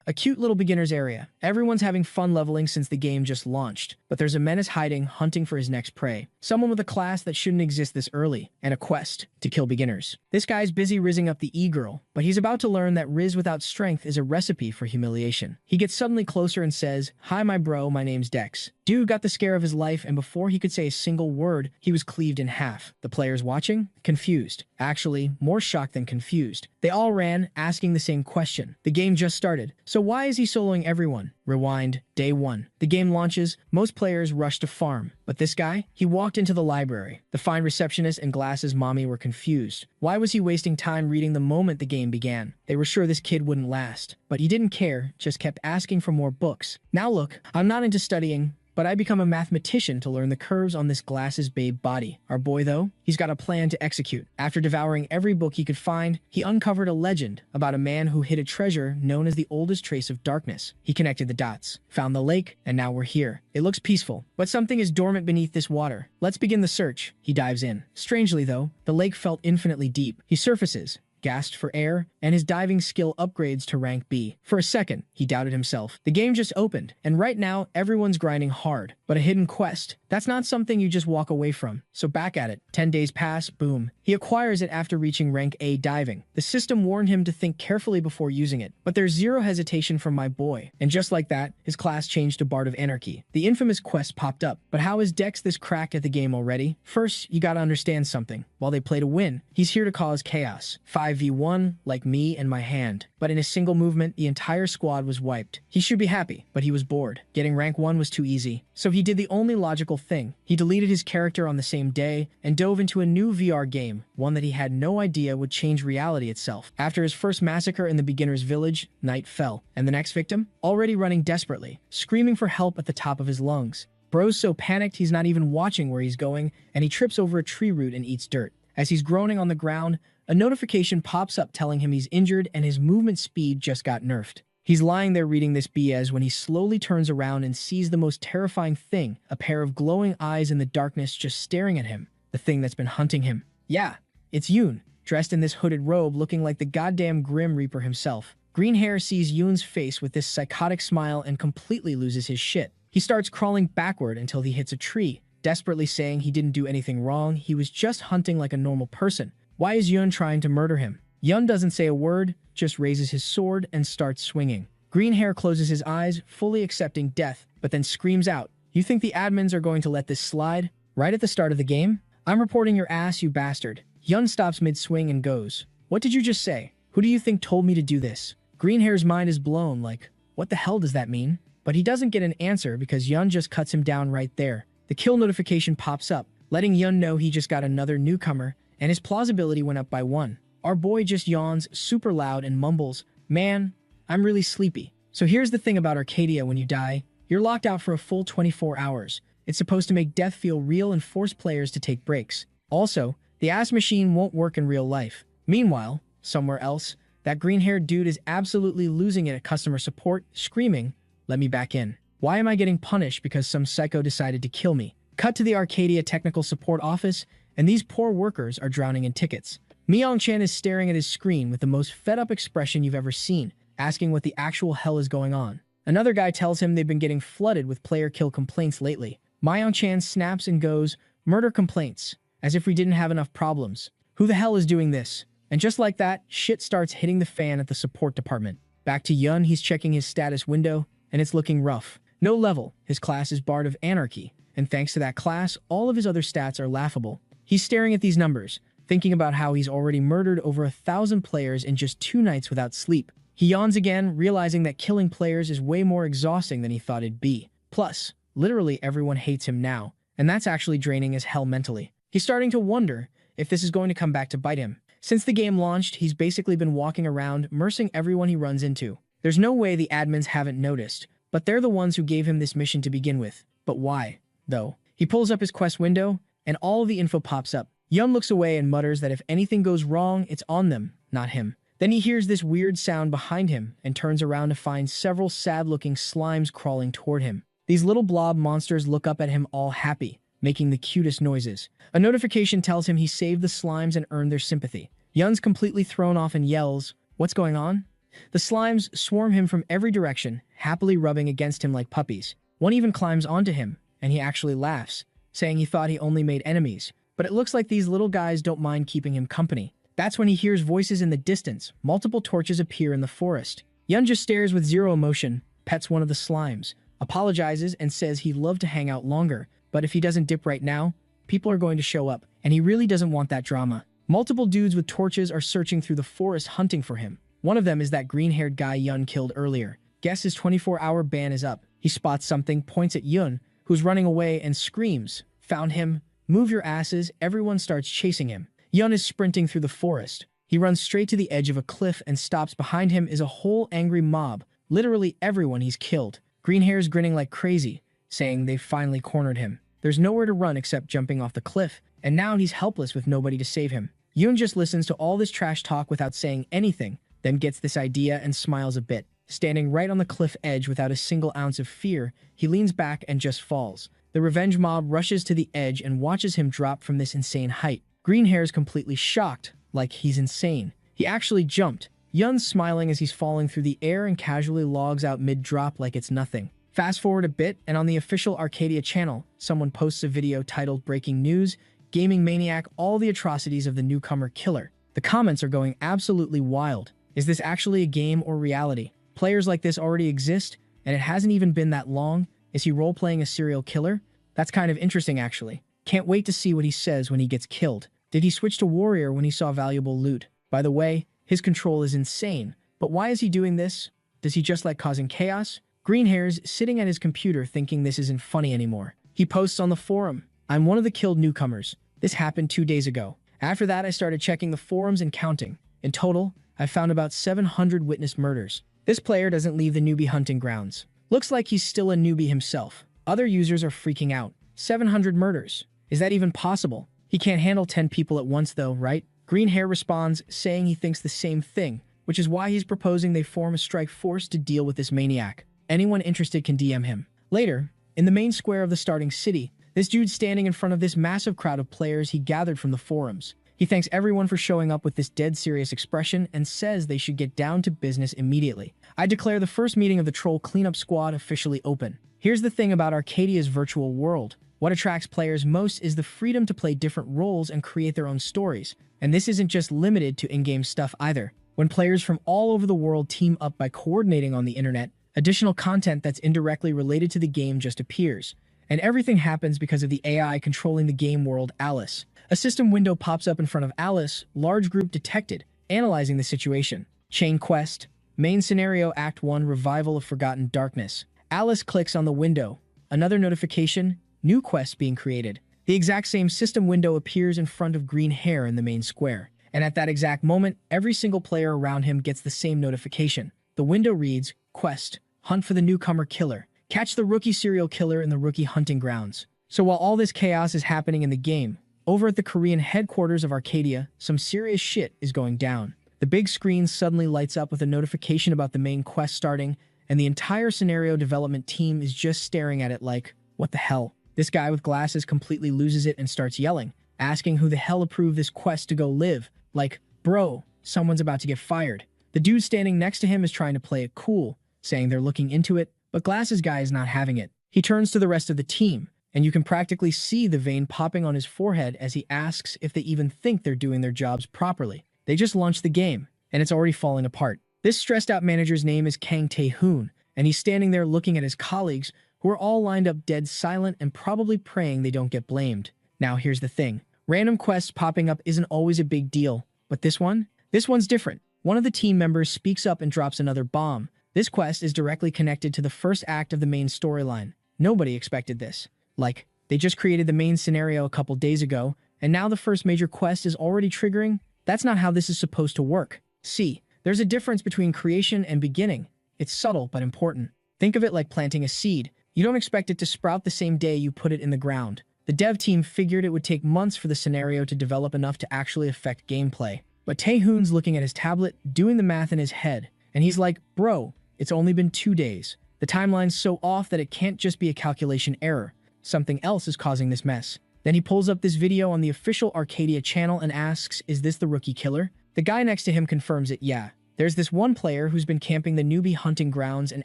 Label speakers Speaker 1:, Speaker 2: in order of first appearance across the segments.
Speaker 1: A cute little beginner's area. Everyone's having fun leveling since the game just launched, but there's a menace hiding, hunting for his next prey. Someone with a class that shouldn't exist this early, and a quest to kill beginners. This guy's busy rizzing up the e-girl, but he's about to learn that Riz without strength is a recipe for humiliation. He gets suddenly closer and says, "Hi my bro, my name's Dex." Dude got the scare of his life, and before he could say a single word, he was cleaved in half. The players watching? Confused. Actually, more shocked than confused. They all ran, asking the same question. The game just started, so why is he soloing everyone? Rewind, day 1. The game launches, most players rush to farm. But this guy? He walked into the library. The fine receptionist and Glass's mommy were confused. Why was he wasting time reading the moment the game began? They were sure this kid wouldn't last. But he didn't care, just kept asking for more books. Now look, I'm not into studying, but I become a mathematician to learn the curves on this Glass's babe body. Our boy, though, he's got a plan to execute. After devouring every book he could find, he uncovered a legend about a man who hid a treasure known as the oldest trace of darkness. He connected the dots, found the lake, and now we're here. It looks peaceful, but something is dormant beneath this water. Let's begin the search. He dives in. Strangely, though, the lake felt infinitely deep. He surfaces, gasped for air, and his diving skill upgrades to rank B. For a second, he doubted himself. The game just opened, and right now, everyone's grinding hard. But a hidden quest, that's not something you just walk away from. So back at it. 10 days pass, boom. He acquires it after reaching rank A diving. The system warned him to think carefully before using it, but there's zero hesitation from my boy. And just like that, his class changed to Bard of Anarchy. The infamous quest popped up. But how is Dex this cracked at the game already? First, you gotta understand something. While they play to win, he's here to cause chaos. 5v1, like me and my hand. But in a single movement, the entire squad was wiped. He should be happy, but he was bored. Getting rank 1 was too easy. So he did the only logical thing. He deleted his character on the same day and dove into a new VR game, one that he had no idea would change reality itself. After his first massacre in the beginner's village, night fell. And the next victim? Already running desperately, screaming for help at the top of his lungs. Bro's so panicked he's not even watching where he's going, and he trips over a tree root and eats dirt. As he's groaning on the ground, a notification pops up telling him he's injured and his movement speed just got nerfed. He's lying there reading this BS when he slowly turns around and sees the most terrifying thing, a pair of glowing eyes in the darkness just staring at him, the thing that's been hunting him. Yeah, it's Yoon, dressed in this hooded robe looking like the goddamn Grim Reaper himself. Green Hair sees Yoon's face with this psychotic smile and completely loses his shit. He starts crawling backward until he hits a tree, desperately saying he didn't do anything wrong, he was just hunting like a normal person. Why is Yoon trying to murder him? Yoon doesn't say a word, just raises his sword and starts swinging. Green Hair closes his eyes, fully accepting death, but then screams out, "You think the admins are going to let this slide? Right at the start of the game? I'm reporting your ass, you bastard." Yoon stops mid-swing and goes, "What did you just say? Who do you think told me to do this?" Green Hair's mind is blown, like, what the hell does that mean? But he doesn't get an answer because Yoon just cuts him down right there. The kill notification pops up, letting Yoon know he just got another newcomer, and his plausibility went up by 1. Our boy just yawns super loud and mumbles, "Man, I'm really sleepy." So here's the thing about Arcadia: when you die, you're locked out for a full 24 hours. It's supposed to make death feel real and force players to take breaks. Also, the ass machine won't work in real life. Meanwhile, somewhere else, that green-haired dude is absolutely losing it at customer support, screaming, "Let me back in. Why am I getting punished because some psycho decided to kill me?" Cut to the Arcadia technical support office, and these poor workers are drowning in tickets. Myung-chan is staring at his screen with the most fed-up expression you've ever seen, asking what the actual hell is going on. Another guy tells him they've been getting flooded with player kill complaints lately. Myung-chan snaps and goes, "Murder complaints, as if we didn't have enough problems. Who the hell is doing this?" And just like that, shit starts hitting the fan at the support department. Back to Yun, he's checking his status window, and it's looking rough. No level, his class is Bard of Anarchy, and thanks to that class, all of his other stats are laughable. He's staring at these numbers, thinking about how he's already murdered over 1,000 players in just 2 nights without sleep. He yawns again, realizing that killing players is way more exhausting than he thought it'd be. Plus, literally everyone hates him now, and that's actually draining as hell mentally. He's starting to wonder if this is going to come back to bite him. Since the game launched, he's basically been walking around, mercing everyone he runs into. There's no way the admins haven't noticed, but they're the ones who gave him this mission to begin with. But why, though? He pulls up his quest window, and all of the info pops up. Yun looks away and mutters that if anything goes wrong, it's on them, not him. Then he hears this weird sound behind him and turns around to find several sad-looking slimes crawling toward him. These little blob monsters look up at him all happy, making the cutest noises. A notification tells him he saved the slimes and earned their sympathy. Yun's completely thrown off and yells, "What's going on?" The slimes swarm him from every direction, happily rubbing against him like puppies. One even climbs onto him, and he actually laughs, saying he thought he only made enemies. But it looks like these little guys don't mind keeping him company. That's when he hears voices in the distance. Multiple torches appear in the forest. Yun just stares with zero emotion, pets one of the slimes, apologizes and says he'd love to hang out longer, but if he doesn't dip right now, people are going to show up, and he really doesn't want that drama. Multiple dudes with torches are searching through the forest hunting for him. One of them is that green-haired guy Yun killed earlier. Guess his 24-hour ban is up. He spots something, points at Yun, who's running away, and screams, "Found him! Move your asses!" Everyone starts chasing him. Yun is sprinting through the forest. He runs straight to the edge of a cliff and stops. Behind him is a whole angry mob, literally everyone he's killed. Greenhair's grinning like crazy, saying they've finally cornered him. There's nowhere to run except jumping off the cliff, and now he's helpless with nobody to save him. Yun just listens to all this trash talk without saying anything, then gets this idea and smiles a bit. Standing right on the cliff edge without a single ounce of fear, he leans back and just falls. The revenge mob rushes to the edge and watches him drop from this insane height. Greenhair's completely shocked, like he's insane. He actually jumped. Yun's smiling as he's falling through the air and casually logs out mid-drop like it's nothing. Fast forward a bit, and on the official Arcadia channel, someone posts a video titled "Breaking News, Gaming Maniac, All the Atrocities of the Newcomer Killer." The comments are going absolutely wild. Is this actually a game or reality? Players like this already exist, and it hasn't even been that long. Is he role-playing a serial killer? That's kind of interesting, actually. Can't wait to see what he says when he gets killed. Did he switch to warrior when he saw valuable loot? By the way, his control is insane. But why is he doing this? Does he just like causing chaos? Greenhair's sitting at his computer thinking this isn't funny anymore. He posts on the forum, "I'm one of the killed newcomers. This happened 2 days ago. After that, I started checking the forums and counting. In total, I found about 700 witnessed murders. This player doesn't leave the newbie hunting grounds. Looks like he's still a newbie himself. Other users are freaking out. 700 murders. Is that even possible? He can't handle 10 people at once though, right?" Greenhair responds, saying he thinks the same thing, which is why he's proposing they form a strike force to deal with this maniac. Anyone interested can DM him. Later, in the main square of the starting city, this dude's standing in front of this massive crowd of players he gathered from the forums. He thanks everyone for showing up with this dead serious expression and says they should get down to business immediately. "I declare the first meeting of the Troll Cleanup Squad officially open." Here's the thing about Arcadia's virtual world. What attracts players most is the freedom to play different roles and create their own stories. And this isn't just limited to in-game stuff either. When players from all over the world team up by coordinating on the internet, additional content that's indirectly related to the game just appears. And everything happens because of the AI controlling the game world, Alice. A system window pops up in front of Alice, large group detected, analyzing the situation. Chain quest, main scenario Act 1 Revival of Forgotten Darkness. Alice clicks on the window. Another notification, new quest being created. The exact same system window appears in front of Greenhair in the main square. And at that exact moment, every single player around him gets the same notification. The window reads, "Quest, hunt for the newcomer killer. Catch the rookie serial killer in the rookie hunting grounds." So while all this chaos is happening in the game, over at the Korean headquarters of Arcadia, some serious shit is going down. The big screen suddenly lights up with a notification about the main quest starting, and the entire scenario development team is just staring at it like, what the hell? This guy with glasses completely loses it and starts yelling, asking who the hell approved this quest to go live. Like, bro, someone's about to get fired. The dude standing next to him is trying to play it cool, saying they're looking into it, but Glasses guy is not having it. He turns to the rest of the team, and you can practically see the vein popping on his forehead as he asks if they even think they're doing their jobs properly. They just launched the game, and it's already falling apart. This stressed out manager's name is Kang Tae-hoon, and he's standing there looking at his colleagues, who are all lined up dead silent and probably praying they don't get blamed. Now here's the thing. Random quests popping up isn't always a big deal, but this one's different. One of the team members speaks up and drops another bomb. This quest is directly connected to the first act of the main storyline. Nobody expected this. Like, they just created the main scenario a couple days ago, and now the first major quest is already triggering? That's not how this is supposed to work. See, there's a difference between creation and beginning. It's subtle but important. Think of it like planting a seed. You don't expect it to sprout the same day you put it in the ground. The dev team figured it would take months for the scenario to develop enough to actually affect gameplay. But Tae-hoon's looking at his tablet, doing the math in his head, and he's like, bro, it's only been 2 days. The timeline's so off that it can't just be a calculation error. Something else is causing this mess. Then he pulls up this video on the official Arcadia channel and asks, is this the rookie killer? The guy next to him confirms it, yeah. There's this one player who's been camping the newbie hunting grounds and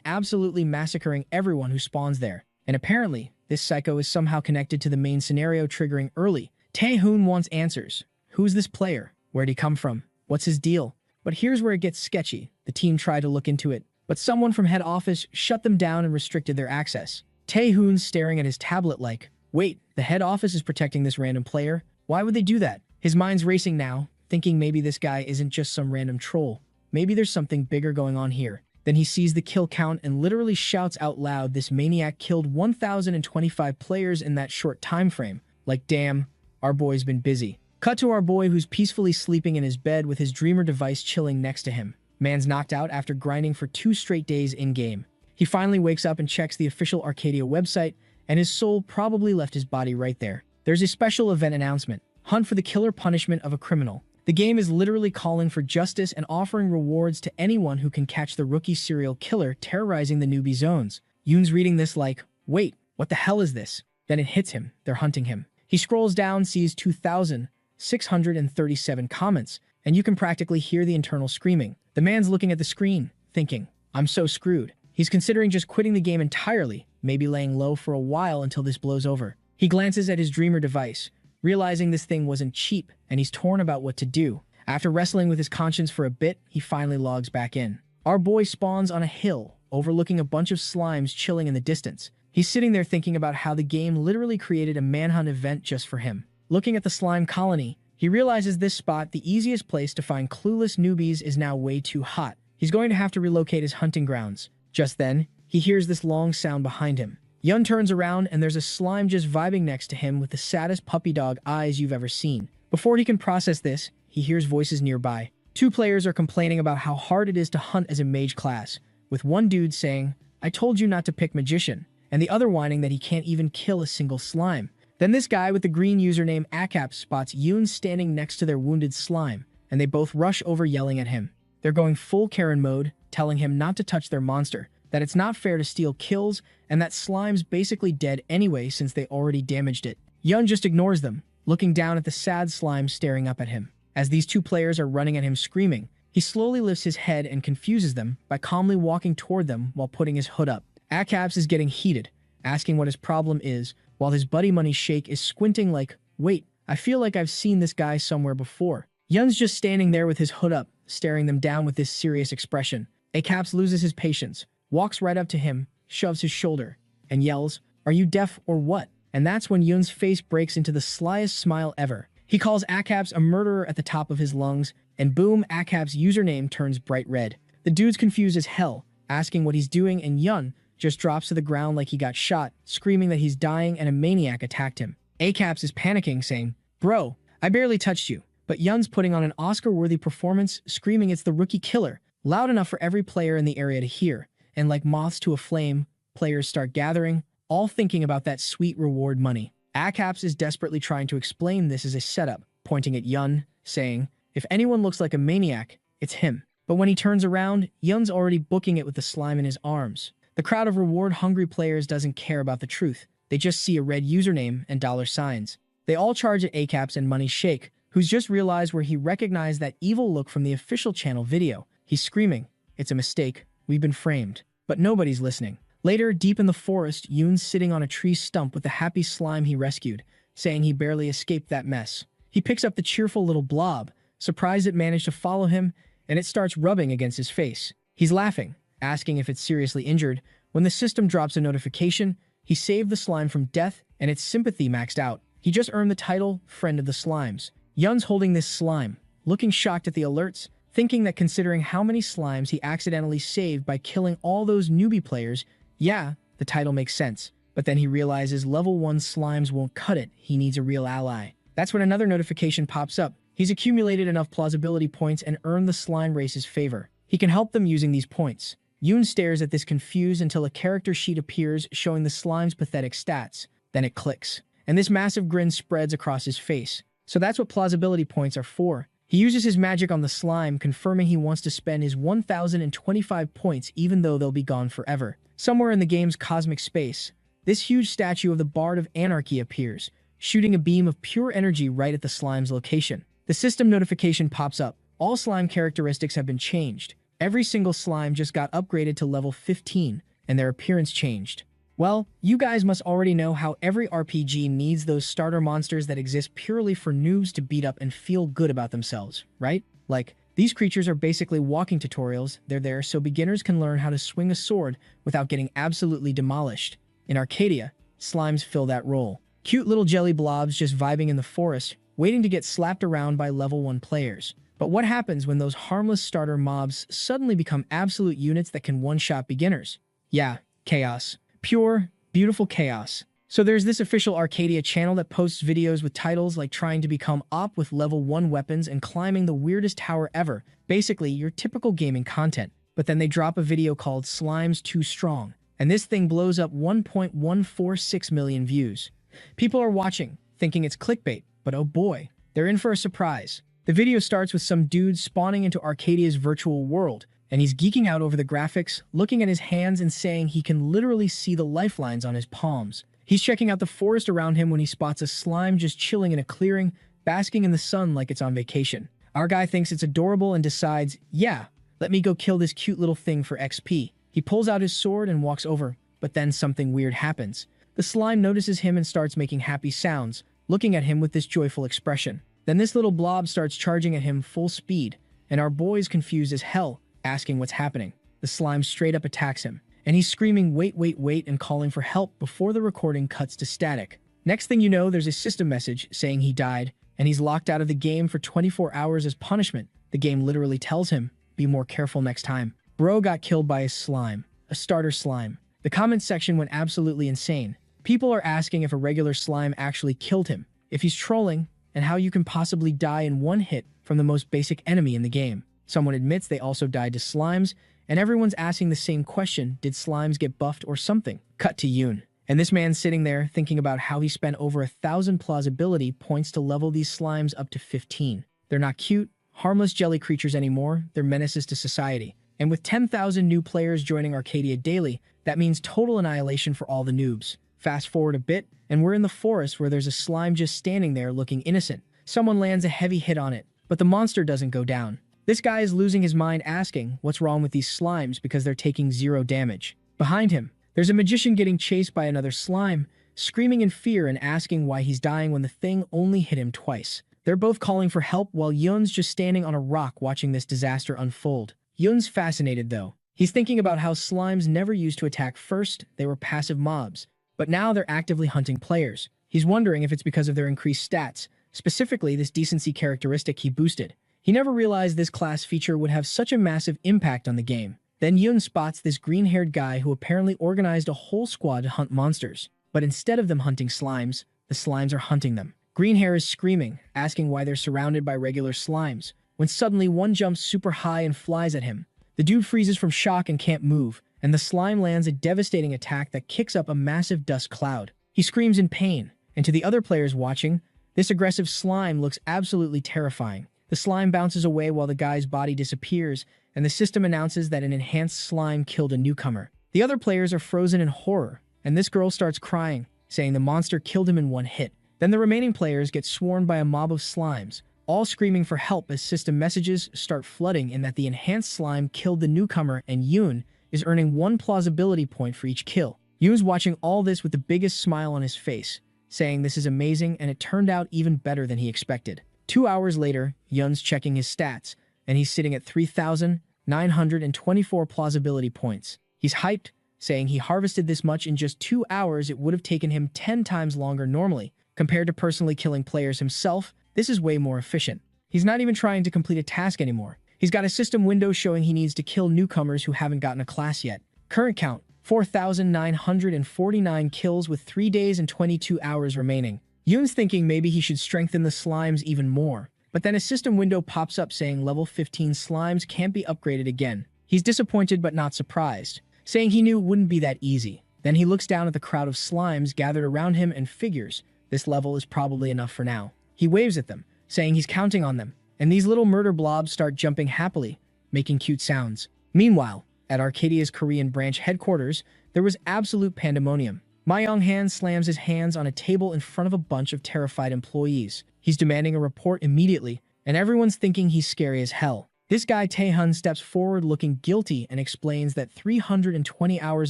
Speaker 1: absolutely massacring everyone who spawns there. And apparently, this psycho is somehow connected to the main scenario triggering early. Tae-hoon wants answers. Who's this player? Where'd he come from? What's his deal? But here's where it gets sketchy. The team tried to look into it, but someone from head office shut them down and restricted their access. Tae-hoon's staring at his tablet like, wait, the head office is protecting this random player? Why would they do that? His mind's racing now, thinking maybe this guy isn't just some random troll. Maybe there's something bigger going on here. Then he sees the kill count and literally shouts out loud this maniac killed 1,025 players in that short time frame. Like, damn, our boy's been busy. Cut to our boy who's peacefully sleeping in his bed with his dreamer device chilling next to him. Man's knocked out after grinding for 2 straight days in-game. He finally wakes up and checks the official Arcadia website, and his soul probably left his body right there. There's a special event announcement. Hunt for the killer punishment of a criminal. The game is literally calling for justice and offering rewards to anyone who can catch the rookie serial killer terrorizing the newbie zones. Yoon's reading this like, wait, what the hell is this? Then it hits him. They're hunting him. He scrolls down, sees 2,637 comments, and you can practically hear the internal screaming. The man's looking at the screen, thinking, I'm so screwed. He's considering just quitting the game entirely, maybe laying low for a while until this blows over. He glances at his dreamer device, realizing this thing wasn't cheap, and he's torn about what to do. After wrestling with his conscience for a bit, he finally logs back in. Our boy spawns on a hill, overlooking a bunch of slimes chilling in the distance. He's sitting there thinking about how the game literally created a manhunt event just for him. Looking at the slime colony, he realizes this spot, the easiest place to find clueless newbies, is now way too hot. He's going to have to relocate his hunting grounds. Just then, he hears this long sound behind him. Yun turns around and there's a slime just vibing next to him with the saddest puppy dog eyes you've ever seen. Before he can process this, he hears voices nearby. 2 players are complaining about how hard it is to hunt as a mage class, with one dude saying, I told you not to pick magician, and the other whining that he can't even kill a single slime. Then this guy with the green username Acap spots Yoon standing next to their wounded slime, and they both rush over yelling at him. They're going full Karen mode, telling him not to touch their monster, that it's not fair to steal kills, and that slime's basically dead anyway since they already damaged it. Yun just ignores them, looking down at the sad slime staring up at him. As these 2 players are running at him screaming, he slowly lifts his head and confuses them by calmly walking toward them while putting his hood up. Acaps is getting heated, asking what his problem is, while his buddy Money Shake is squinting like, wait, I feel like I've seen this guy somewhere before. Yun's just standing there with his hood up, staring them down with this serious expression. Acaps loses his patience, walks right up to him, shoves his shoulder, and yells, are you deaf or what? And that's when Yun's face breaks into the slyest smile ever. He calls Acaps a murderer at the top of his lungs, and boom, Acap's username turns bright red. The dude's confused as hell, asking what he's doing, and Yun just drops to the ground like he got shot, screaming that he's dying and a maniac attacked him. Acaps is panicking, saying, bro, I barely touched you. But Yun's putting on an Oscar-worthy performance, screaming it's the rookie killer, loud enough for every player in the area to hear. And like moths to a flame, players start gathering, all thinking about that sweet reward money. Acaps is desperately trying to explain this as a setup, pointing at Yun, saying, if anyone looks like a maniac, it's him. But when he turns around, Yun's already booking it with the slime in his arms. The crowd of reward-hungry players doesn't care about the truth. They just see a red username and dollar signs. They all charge at Acaps and Money Shake, who's just realized where he recognized that evil look from the official channel video. He's screaming, it's a mistake. We've been framed. But nobody's listening. Later, deep in the forest, Yoon's sitting on a tree stump with the happy slime he rescued, saying he barely escaped that mess. He picks up the cheerful little blob, surprised it managed to follow him, and it starts rubbing against his face. He's laughing, asking if it's seriously injured. When the system drops a notification, he saved the slime from death, and its sympathy maxed out. He just earned the title, Friend of the Slimes. Yun's holding this slime, looking shocked at the alerts, thinking that considering how many slimes he accidentally saved by killing all those newbie players, yeah, the title makes sense. But then he realizes level 1 slimes won't cut it, he needs a real ally. That's when another notification pops up. He's accumulated enough plausibility points and earned the slime race's favor. He can help them using these points. Yoon stares at this confused until a character sheet appears showing the slime's pathetic stats. Then it clicks, and this massive grin spreads across his face. So that's what plausibility points are for. He uses his magic on the slime, confirming he wants to spend his 1,025 points even though they'll be gone forever. Somewhere in the game's cosmic space, this huge statue of the Bard of Anarchy appears, shooting a beam of pure energy right at the slime's location. The system notification pops up. All slime characteristics have been changed. Every single slime just got upgraded to level 15, and their appearance changed. Well, you guys must already know how every RPG needs those starter monsters that exist purely for noobs to beat up and feel good about themselves, right? Like, these creatures are basically walking tutorials. They're there so beginners can learn how to swing a sword without getting absolutely demolished. In Arcadia, slimes fill that role. Cute little jelly blobs just vibing in the forest, waiting to get slapped around by level 1 players. But what happens when those harmless starter mobs suddenly become absolute units that can one-shot beginners? Yeah, chaos. Pure, beautiful chaos. So there's this official Arcadia channel that posts videos with titles like trying to become op with level 1 weapons and climbing the weirdest tower ever. Basically, your typical gaming content. But then they drop a video called Slimes Too Strong, and this thing blows up 1.146 million views. People are watching, thinking it's clickbait, but oh boy, they're in for a surprise. The video starts with some dude spawning into Arcadia's virtual world, and he's geeking out over the graphics, looking at his hands and saying he can literally see the lifelines on his palms. He's checking out the forest around him when he spots a slime just chilling in a clearing, basking in the sun like it's on vacation. Our guy thinks it's adorable and decides, yeah, let me go kill this cute little thing for XP. He pulls out his sword and walks over, but then something weird happens. The slime notices him and starts making happy sounds, looking at him with this joyful expression. Then this little blob starts charging at him full speed, and our boy's confused as hell, asking what's happening. The slime straight up attacks him, and he's screaming wait, wait, wait and calling for help before the recording cuts to static. Next thing you know, there's a system message saying he died, and he's locked out of the game for 24 hours as punishment. The game literally tells him, be more careful next time. Bro got killed by a slime, a starter slime. The comment section went absolutely insane. People are asking if a regular slime actually killed him, if he's trolling, and how you can possibly die in one hit from the most basic enemy in the game. Someone admits they also died to slimes, and everyone's asking the same question, did slimes get buffed or something? Cut to Yoon. And this man's sitting there thinking about how he spent over 1,000 plausibility points to level these slimes up to 15. They're not cute, harmless jelly creatures anymore, they're menaces to society. And with 10,000 new players joining Arcadia daily, that means total annihilation for all the noobs. Fast forward a bit, and we're in the forest where there's a slime just standing there looking innocent. Someone lands a heavy hit on it, but the monster doesn't go down. This guy is losing his mind asking what's wrong with these slimes because they're taking 0 damage. Behind him, there's a magician getting chased by another slime, screaming in fear and asking why he's dying when the thing only hit him twice. They're both calling for help while Yun's just standing on a rock watching this disaster unfold. Yun's fascinated though. He's thinking about how slimes never used to attack first, they were passive mobs, but now they're actively hunting players. He's wondering if it's because of their increased stats, specifically this decency characteristic he boosted. He never realized this class feature would have such a massive impact on the game. Then Yun spots this green-haired guy who apparently organized a whole squad to hunt monsters. But instead of them hunting slimes, the slimes are hunting them. Greenhair is screaming, asking why they're surrounded by regular slimes, when suddenly one jumps super high and flies at him. The dude freezes from shock and can't move, and the slime lands a devastating attack that kicks up a massive dust cloud. He screams in pain, and to the other players watching, this aggressive slime looks absolutely terrifying. The slime bounces away while the guy's body disappears, and the system announces that an enhanced slime killed a newcomer. The other players are frozen in horror, and this girl starts crying, saying the monster killed him in one hit. Then the remaining players get swarmed by a mob of slimes, all screaming for help as system messages start flooding in that the enhanced slime killed the newcomer and Yoon is earning 1 plausibility point for each kill. Yoon's watching all this with the biggest smile on his face, saying this is amazing and it turned out even better than he expected. 2 hours later, Yun's checking his stats, and he's sitting at 3,924 plausibility points. He's hyped, saying he harvested this much in just 2 hours. It would have taken him 10 times longer normally. Compared to personally killing players himself, this is way more efficient. He's not even trying to complete a task anymore. He's got a system window showing he needs to kill newcomers who haven't gotten a class yet. Current count, 4,949 kills with 3 days and 22 hours remaining. Yoon's thinking maybe he should strengthen the slimes even more, but then a system window pops up saying level 15 slimes can't be upgraded again. He's disappointed but not surprised, saying he knew it wouldn't be that easy. Then he looks down at the crowd of slimes gathered around him and figures this level is probably enough for now. He waves at them, saying he's counting on them, and these little murder blobs start jumping happily, making cute sounds. Meanwhile, at Arcadia's Korean branch headquarters, there was absolute pandemonium. Ma Young-han slams his hands on a table in front of a bunch of terrified employees. He's demanding a report immediately, and everyone's thinking he's scary as hell. This guy Tae-hun steps forward looking guilty and explains that 320 hours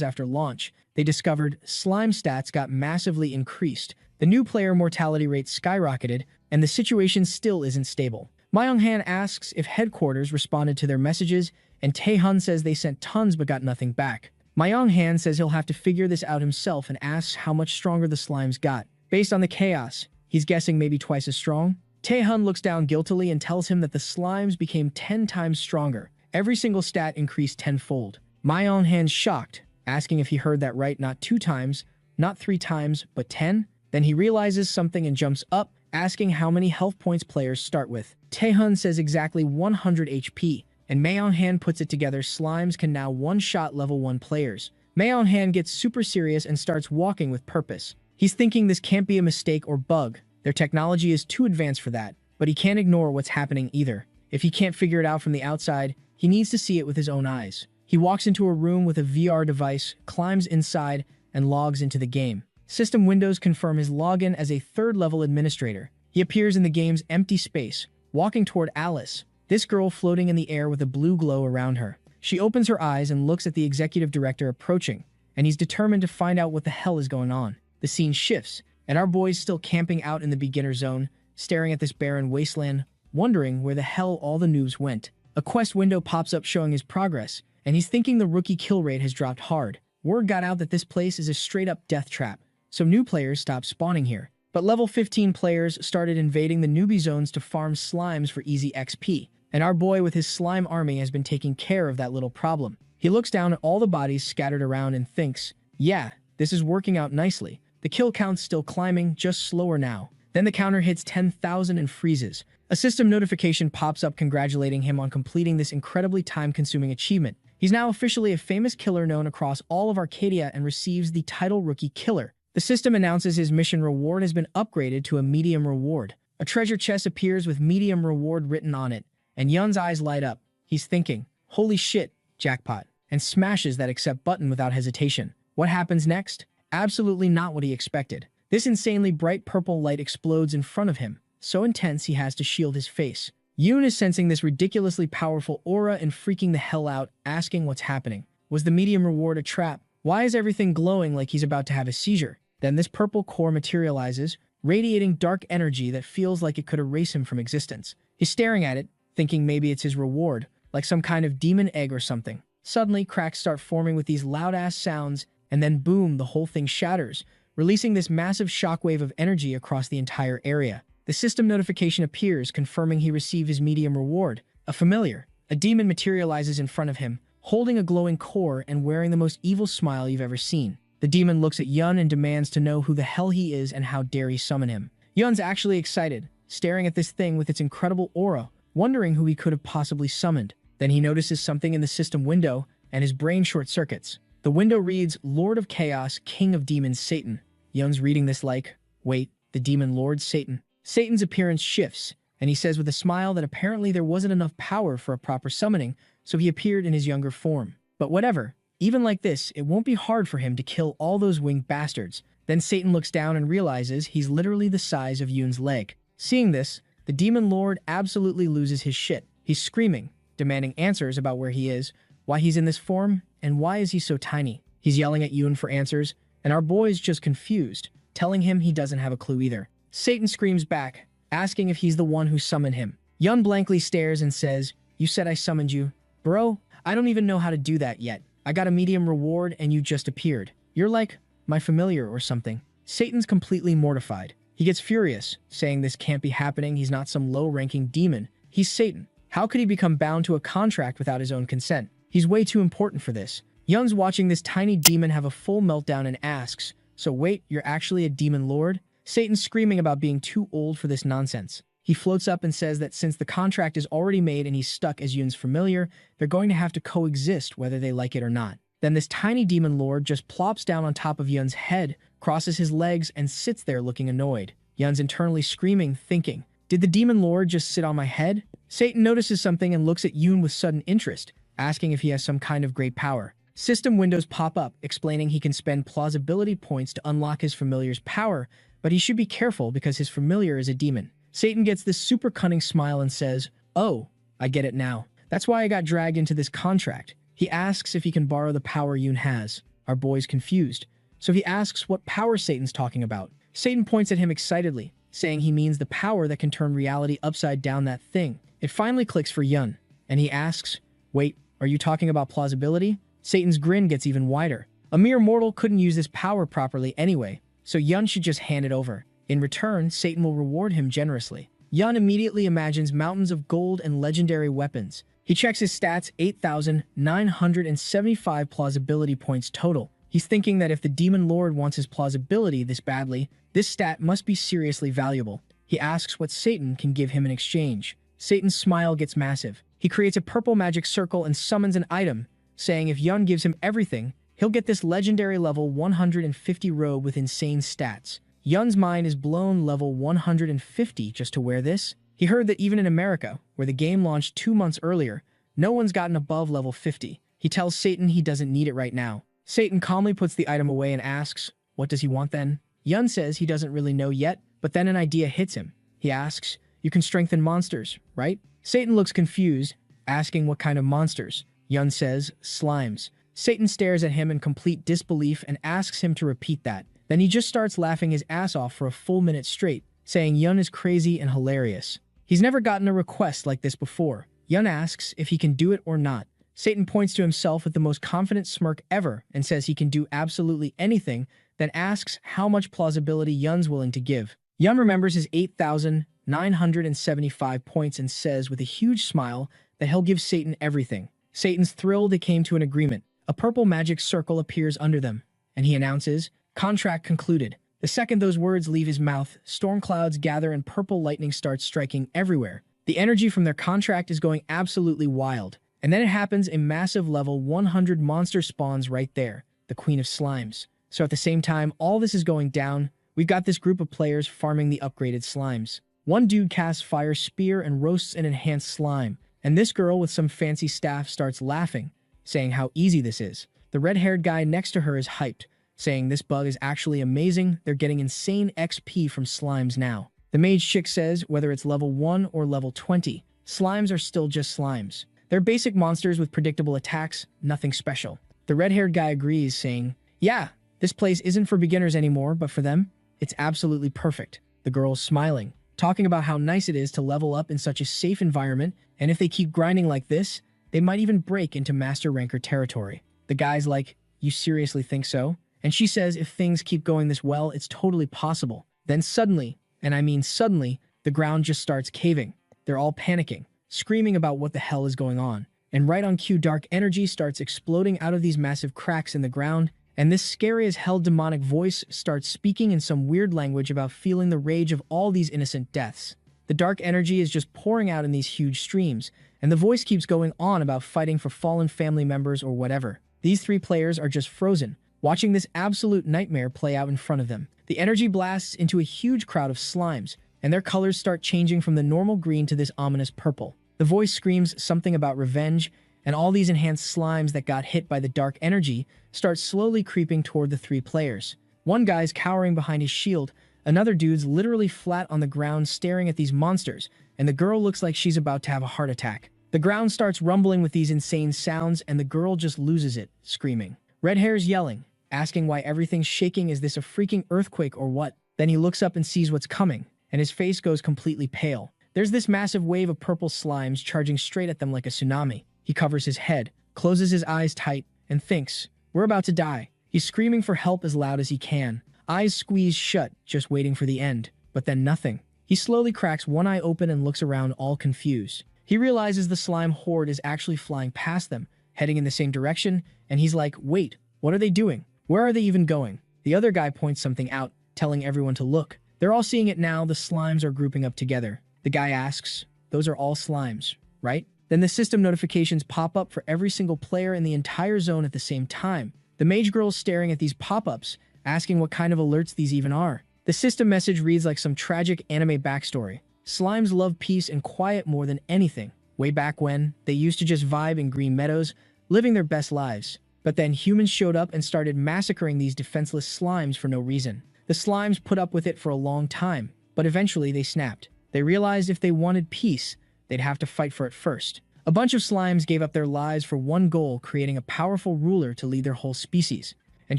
Speaker 1: after launch, they discovered slime stats got massively increased, the new player mortality rate skyrocketed, and the situation still isn't stable. Myung-han asks if headquarters responded to their messages, and Tae-hun says they sent tons but got nothing back. Myung-han says he'll have to figure this out himself and asks how much stronger the slimes got. Based on the chaos, he's guessing maybe twice as strong. Tae-hun looks down guiltily and tells him that the slimes became 10 times stronger. Every single stat increased tenfold. Myung-han's shocked, asking if he heard that right not 2 times, not 3 times, but 10. Then he realizes something and jumps up, asking how many health points players start with. Tae-hun says exactly 100 HP, and Myung-han puts it together. Slimes can now one-shot level 1 players. Myung-han gets super serious and starts walking with purpose. He's thinking this can't be a mistake or bug. Their technology is too advanced for that, but he can't ignore what's happening either. If he can't figure it out from the outside, he needs to see it with his own eyes. He walks into a room with a VR device, climbs inside, and logs into the game. System windows confirm his login as a third-level administrator. He appears in the game's empty space, walking toward Alice, this girl floating in the air with a blue glow around her. She opens her eyes and looks at the executive director approaching, and he's determined to find out what the hell is going on. The scene shifts, and our boy's still camping out in the beginner zone, staring at this barren wasteland, wondering where the hell all the noobs went. A quest window pops up showing his progress, and he's thinking the rookie kill rate has dropped hard. Word got out that this place is a straight-up death trap, so new players stopped spawning here. But level 15 players started invading the newbie zones to farm slimes for easy XP, and our boy with his slime army has been taking care of that little problem. He looks down at all the bodies scattered around and thinks, yeah, this is working out nicely. The kill count's still climbing, just slower now. Then the counter hits 10,000 and freezes. A system notification pops up congratulating him on completing this incredibly time-consuming achievement. He's now officially a famous killer known across all of Arcadia and receives the title Rookie Killer. The system announces his mission reward has been upgraded to a medium reward. A treasure chest appears with medium reward written on it, and Yun's eyes light up. He's thinking, holy shit, jackpot, and smashes that accept button without hesitation. What happens next? Absolutely not what he expected. This insanely bright purple light explodes in front of him, so intense he has to shield his face. Yoon is sensing this ridiculously powerful aura and freaking the hell out, asking what's happening. Was the medium reward a trap? Why is everything glowing like he's about to have a seizure? Then this purple core materializes, radiating dark energy that feels like it could erase him from existence. He's staring at it, thinking maybe it's his reward, like some kind of demon egg or something. Suddenly, cracks start forming with these loud-ass sounds, and then boom, the whole thing shatters, releasing this massive shockwave of energy across the entire area. The system notification appears, confirming he received his medium reward. A familiar. A demon materializes in front of him, holding a glowing core and wearing the most evil smile you've ever seen. The demon looks at Yun and demands to know who the hell he is and how dare he summon him. Yun's actually excited, staring at this thing with its incredible aura, wondering who he could have possibly summoned. Then he notices something in the system window, and his brain short-circuits. The window reads, Lord of Chaos, King of Demons, Satan. Yun's reading this like, wait, the demon lord Satan? Satan's appearance shifts, and he says with a smile that apparently there wasn't enough power for a proper summoning, so he appeared in his younger form. But whatever. Even like this, it won't be hard for him to kill all those winged bastards. Then Satan looks down and realizes he's literally the size of Yoon's leg. Seeing this, the demon lord absolutely loses his shit. He's screaming, demanding answers about where he is, why he's in this form, and why is he so tiny. He's yelling at Yoon for answers, and our boy's just confused, telling him he doesn't have a clue either. Satan screams back, asking if he's the one who summoned him. Yoon blankly stares and says, you said I summoned you. Bro, I don't even know how to do that yet. I got a medium reward and you just appeared. You're like my familiar or something. Satan's completely mortified. He gets furious, saying this can't be happening. He's not some low-ranking demon. He's Satan. How could he become bound to a contract without his own consent? He's way too important for this. Yun's watching this tiny demon have a full meltdown and asks, so wait, you're actually a demon lord? Satan's screaming about being too old for this nonsense. He floats up and says that since the contract is already made and he's stuck as Yoon's familiar, they're going to have to coexist whether they like it or not. Then this tiny demon lord just plops down on top of Yoon's head, crosses his legs, and sits there looking annoyed. Yoon's internally screaming, thinking, did the demon lord just sit on my head? Satan notices something and looks at Yoon with sudden interest, asking if he has some kind of great power. System windows pop up, explaining he can spend plausibility points to unlock his familiar's power, but he should be careful because his familiar is a demon. Satan gets this super cunning smile and says, oh, I get it now. That's why I got dragged into this contract. He asks if he can borrow the power Yoon has. Our boy's confused. So he asks what power Satan's talking about. Satan points at him excitedly, saying he means the power that can turn reality upside down, that thing. It finally clicks for Yun, and he asks, "Wait, are you talking about plausibility?" Satan's grin gets even wider. A mere mortal couldn't use this power properly anyway, so Yun should just hand it over. In return, Satan will reward him generously. Yun immediately imagines mountains of gold and legendary weapons. He checks his stats, 8,975 plausibility points total. He's thinking that if the Demon Lord wants his plausibility this badly, this stat must be seriously valuable. He asks what Satan can give him in exchange. Satan's smile gets massive. He creates a purple magic circle and summons an item, saying if Yun gives him everything, he'll get this legendary level 150 robe with insane stats. Yun's mind is blown, level 150 just to wear this. He heard that even in America, where the game launched 2 months earlier, no one's gotten above level 50. He tells Satan he doesn't need it right now. Satan calmly puts the item away and asks, what does he want then? Yun says he doesn't really know yet, but then an idea hits him. He asks, you can strengthen monsters, right? Satan looks confused, asking what kind of monsters. Yun says, slimes. Satan stares at him in complete disbelief and asks him to repeat that. Then he just starts laughing his ass off for a full minute straight, saying Yun is crazy and hilarious. He's never gotten a request like this before. Yun asks if he can do it or not. Satan points to himself with the most confident smirk ever and says he can do absolutely anything, then asks how much plausibility Yun's willing to give. Yun remembers his 8,975 points and says with a huge smile that he'll give Satan everything. Satan's thrilled they came to an agreement. A purple magic circle appears under them, and he announces, contract concluded. The second those words leave his mouth, storm clouds gather and purple lightning starts striking everywhere. The energy from their contract is going absolutely wild. And then it happens, a massive level 100 monster spawns right there, the Queen of Slimes. So at the same time all this is going down, we've got this group of players farming the upgraded slimes. One dude casts Fire Spear and roasts an enhanced slime, and this girl with some fancy staff starts laughing, saying how easy this is. The red-haired guy next to her is hyped, saying this bug is actually amazing, they're getting insane XP from slimes now. The mage chick says whether it's level 1 or level 20, slimes are still just slimes. They're basic monsters with predictable attacks, nothing special. The red-haired guy agrees, saying, yeah, this place isn't for beginners anymore, but for them, it's absolutely perfect. The girl's smiling, talking about how nice it is to level up in such a safe environment, and if they keep grinding like this, they might even break into master ranker territory. The guy's like, you seriously think so? And she says if things keep going this well, it's totally possible. Then suddenly, and I mean suddenly, the ground just starts caving. They're all panicking, screaming about what the hell is going on. And right on cue, dark energy starts exploding out of these massive cracks in the ground, and this scary as hell demonic voice starts speaking in some weird language about feeling the rage of all these innocent deaths. The dark energy is just pouring out in these huge streams, and the voice keeps going on about fighting for fallen family members or whatever. These 3 players are just frozen, watching this absolute nightmare play out in front of them. The energy blasts into a huge crowd of slimes, and their colors start changing from the normal green to this ominous purple. The voice screams something about revenge, and all these enhanced slimes that got hit by the dark energy start slowly creeping toward the 3 players. One guy's cowering behind his shield, another dude's literally flat on the ground staring at these monsters, and the girl looks like she's about to have a heart attack. The ground starts rumbling with these insane sounds, and the girl just loses it, screaming. Red hair's yelling, asking why everything's shaking, is this a freaking earthquake or what? Then he looks up and sees what's coming, and his face goes completely pale. There's this massive wave of purple slimes charging straight at them like a tsunami. He covers his head, closes his eyes tight, and thinks, we're about to die. He's screaming for help as loud as he can, eyes squeezed shut, just waiting for the end. But then nothing. He slowly cracks one eye open and looks around all confused. He realizes the slime horde is actually flying past them, heading in the same direction, and he's like, wait, what are they doing? Where are they even going? The other guy points something out, telling everyone to look. They're all seeing it now, the slimes are grouping up together. The guy asks, those are all slimes, right? Then the system notifications pop up for every single player in the entire zone at the same time. The mage girl's staring at these pop-ups, asking what kind of alerts these even are. The system message reads like some tragic anime backstory. Slimes love peace and quiet more than anything. Way back when, they used to just vibe in green meadows, living their best lives. But then humans showed up and started massacring these defenseless slimes for no reason. The slimes put up with it for a long time, but eventually they snapped. They realized if they wanted peace, they'd have to fight for it first. A bunch of slimes gave up their lives for one goal, creating a powerful ruler to lead their whole species. And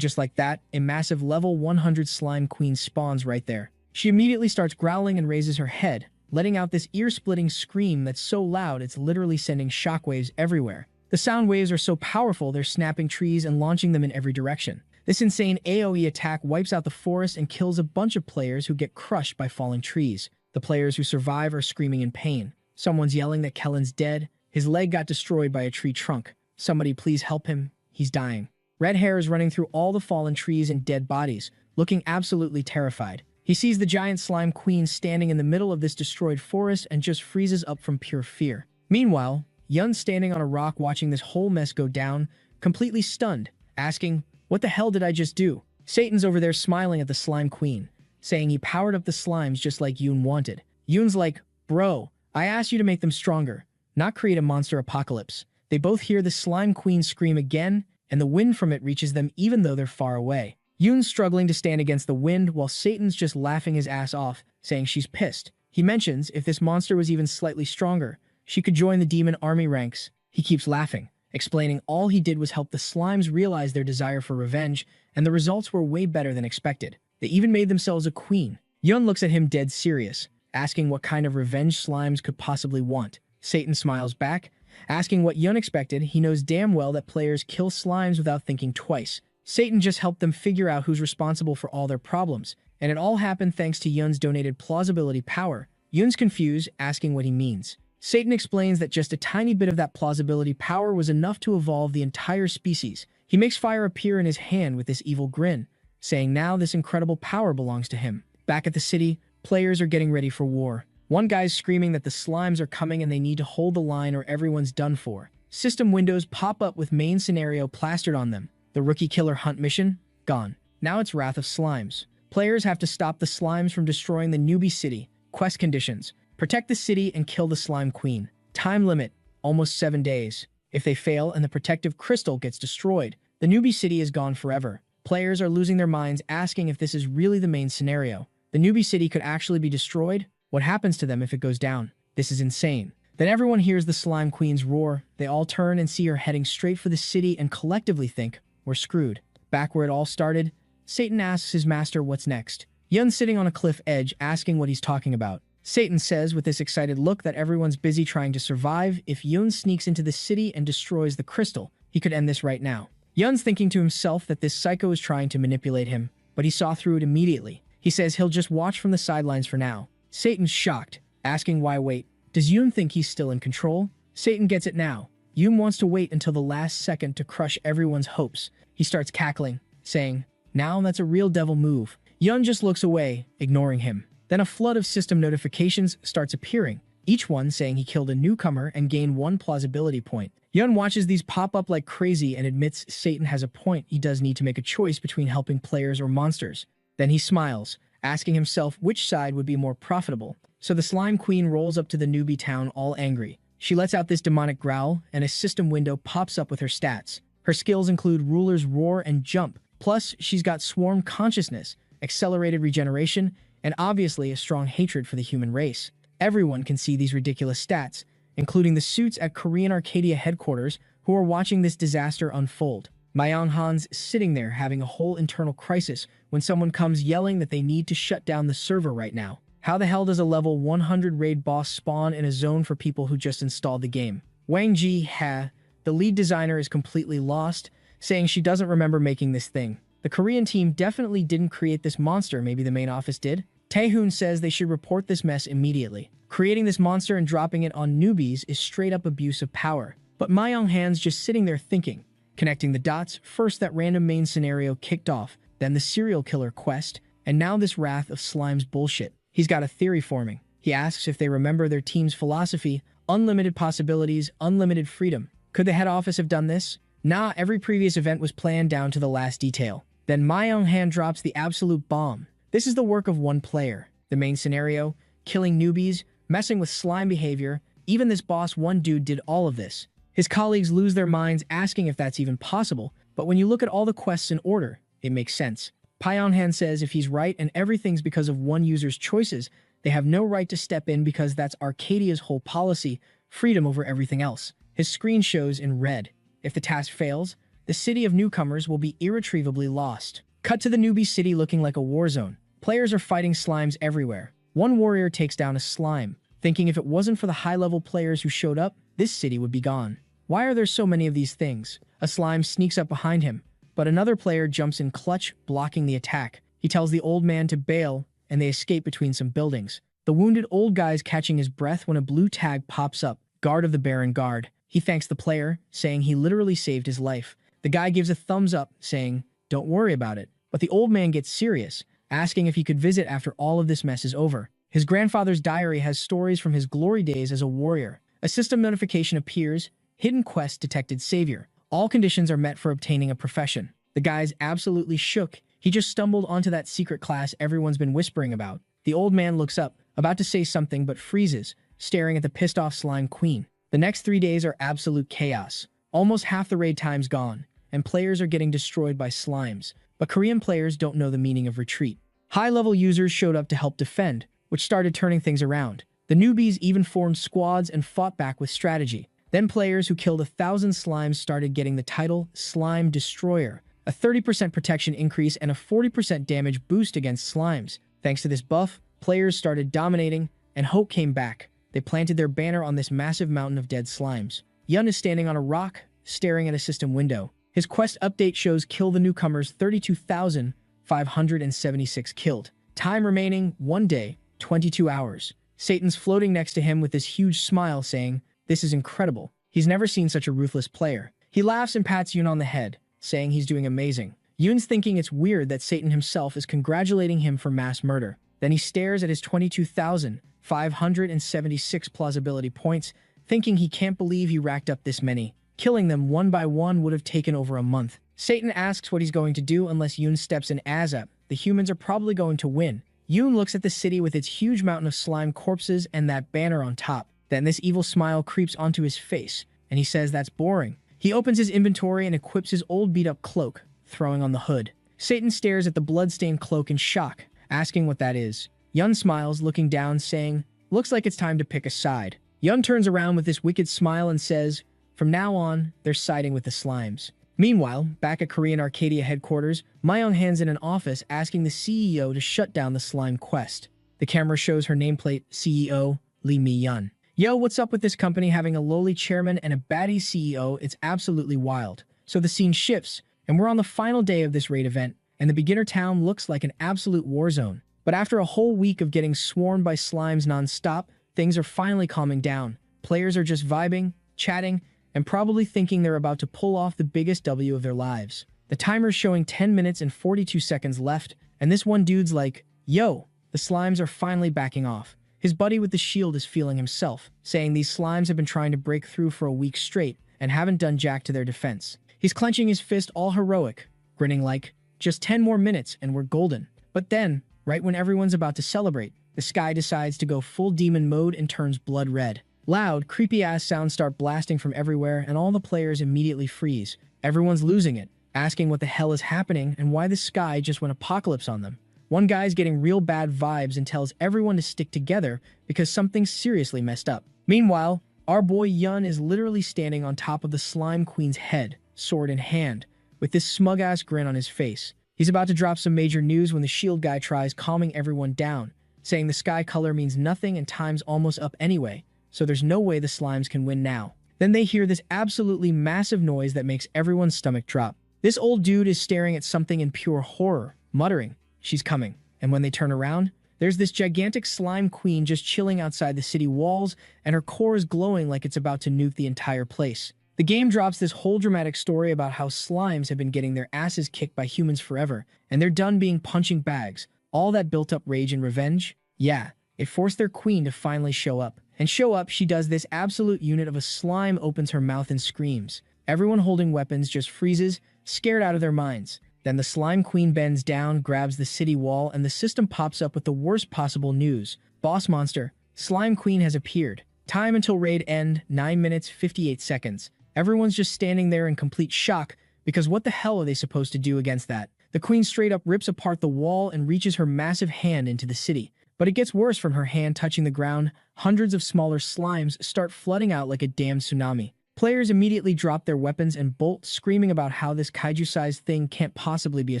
Speaker 1: just like that, a massive level 100 slime queen spawns right there. She immediately starts growling and raises her head, letting out this ear-splitting scream that's so loud it's literally sending shockwaves everywhere. The sound waves are so powerful they're snapping trees and launching them in every direction. This insane AoE attack wipes out the forest and kills a bunch of players who get crushed by falling trees. The players who survive are screaming in pain. Someone's yelling that Kellen's dead. His leg got destroyed by a tree trunk. Somebody please help him. He's dying. Red Hair is running through all the fallen trees and dead bodies, looking absolutely terrified. He sees the giant slime queen standing in the middle of this destroyed forest and just freezes up from pure fear. Meanwhile, Yun's standing on a rock watching this whole mess go down, completely stunned, asking, "What the hell did I just do?" Satan's over there smiling at the slime queen, saying he powered up the slimes just like Yun wanted. Yun's like, "Bro, I asked you to make them stronger, not create a monster apocalypse." They both hear the slime queen scream again, and the wind from it reaches them even though they're far away. Yun's struggling to stand against the wind while Satan's just laughing his ass off, saying she's pissed. He mentions if this monster was even slightly stronger, she could join the demon army ranks. He keeps laughing, explaining all he did was help the slimes realize their desire for revenge, and the results were way better than expected. They even made themselves a queen. Yun looks at him dead serious, asking what kind of revenge slimes could possibly want. Satan smiles back, asking what Yun expected. He knows damn well that players kill slimes without thinking twice. Satan just helped them figure out who's responsible for all their problems, and it all happened thanks to Yun's donated plausibility power. Yun's confused, asking what he means. Satan explains that just a tiny bit of that plausibility power was enough to evolve the entire species. He makes fire appear in his hand with this evil grin, saying now this incredible power belongs to him. Back at the city, players are getting ready for war. One guy's screaming that the slimes are coming and they need to hold the line or everyone's done for. System windows pop up with main scenario plastered on them. The rookie killer hunt mission? Gone. Now it's Wrath of Slimes. Players have to stop the slimes from destroying the newbie city. Quest conditions: protect the city and kill the slime queen. Time limit: almost 7 days. If they fail and the protective crystal gets destroyed, the newbie city is gone forever. Players are losing their minds, asking if this is really the main scenario. The newbie city could actually be destroyed? What happens to them if it goes down? This is insane. Then everyone hears the slime queen's roar. They all turn and see her heading straight for the city and collectively think, we're screwed. Back where it all started, Satan asks his master what's next. Yun's sitting on a cliff edge, asking what he's talking about. Satan says with this excited look that everyone's busy trying to survive. If Yun sneaks into the city and destroys the crystal, he could end this right now. Yun's thinking to himself that this psycho is trying to manipulate him, but he saw through it immediately. He says he'll just watch from the sidelines for now. Satan's shocked, asking why wait. Does Yun think he's still in control? Satan gets it now. Yun wants to wait until the last second to crush everyone's hopes. He starts cackling, saying, "Now that's a real devil move." Yun just looks away, ignoring him. Then a flood of system notifications starts appearing, each one saying he killed a newcomer and gained 1 plausibility point. Yun watches these pop up like crazy and admits Satan has a point. He does need to make a choice between helping players or monsters. Then he smiles, asking himself which side would be more profitable. So the slime queen rolls up to the newbie town all angry. She lets out this demonic growl, and a system window pops up with her stats. Her skills include Ruler's Roar and Jump, plus she's got Swarm Consciousness, Accelerated Regeneration, and obviously a strong hatred for the human race. Everyone can see these ridiculous stats, including the suits at Korean Arcadia headquarters who are watching this disaster unfold. Myung Han's sitting there having a whole internal crisis when someone comes yelling that they need to shut down the server right now. How the hell does a level 100 raid boss spawn in a zone for people who just installed the game? Wang Ji Ha, the lead designer, is completely lost, saying she doesn't remember making this thing. The Korean team definitely didn't create this monster, maybe the main office did. Taehoon says they should report this mess immediately. Creating this monster and dropping it on newbies is straight up abuse of power. But Myung Han's just sitting there thinking, connecting the dots. First that random main scenario kicked off, then the serial killer quest, and now this Wrath of Slimes bullshit. He's got a theory forming. He asks if they remember their team's philosophy: unlimited possibilities, unlimited freedom. Could the head office have done this? Nah, every previous event was planned down to the last detail. Then Myung Han drops the absolute bomb. This is the work of one player. The main scenario, killing newbies, messing with slime behavior, even this boss one dude did all of this. His colleagues lose their minds asking if that's even possible, but when you look at all the quests in order, it makes sense. Pyonhan says if he's right and everything's because of one user's choices, they have no right to step in because that's Arcadia's whole policy freedom over everything else. His screen shows in red. If the task fails, the city of newcomers will be irretrievably lost. Cut to the newbie city looking like a war zone. Players are fighting slimes everywhere. One warrior takes down a slime, thinking if it wasn't for the high-level players who showed up, this city would be gone. Why are there so many of these things? A slime sneaks up behind him, but another player jumps in clutch, blocking the attack. He tells the old man to bail, and they escape between some buildings. The wounded old guy is catching his breath when a blue tag pops up, Guard of the Baron Guard. He thanks the player, saying he literally saved his life. The guy gives a thumbs up, saying, "Don't worry about it." But the old man gets serious, asking if he could visit after all of this mess is over. His grandfather's diary has stories from his glory days as a warrior. A system notification appears, hidden quest detected savior. All conditions are met for obtaining a profession. The guy's absolutely shook. He just stumbled onto that secret class everyone's been whispering about. The old man looks up, about to say something but freezes, staring at the pissed-off slime queen. The next 3 days are absolute chaos. Almost half the raid time's gone, and players are getting destroyed by slimes. But Korean players don't know the meaning of retreat. High-level users showed up to help defend, which started turning things around. The newbies even formed squads and fought back with strategy. Then players who killed 1,000 slimes started getting the title Slime Destroyer, a 30% protection increase and a 40% damage boost against slimes. Thanks to this buff, players started dominating, and hope came back. They planted their banner on this massive mountain of dead slimes. Yun is standing on a rock, staring at a system window. His quest update shows kill the newcomers 32,576 killed. Time remaining 1 day, 22 hours. Satan's floating next to him with this huge smile saying, "This is incredible." He's never seen such a ruthless player. He laughs and pats Yun on the head, saying he's doing amazing. Yun's thinking it's weird that Satan himself is congratulating him for mass murder. Then he stares at his 22,576 plausibility points, thinking he can't believe he racked up this many. Killing them one by one would have taken over a month. Satan asks what he's going to do unless Yun steps in as up. The humans are probably going to win. Yun looks at the city with its huge mountain of slime corpses and that banner on top. Then this evil smile creeps onto his face, and he says that's boring. He opens his inventory and equips his old beat-up cloak, throwing on the hood. Satan stares at the blood-stained cloak in shock, asking what that is. Yun smiles, looking down, saying, "Looks like it's time to pick a side." Yun turns around with this wicked smile and says, "From now on, they're siding with the slimes." Meanwhile, back at Korean Arcadia headquarters, Myung-han's in an office asking the CEO to shut down the slime quest. The camera shows her nameplate, CEO Lee Mi-yun. "Yo, what's up with this company having a lowly chairman and a baddie CEO? It's absolutely wild." So the scene shifts, and we're on the final day of this raid event, and the beginner town looks like an absolute war zone. But after a whole week of getting swarmed by slimes non-stop, things are finally calming down. Players are just vibing, chatting, and probably thinking they're about to pull off the biggest W of their lives. The timer's showing 10 minutes and 42 seconds left, and this one dude's like, "Yo, the slimes are finally backing off." His buddy with the shield is feeling himself, saying these slimes have been trying to break through for a week straight and haven't done jack to their defense. He's clenching his fist all heroic, grinning like, "Just 10 more minutes and we're golden." But then, right when everyone's about to celebrate, the sky decides to go full demon mode and turns blood red. Loud, creepy-ass sounds start blasting from everywhere, and all the players immediately freeze. Everyone's losing it, asking what the hell is happening and why the sky just went apocalypse on them. One guy's getting real bad vibes and tells everyone to stick together because something's seriously messed up. Meanwhile, our boy Yun is literally standing on top of the Slime Queen's head, sword in hand, with this smug-ass grin on his face. He's about to drop some major news when the shield guy tries calming everyone down, saying the sky color means nothing and time's almost up anyway, so there's no way the slimes can win now. Then they hear this absolutely massive noise that makes everyone's stomach drop. This old dude is staring at something in pure horror, muttering, "She's coming." And when they turn around, there's this gigantic slime queen just chilling outside the city walls, and her core is glowing like it's about to nuke the entire place. The game drops this whole dramatic story about how slimes have been getting their asses kicked by humans forever, and they're done being punching bags. All that built-up rage and revenge? Yeah, it forced their queen to finally show up. And she does this absolute unit of a slime opens her mouth and screams. Everyone holding weapons just freezes, scared out of their minds. Then the slime queen bends down, grabs the city wall, and the system pops up with the worst possible news. Boss monster, slime queen has appeared. Time until raid end, 9 minutes, 58 seconds. Everyone's just standing there in complete shock, because what the hell are they supposed to do against that? The queen straight up rips apart the wall and reaches her massive hand into the city. But it gets worse. From her hand touching the ground, hundreds of smaller slimes start flooding out like a damn tsunami. Players immediately drop their weapons and bolt, screaming about how this kaiju-sized thing can't possibly be a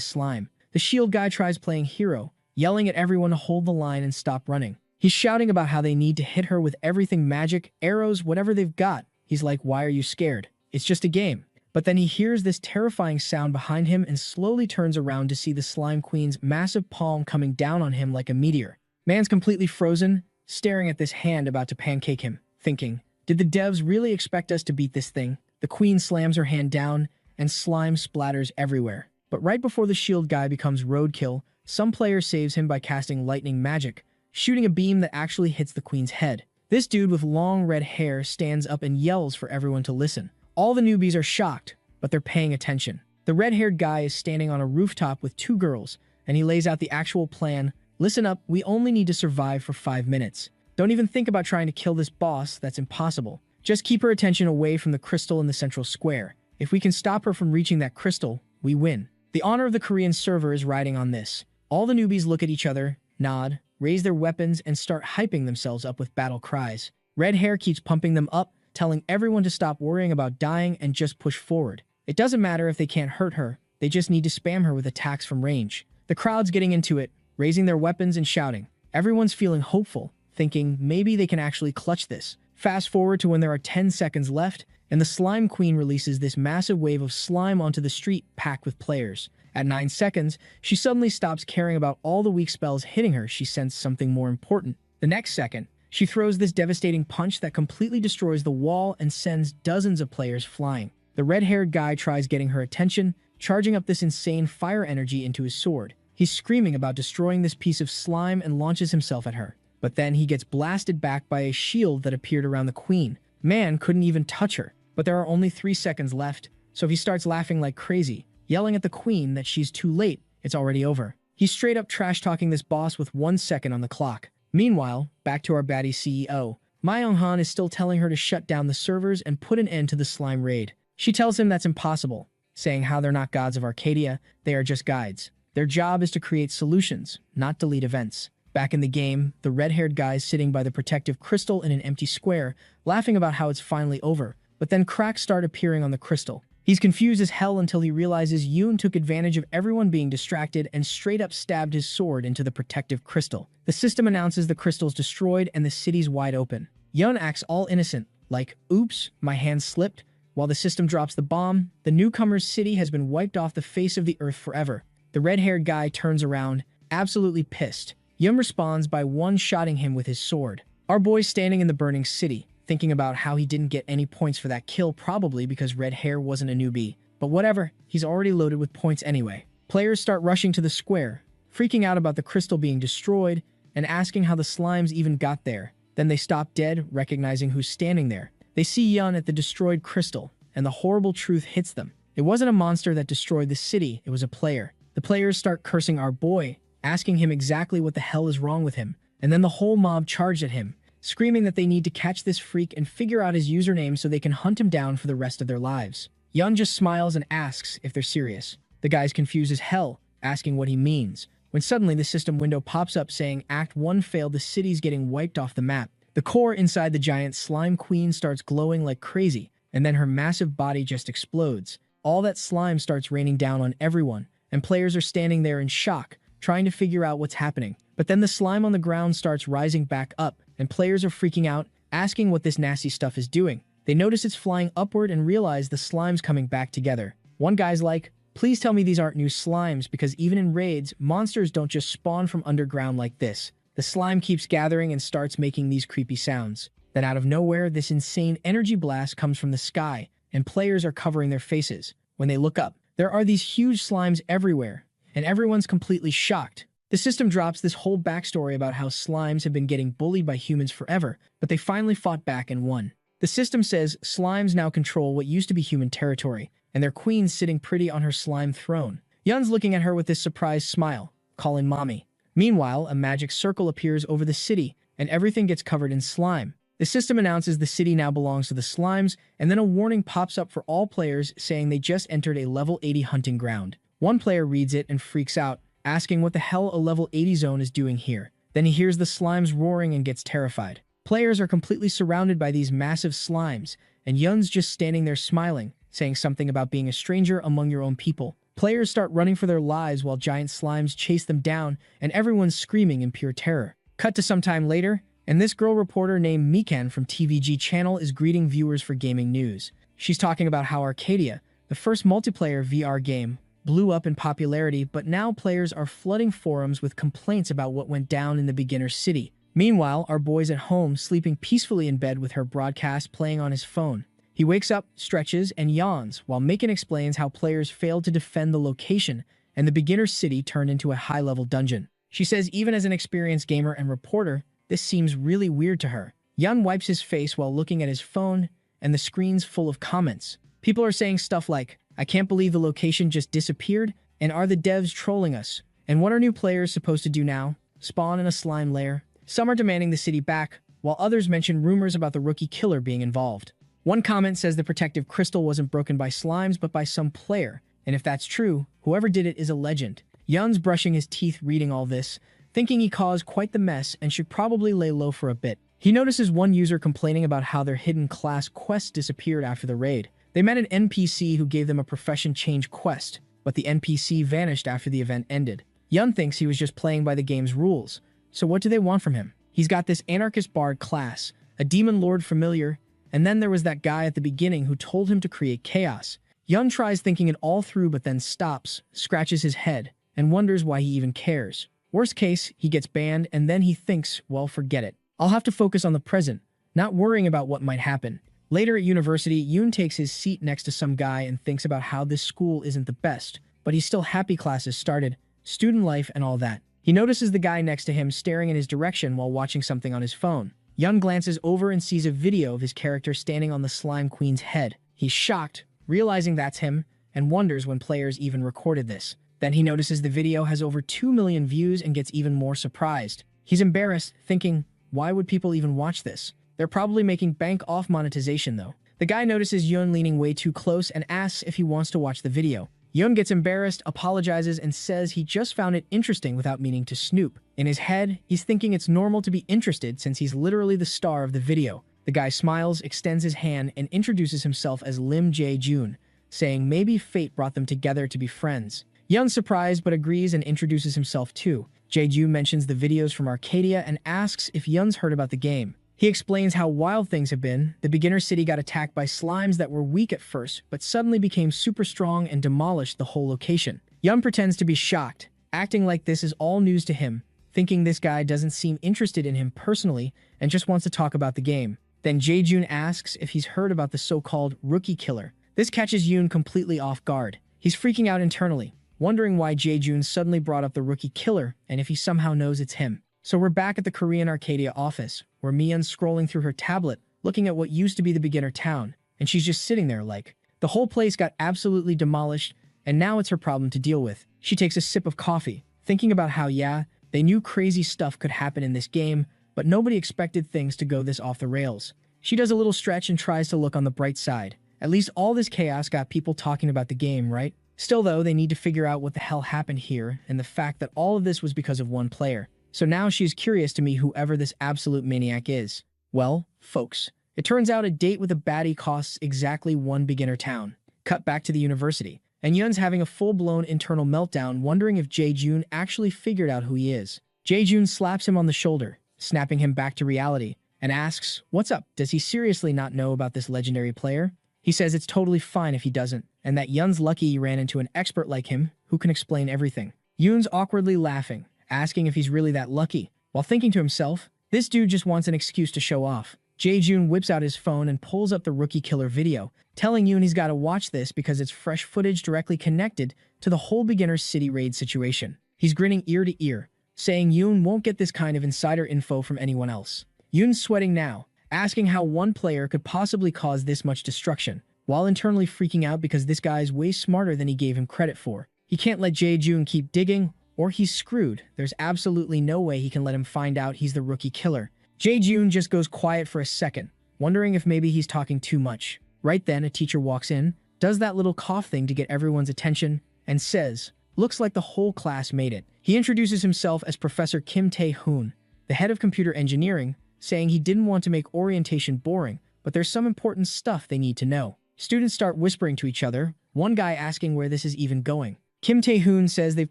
Speaker 1: slime. The shield guy tries playing hero, yelling at everyone to hold the line and stop running. He's shouting about how they need to hit her with everything: magic, arrows, whatever they've got. He's like, why are you scared? It's just a game. But then he hears this terrifying sound behind him and slowly turns around to see the Slime Queen's massive palm coming down on him like a meteor. Man's completely frozen, staring at this hand about to pancake him, thinking, did the devs really expect us to beat this thing? The queen slams her hand down, and slime splatters everywhere. But right before the shield guy becomes roadkill, some player saves him by casting lightning magic, shooting a beam that actually hits the queen's head. This dude with long red hair stands up and yells for everyone to listen. All the newbies are shocked, but they're paying attention. The red-haired guy is standing on a rooftop with two girls, and he lays out the actual plan. Listen up, we only need to survive for 5 minutes. Don't even think about trying to kill this boss, that's impossible. Just keep her attention away from the crystal in the central square. If we can stop her from reaching that crystal, we win. The honor of the Korean server is riding on this. All the newbies look at each other, nod, raise their weapons, and start hyping themselves up with battle cries. Red hair keeps pumping them up, telling everyone to stop worrying about dying and just push forward. It doesn't matter if they can't hurt her, they just need to spam her with attacks from range. The crowd's getting into it, raising their weapons and shouting. Everyone's feeling hopeful, thinking maybe they can actually clutch this. Fast forward to when there are 10 seconds left, and the Slime Queen releases this massive wave of slime onto the street packed with players. At 9 seconds, she suddenly stops caring about all the weak spells hitting her. She sensed something more important. The next second, she throws this devastating punch that completely destroys the wall and sends dozens of players flying. The red-haired guy tries getting her attention, charging up this insane fire energy into his sword. He's screaming about destroying this piece of slime and launches himself at her. But then he gets blasted back by a shield that appeared around the queen. Man couldn't even touch her. But there are only 3 seconds left, so he starts laughing like crazy, yelling at the queen that she's too late, it's already over. He's straight up trash-talking this boss with 1 second on the clock. Meanwhile, back to our baddie CEO. Myung-han is still telling her to shut down the servers and put an end to the slime raid. She tells him that's impossible, saying how they're not gods of Arcadia, they are just guides. Their job is to create solutions, not delete events. Back in the game, the red-haired guy is sitting by the protective crystal in an empty square, laughing about how it's finally over, but then cracks start appearing on the crystal. He's confused as hell until he realizes Yoon took advantage of everyone being distracted and straight up stabbed his sword into the protective crystal. The system announces the crystal's destroyed and the city's wide open. Yoon acts all innocent, like, oops, my hand slipped. While the system drops the bomb, the newcomer's city has been wiped off the face of the earth forever. The red-haired guy turns around, absolutely pissed. Yoon responds by one-shotting him with his sword. Our boy's standing in the burning city, thinking about how he didn't get any points for that kill, probably because red hair wasn't a newbie. But whatever, he's already loaded with points anyway. Players start rushing to the square, freaking out about the crystal being destroyed and asking how the slimes even got there. Then they stop dead, recognizing who's standing there. They see Yun at the destroyed crystal, and the horrible truth hits them. It wasn't a monster that destroyed the city, it was a player. The players start cursing our boy, asking him exactly what the hell is wrong with him. And then the whole mob charged at him, screaming that they need to catch this freak and figure out his username so they can hunt him down for the rest of their lives. Yun just smiles and asks if they're serious. The guy's confused as hell, asking what he means, when suddenly the system window pops up saying Act 1 failed, the city's getting wiped off the map. The core inside the giant slime queen starts glowing like crazy, and then her massive body just explodes. All that slime starts raining down on everyone, and players are standing there in shock, trying to figure out what's happening. But then the slime on the ground starts rising back up, and players are freaking out, asking what this nasty stuff is doing. They notice it's flying upward and realize the slime's coming back together. One guy's like, please tell me these aren't new slimes, because even in raids, monsters don't just spawn from underground like this. The slime keeps gathering and starts making these creepy sounds. Then out of nowhere, this insane energy blast comes from the sky, and players are covering their faces. When they look up, there are these huge slimes everywhere, and everyone's completely shocked. The system drops this whole backstory about how slimes have been getting bullied by humans forever, but they finally fought back and won. The system says slimes now control what used to be human territory, and their queen's sitting pretty on her slime throne. Yun's looking at her with this surprised smile, calling mommy. Meanwhile, a magic circle appears over the city, and everything gets covered in slime. The system announces the city now belongs to the slimes, and then a warning pops up for all players saying they just entered a level 80 hunting ground. One player reads it and freaks out, asking what the hell a level 80 zone is doing here. Then he hears the slimes roaring and gets terrified. Players are completely surrounded by these massive slimes, and Yun's just standing there smiling, saying something about being a stranger among your own people. Players start running for their lives while giant slimes chase them down, and everyone's screaming in pure terror. Cut to some time later, and this girl reporter named Mikan from TVG channel is greeting viewers for gaming news. She's talking about how Arcadia, the first multiplayer VR game, blew up in popularity, but now players are flooding forums with complaints about what went down in the beginner city. Meanwhile, our boy's at home sleeping peacefully in bed with her broadcast playing on his phone. He wakes up, stretches, and yawns while Mikan explains how players failed to defend the location and the beginner city turned into a high-level dungeon. She says even as an experienced gamer and reporter, this seems really weird to her. Yun wipes his face while looking at his phone, and the screen's full of comments. People are saying stuff like, "I can't believe the location just disappeared," and "Are the devs trolling us?" And "What are new players supposed to do now? Spawn in a slime lair?" Some are demanding the city back, while others mention rumors about the rookie killer being involved. One comment says the protective crystal wasn't broken by slimes but by some player, and if that's true, whoever did it is a legend. Yun's brushing his teeth reading all this, thinking he caused quite the mess and should probably lay low for a bit. He notices one user complaining about how their hidden class quest disappeared after the raid. They met an NPC who gave them a profession change quest, but the NPC vanished after the event ended. Yun thinks he was just playing by the game's rules, so what do they want from him? He's got this anarchist bard class, a demon lord familiar, and then there was that guy at the beginning who told him to create chaos. Yun tries thinking it all through but then stops, scratches his head, and wonders why he even cares. Worst case, he gets banned and then he thinks, well, forget it. I'll have to focus on the present, not worrying about what might happen. Later at university, Yun takes his seat next to some guy and thinks about how this school isn't the best, but he's still happy classes started, student life and all that. He notices the guy next to him staring in his direction while watching something on his phone. Yun glances over and sees a video of his character standing on the slime queen's head. He's shocked, realizing that's him, and wonders when players even recorded this. Then he notices the video has over 2 million views and gets even more surprised. He's embarrassed, thinking, why would people even watch this? They're probably making bank off monetization though. The guy notices Yun leaning way too close and asks if he wants to watch the video. Yun gets embarrassed, apologizes, and says he just found it interesting without meaning to snoop. In his head, he's thinking it's normal to be interested since he's literally the star of the video. The guy smiles, extends his hand, and introduces himself as Lim Jae-jun, saying maybe fate brought them together to be friends. Yun's surprised but agrees and introduces himself too. Jae-jun mentions the videos from Arcadia and asks if Yun's heard about the game. He explains how wild things have been. The beginner city got attacked by slimes that were weak at first, but suddenly became super strong and demolished the whole location. Yun pretends to be shocked, acting like this is all news to him, thinking this guy doesn't seem interested in him personally and just wants to talk about the game. Then Jae-jun asks if he's heard about the so-called rookie killer. This catches Yun completely off guard. He's freaking out internally, wondering why Jae-jun suddenly brought up the rookie killer and if he somehow knows it's him. So we're back at the Korean Arcadia office, where Miyoun's scrolling through her tablet, looking at what used to be the beginner town, and she's just sitting there like, the whole place got absolutely demolished, and now it's her problem to deal with. She takes a sip of coffee, thinking about how, yeah, they knew crazy stuff could happen in this game, but nobody expected things to go this off the rails. She does a little stretch and tries to look on the bright side. At least all this chaos got people talking about the game, right? Still though, they need to figure out what the hell happened here, and the fact that all of this was because of one player. So now she's curious to meet whoever this absolute maniac is. Well, folks, it turns out a date with a baddie costs exactly one beginner town. Cut back to the university, and Yun's having a full-blown internal meltdown, wondering if Jae-jun actually figured out who he is. Jae-jun slaps him on the shoulder, snapping him back to reality, and asks, what's up? Does he seriously not know about this legendary player? He says it's totally fine if he doesn't, and that Yun's lucky he ran into an expert like him who can explain everything. Yun's awkwardly laughing, asking if he's really that lucky, while thinking to himself, this dude just wants an excuse to show off. Jae-jun whips out his phone and pulls up the rookie killer video, telling Yun he's got to watch this because it's fresh footage directly connected to the whole beginner city raid situation. He's grinning ear to ear, saying Yun won't get this kind of insider info from anyone else. Yun's sweating now, asking how one player could possibly cause this much destruction, while internally freaking out because this guy's way smarter than he gave him credit for. He can't let Jae-jun keep digging, or he's screwed. There's absolutely no way he can let him find out he's the rookie killer. Jae-jun just goes quiet for a second, wondering if maybe he's talking too much. Right then, a teacher walks in, does that little cough thing to get everyone's attention, and says, looks like the whole class made it. He introduces himself as Professor Kim Tae-hoon, the head of computer engineering, saying he didn't want to make orientation boring, but there's some important stuff they need to know. Students start whispering to each other, one guy asking where this is even going. Kim Tae-hoon says they've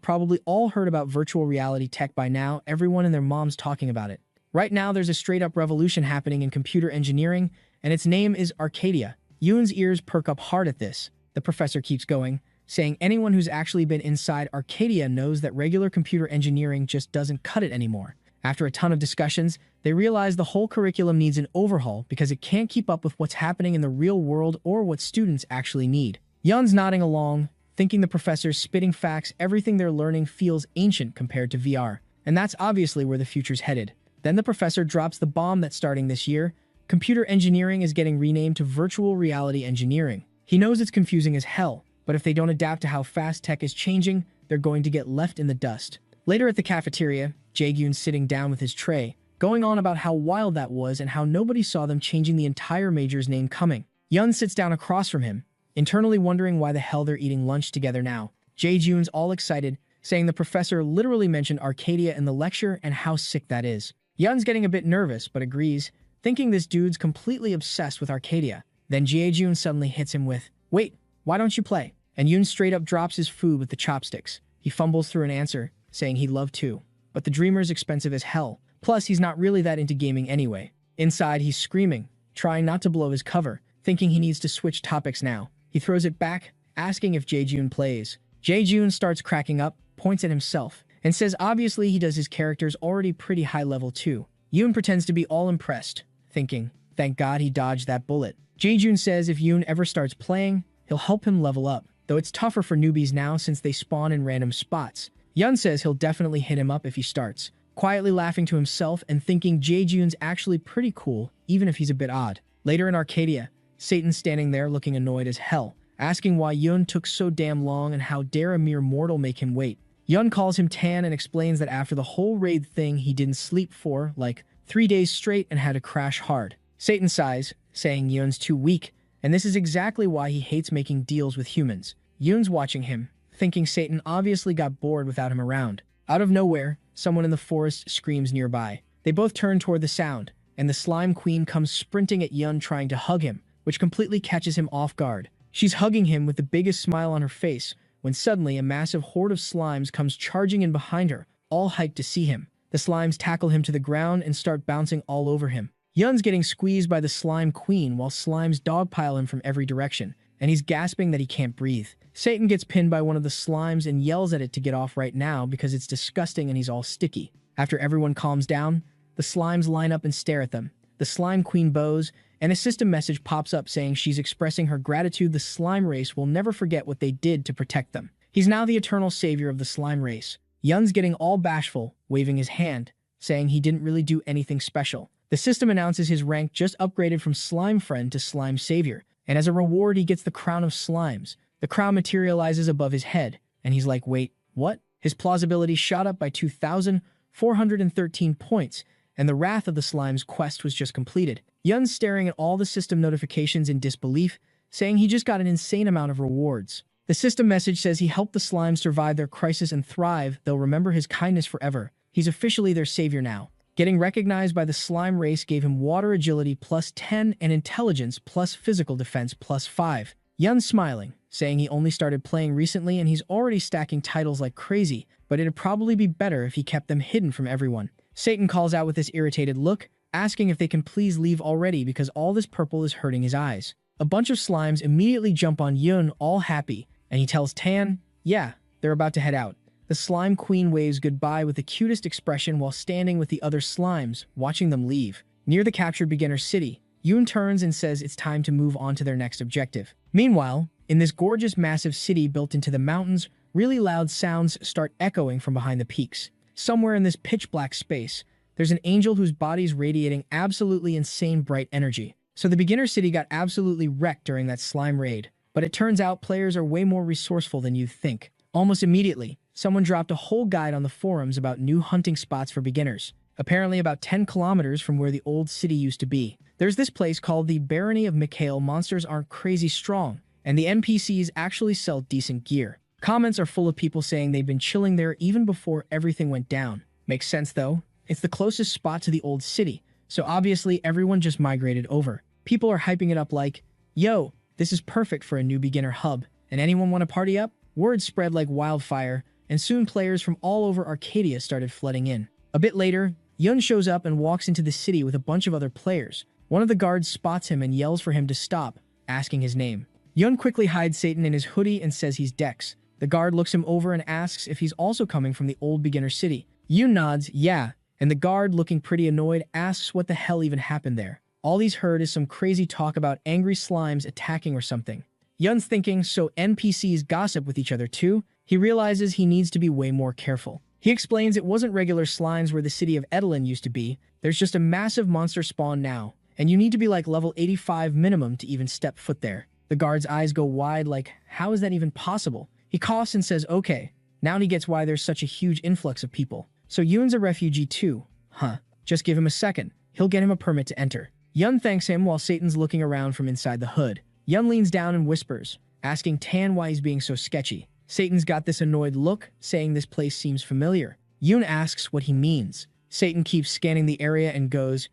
Speaker 1: probably all heard about virtual reality tech by now, everyone and their mom's talking about it. Right now, there's a straight-up revolution happening in computer engineering, and its name is Arcadia. Yoon's ears perk up hard at this. The professor keeps going, saying anyone who's actually been inside Arcadia knows that regular computer engineering just doesn't cut it anymore. After a ton of discussions, they realize the whole curriculum needs an overhaul because it can't keep up with what's happening in the real world or what students actually need. Yoon's nodding along, thinking the professor's spitting facts, everything they're learning feels ancient compared to VR. And that's obviously where the future's headed. Then the professor drops the bomb that starting this year, computer engineering is getting renamed to virtual reality engineering. He knows it's confusing as hell, but if they don't adapt to how fast tech is changing, they're going to get left in the dust. Later at the cafeteria, Jae-gyun's sitting down with his tray, going on about how wild that was and how nobody saw them changing the entire major's name coming. Yun sits down across from him, internally wondering why the hell they're eating lunch together now. Jae-gyun's all excited, saying the professor literally mentioned Arcadia in the lecture and how sick that is. Yun's getting a bit nervous, but agrees, thinking this dude's completely obsessed with Arcadia. Then Jae-gyun suddenly hits him with, "Wait, why don't you play?" And Yun straight up drops his food with the chopsticks. He fumbles through an answer, saying he'd love to. But the dreamer's expensive as hell. Plus, he's not really that into gaming anyway. Inside, he's screaming, trying not to blow his cover, thinking he needs to switch topics now. He throws it back, asking if Jae-gyun plays. Jae-gyun starts cracking up, points at himself, and says obviously he does his characters already pretty high level too. Yoon pretends to be all impressed, thinking, thank God he dodged that bullet. Jae-gyun says if Yoon ever starts playing, he'll help him level up, though it's tougher for newbies now since they spawn in random spots. Yun says he'll definitely hit him up if he starts, quietly laughing to himself and thinking Jae-gyun's actually pretty cool, even if he's a bit odd. Later in Arcadia, Satan's standing there looking annoyed as hell, asking why Yun took so damn long and how dare a mere mortal make him wait. Yun calls him Tan and explains that after the whole raid thing he didn't sleep for, like, 3 days straight and had to crash hard. Satan sighs, saying Yun's too weak, and this is exactly why he hates making deals with humans. Yun's watching him, thinking Satan obviously got bored without him around. Out of nowhere, someone in the forest screams nearby. They both turn toward the sound, and the slime queen comes sprinting at Yun trying to hug him, which completely catches him off guard. She's hugging him with the biggest smile on her face, when suddenly a massive horde of slimes comes charging in behind her, all hyped to see him. The slimes tackle him to the ground and start bouncing all over him. Yun's getting squeezed by the slime queen while slimes dogpile him from every direction, and he's gasping that he can't breathe. Satan gets pinned by one of the slimes and yells at it to get off right now because it's disgusting and he's all sticky. After everyone calms down, the slimes line up and stare at them. The slime queen bows, and a system message pops up saying she's expressing her gratitude. The slime race will never forget what they did to protect them. He's now the eternal savior of the slime race. Yun's getting all bashful, waving his hand, saying he didn't really do anything special. The system announces his rank just upgraded from slime friend to slime savior, and as a reward he gets the crown of slimes. The crown materializes above his head, and he's like, wait, what? His plausibility shot up by 2,413 points, and the Wrath of the Slimes quest was just completed. Yun's staring at all the system notifications in disbelief, saying he just got an insane amount of rewards. The system message says he helped the slimes survive their crisis and thrive. They'll remember his kindness forever. He's officially their savior now. Getting recognized by the slime race gave him water agility +10 and intelligence plus physical defense +5. Yun's smiling, saying he only started playing recently and he's already stacking titles like crazy, but it'd probably be better if he kept them hidden from everyone. Satan calls out with this irritated look, asking if they can please leave already because all this purple is hurting his eyes. A bunch of slimes immediately jump on Yun, all happy, and he tells Tan, yeah, they're about to head out. The slime queen waves goodbye with the cutest expression while standing with the other slimes, watching them leave. Near the captured beginner city, Yun turns and says it's time to move on to their next objective. Meanwhile, in this gorgeous massive city built into the mountains, really loud sounds start echoing from behind the peaks. Somewhere in this pitch-black space, there's an angel whose body's radiating absolutely insane bright energy. So the beginner city got absolutely wrecked during that slime raid, but it turns out players are way more resourceful than you'd think. Almost immediately, someone dropped a whole guide on the forums about new hunting spots for beginners, apparently about 10 kilometers from where the old city used to be. There's this place called the Barony of Mikhail. Monsters aren't crazy strong, and the NPCs actually sell decent gear. Comments are full of people saying they've been chilling there even before everything went down. Makes sense though. It's the closest spot to the old city, so obviously everyone just migrated over. People are hyping it up like, yo, this is perfect for a new beginner hub, and anyone want to party up? Word spread like wildfire, and soon players from all over Arcadia started flooding in. A bit later, Yun shows up and walks into the city with a bunch of other players. One of the guards spots him and yells for him to stop, asking his name. Yun quickly hides Satan in his hoodie and says he's Dex. The guard looks him over and asks if he's also coming from the old beginner city. Yun nods, yeah, and the guard, looking pretty annoyed, asks what the hell even happened there. All he's heard is some crazy talk about angry slimes attacking or something. Yun's thinking, so NPCs gossip with each other too? He realizes he needs to be way more careful. He explains it wasn't regular slimes where the city of Edelin used to be. There's just a massive monster spawn now, and you need to be like level 85 minimum to even step foot there. The guard's eyes go wide like, how is that even possible? He coughs and says, okay. Now he gets why there's such a huge influx of people. So Yun's a refugee too. Huh. Just give him a second. He'll get him a permit to enter. Yun thanks him while Satan's looking around from inside the hood. Yun leans down and whispers, asking Tan why he's being so sketchy. Satan's got this annoyed look, saying this place seems familiar. Yun asks what he means. Satan keeps scanning the area and goes,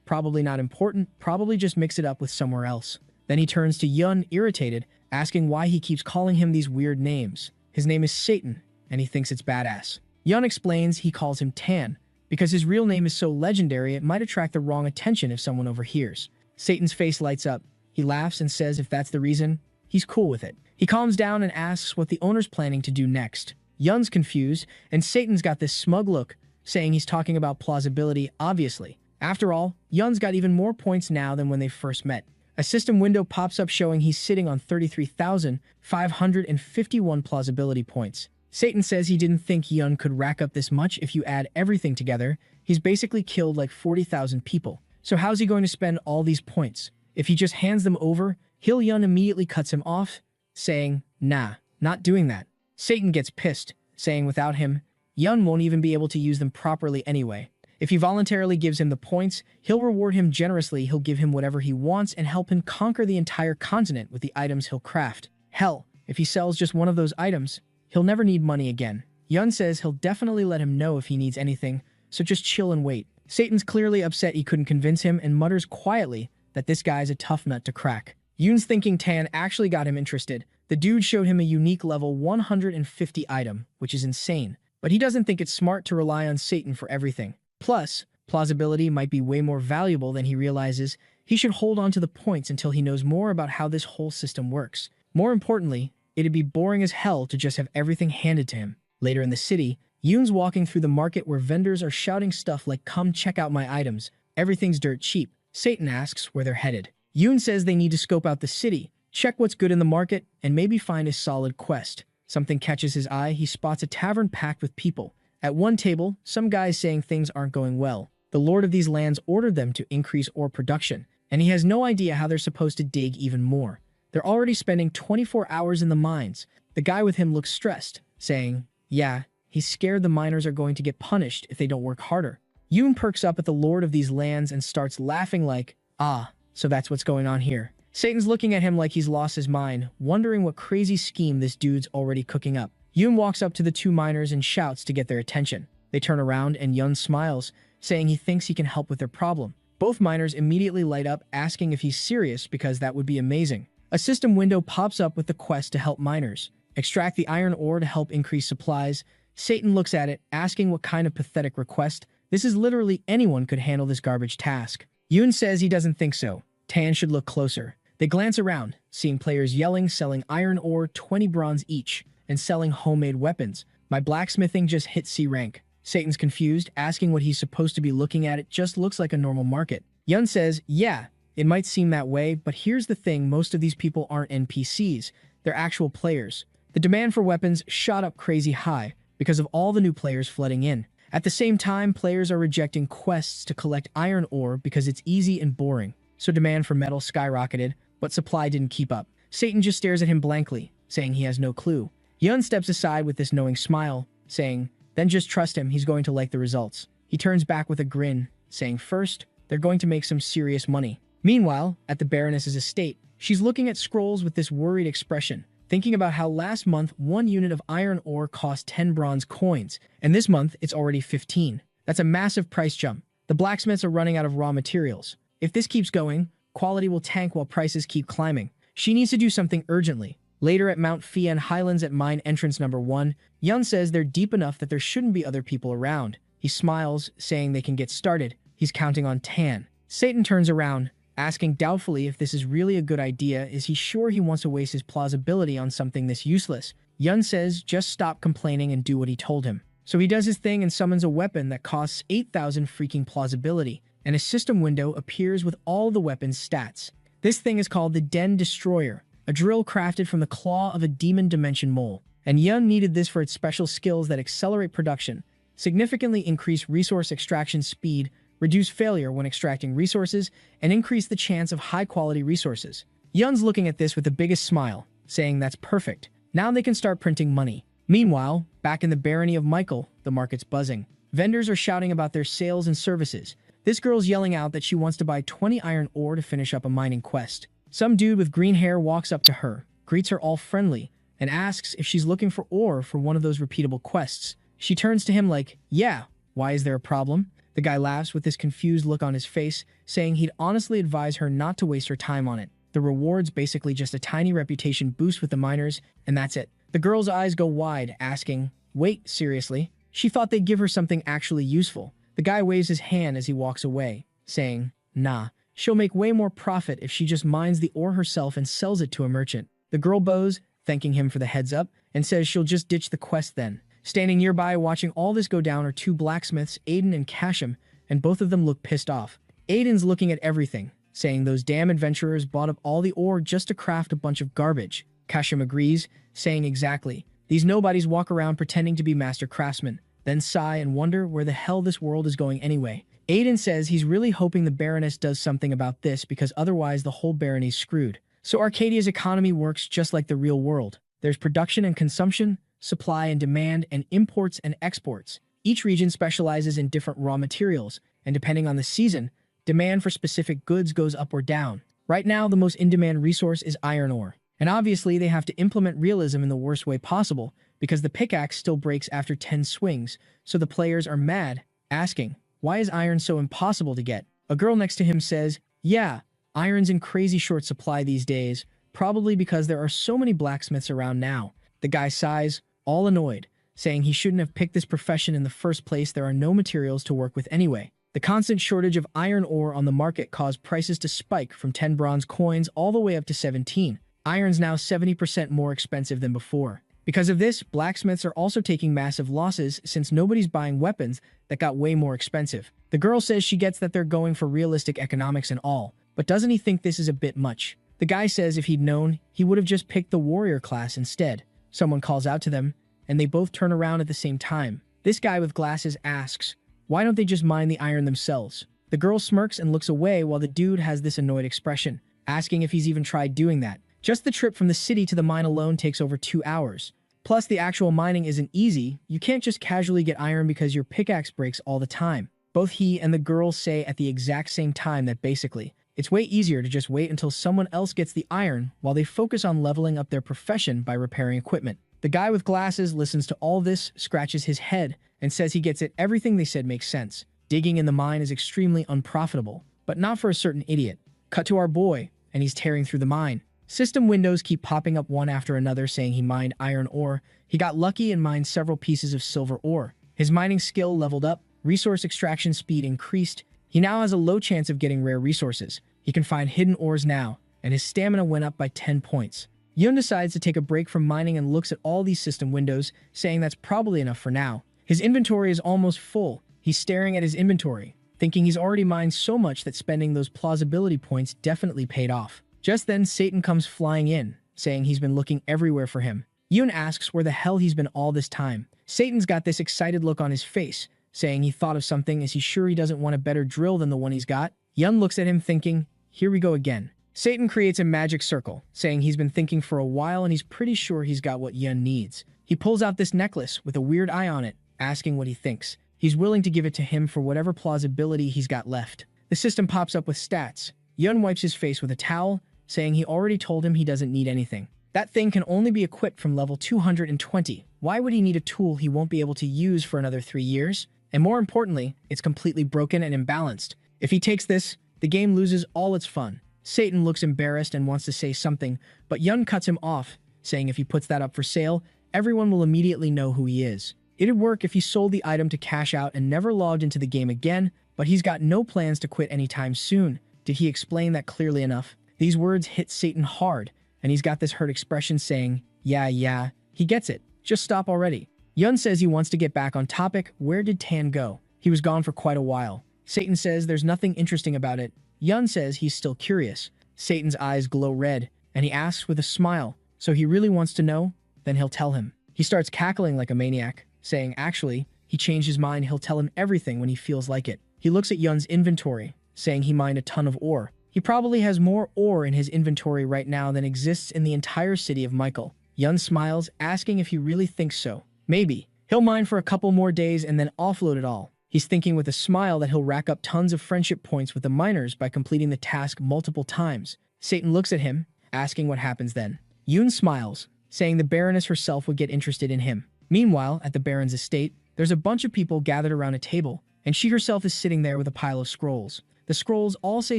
Speaker 1: probably not important, probably just mix it up with somewhere else. Then he turns to Yun, irritated, asking why he keeps calling him these weird names. His name is Satan, and he thinks it's badass. Yun explains he calls him Tan, because his real name is so legendary it might attract the wrong attention if someone overhears. Satan's face lights up. He laughs and says if that's the reason, he's cool with it. He calms down and asks what the owner's planning to do next. Yun's confused, and Satan's got this smug look, saying he's talking about plausibility, obviously. After all, Yun's got even more points now than when they first met. A system window pops up showing he's sitting on 33,551 plausibility points. Satan says he didn't think Yun could rack up this much if you add everything together. He's basically killed like 40,000 people. So how's he going to spend all these points? If he just hands them over, Yun immediately cuts him off, saying, nah, not doing that. Satan gets pissed, saying without him, Yun won't even be able to use them properly anyway. If he voluntarily gives him the points, he'll reward him generously, he'll give him whatever he wants and help him conquer the entire continent with the items he'll craft. Hell, if he sells just one of those items, he'll never need money again. Yun says he'll definitely let him know if he needs anything, so just chill and wait. Satan's clearly upset he couldn't convince him and mutters quietly that this guy's a tough nut to crack. Yun's thinking Tan actually got him interested. The dude showed him a unique level 150 item, which is insane, but he doesn't think it's smart to rely on Satan for everything. Plus, plausibility might be way more valuable than he realizes. He should hold on to the points until he knows more about how this whole system works. More importantly, it'd be boring as hell to just have everything handed to him. Later in the city, Yun's walking through the market where vendors are shouting stuff like, come check out my items. Everything's dirt cheap. Satan asks where they're headed. Yun says they need to scope out the city, check what's good in the market, and maybe find a solid quest. Something catches his eye. He spots a tavern packed with people. At one table, some guy's saying things aren't going well. The lord of these lands ordered them to increase ore production, and he has no idea how they're supposed to dig even more. They're already spending 24 hours in the mines. The guy with him looks stressed, saying, yeah, he's scared the miners are going to get punished if they don't work harder. Yun perks up at the lord of these lands and starts laughing like, ah, so that's what's going on here. Satan's looking at him like he's lost his mind, wondering what crazy scheme this dude's already cooking up. Yun walks up to the two miners and shouts to get their attention. They turn around and Yun smiles, saying he thinks he can help with their problem. Both miners immediately light up, asking if he's serious because that would be amazing. A system window pops up with the quest to help miners extract the iron ore to help increase supplies. Satan looks at it, asking what kind of pathetic request. This is literally anyone could handle this garbage task. Yun says he doesn't think so. Tan should look closer. They glance around, seeing players yelling, selling iron ore 20 bronze each, and selling homemade weapons. My blacksmithing just hit C rank. Satan's confused, asking what he's supposed to be looking at. It just looks like a normal market. Yun says, yeah, it might seem that way, but here's the thing, most of these people aren't NPCs. They're actual players. The demand for weapons shot up crazy high because of all the new players flooding in. At the same time, players are rejecting quests to collect iron ore because it's easy and boring. So demand for metal skyrocketed, but supply didn't keep up. Satan just stares at him blankly, saying he has no clue. Yun steps aside with this knowing smile, saying, then just trust him, he's going to like the results. He turns back with a grin, saying first, they're going to make some serious money. Meanwhile, at the Baroness's estate, she's looking at scrolls with this worried expression, thinking about how last month 1 unit of iron ore cost 10 bronze coins, and this month it's already 15. That's a massive price jump. The blacksmiths are running out of raw materials. If this keeps going, quality will tank while prices keep climbing. She needs to do something urgently. Later at Mount Fian Highlands at mine entrance number 1, Yun says they're deep enough that there shouldn't be other people around. He smiles, saying they can get started. He's counting on Tan. Satan turns around, asking doubtfully if this is really a good idea. Is he sure he wants to waste his plausibility on something this useless? Yun says just stop complaining and do what he told him. So he does his thing and summons a weapon that costs 8,000 freaking plausibility, and a system window appears with all the weapon's stats. This thing is called the Den Destroyer, a drill crafted from the claw of a demon dimension mole. And Yun needed this for its special skills that accelerate production, significantly increase resource extraction speed, reduce failure when extracting resources, and increase the chance of high-quality resources. Yun's looking at this with the biggest smile, saying that's perfect. Now they can start printing money. Meanwhile, back in the barony of Michael, the market's buzzing. Vendors are shouting about their sales and services. This girl's yelling out that she wants to buy 20 iron ore to finish up a mining quest. Some dude with green hair walks up to her, greets her all friendly, and asks if she's looking for ore for one of those repeatable quests. She turns to him like, yeah, why is there a problem? The guy laughs with this confused look on his face, saying he'd honestly advise her not to waste her time on it. The reward's basically just a tiny reputation boost with the miners, and that's it. The girl's eyes go wide, asking, wait, seriously? She thought they'd give her something actually useful. The guy waves his hand as he walks away, saying, nah, she'll make way more profit if she just mines the ore herself and sells it to a merchant. The girl bows, thanking him for the heads up, and says she'll just ditch the quest then. Standing nearby watching all this go down are two blacksmiths, Aiden and Kashim, and both of them look pissed off. Aiden's looking at everything, saying those damn adventurers bought up all the ore just to craft a bunch of garbage. Kashim agrees, saying exactly. These nobodies walk around pretending to be master craftsmen, then sigh and wonder where the hell this world is going anyway. Aiden says he's really hoping the Baroness does something about this because otherwise the whole barony's screwed. So Arcadia's economy works just like the real world. There's production and consumption, supply and demand, and imports and exports. Each region specializes in different raw materials, and depending on the season, demand for specific goods goes up or down. Right now, the most in-demand resource is iron ore. And obviously, they have to implement realism in the worst way possible, because the pickaxe still breaks after 10 swings, so the players are mad, asking, why is iron so impossible to get? A girl next to him says, yeah, iron's in crazy short supply these days, probably because there are so many blacksmiths around now. The guy sighs, all annoyed, saying he shouldn't have picked this profession in the first place. There are no materials to work with anyway. The constant shortage of iron ore on the market caused prices to spike from 10 bronze coins all the way up to 17. Iron's now 70% more expensive than before. Because of this, blacksmiths are also taking massive losses since nobody's buying weapons that got way more expensive. The girl says she gets that they're going for realistic economics and all, but doesn't he think this is a bit much? The guy says if he'd known, he would have just picked the warrior class instead. Someone calls out to them, and they both turn around at the same time. This guy with glasses asks, why don't they just mine the iron themselves? The girl smirks and looks away while the dude has this annoyed expression, asking if he's even tried doing that. Just the trip from the city to the mine alone takes over 2 hours. Plus, the actual mining isn't easy. You can't just casually get iron because your pickaxe breaks all the time. Both he and the girl say at the exact same time that basically, it's way easier to just wait until someone else gets the iron while they focus on leveling up their profession by repairing equipment. The guy with glasses listens to all this, scratches his head, and says he gets it. Everything they said makes sense. Digging in the mine is extremely unprofitable, but not for a certain idiot. Cut to our boy, and he's tearing through the mine. System windows keep popping up one after another saying he mined iron ore. He got lucky and mined several pieces of silver ore. His mining skill leveled up, resource extraction speed increased. He now has a low chance of getting rare resources. He can find hidden ores now, and his stamina went up by 10 points. Yun decides to take a break from mining and looks at all these system windows, saying that's probably enough for now. His inventory is almost full. He's staring at his inventory, thinking he's already mined so much that spending those plausibility points definitely paid off. Just then, Satan comes flying in, saying he's been looking everywhere for him. Yun asks where the hell he's been all this time. Satan's got this excited look on his face, saying he thought of something. Is he sure he doesn't want a better drill than the one he's got? Yun looks at him thinking, here we go again. Satan creates a magic circle, saying he's been thinking for a while and he's pretty sure he's got what Yun needs. He pulls out this necklace with a weird eye on it, asking what he thinks. He's willing to give it to him for whatever plausibility he's got left. The system pops up with stats. Yun wipes his face with a towel, saying he already told him he doesn't need anything. That thing can only be equipped from level 220. Why would he need a tool he won't be able to use for another 3 years? And more importantly, it's completely broken and imbalanced. If he takes this, the game loses all its fun. Satan looks embarrassed and wants to say something, but Yun cuts him off, saying if he puts that up for sale, everyone will immediately know who he is. It'd work if he sold the item to cash out and never logged into the game again, but he's got no plans to quit anytime soon. Did he explain that clearly enough? These words hit Satan hard, and he's got this hurt expression saying, yeah, he gets it. Just stop already. Yun says he wants to get back on topic. Where did Tan go? He was gone for quite a while. Satan says there's nothing interesting about it. Yun says he's still curious. Satan's eyes glow red, and he asks with a smile, so he really wants to know? Then he'll tell him. He starts cackling like a maniac, saying actually, he changed his mind, he'll tell him everything when he feels like it. He looks at Yun's inventory, saying he mined a ton of ore. He probably has more ore in his inventory right now than exists in the entire city of Michael. Yun smiles, asking if he really thinks so. Maybe. He'll mine for a couple more days and then offload it all. He's thinking with a smile that he'll rack up tons of friendship points with the miners by completing the task multiple times. Satan looks at him, asking what happens then. Yun smiles, saying the Baroness herself would get interested in him. Meanwhile, at the Baron's estate, there's a bunch of people gathered around a table, and she herself is sitting there with a pile of scrolls. The scrolls all say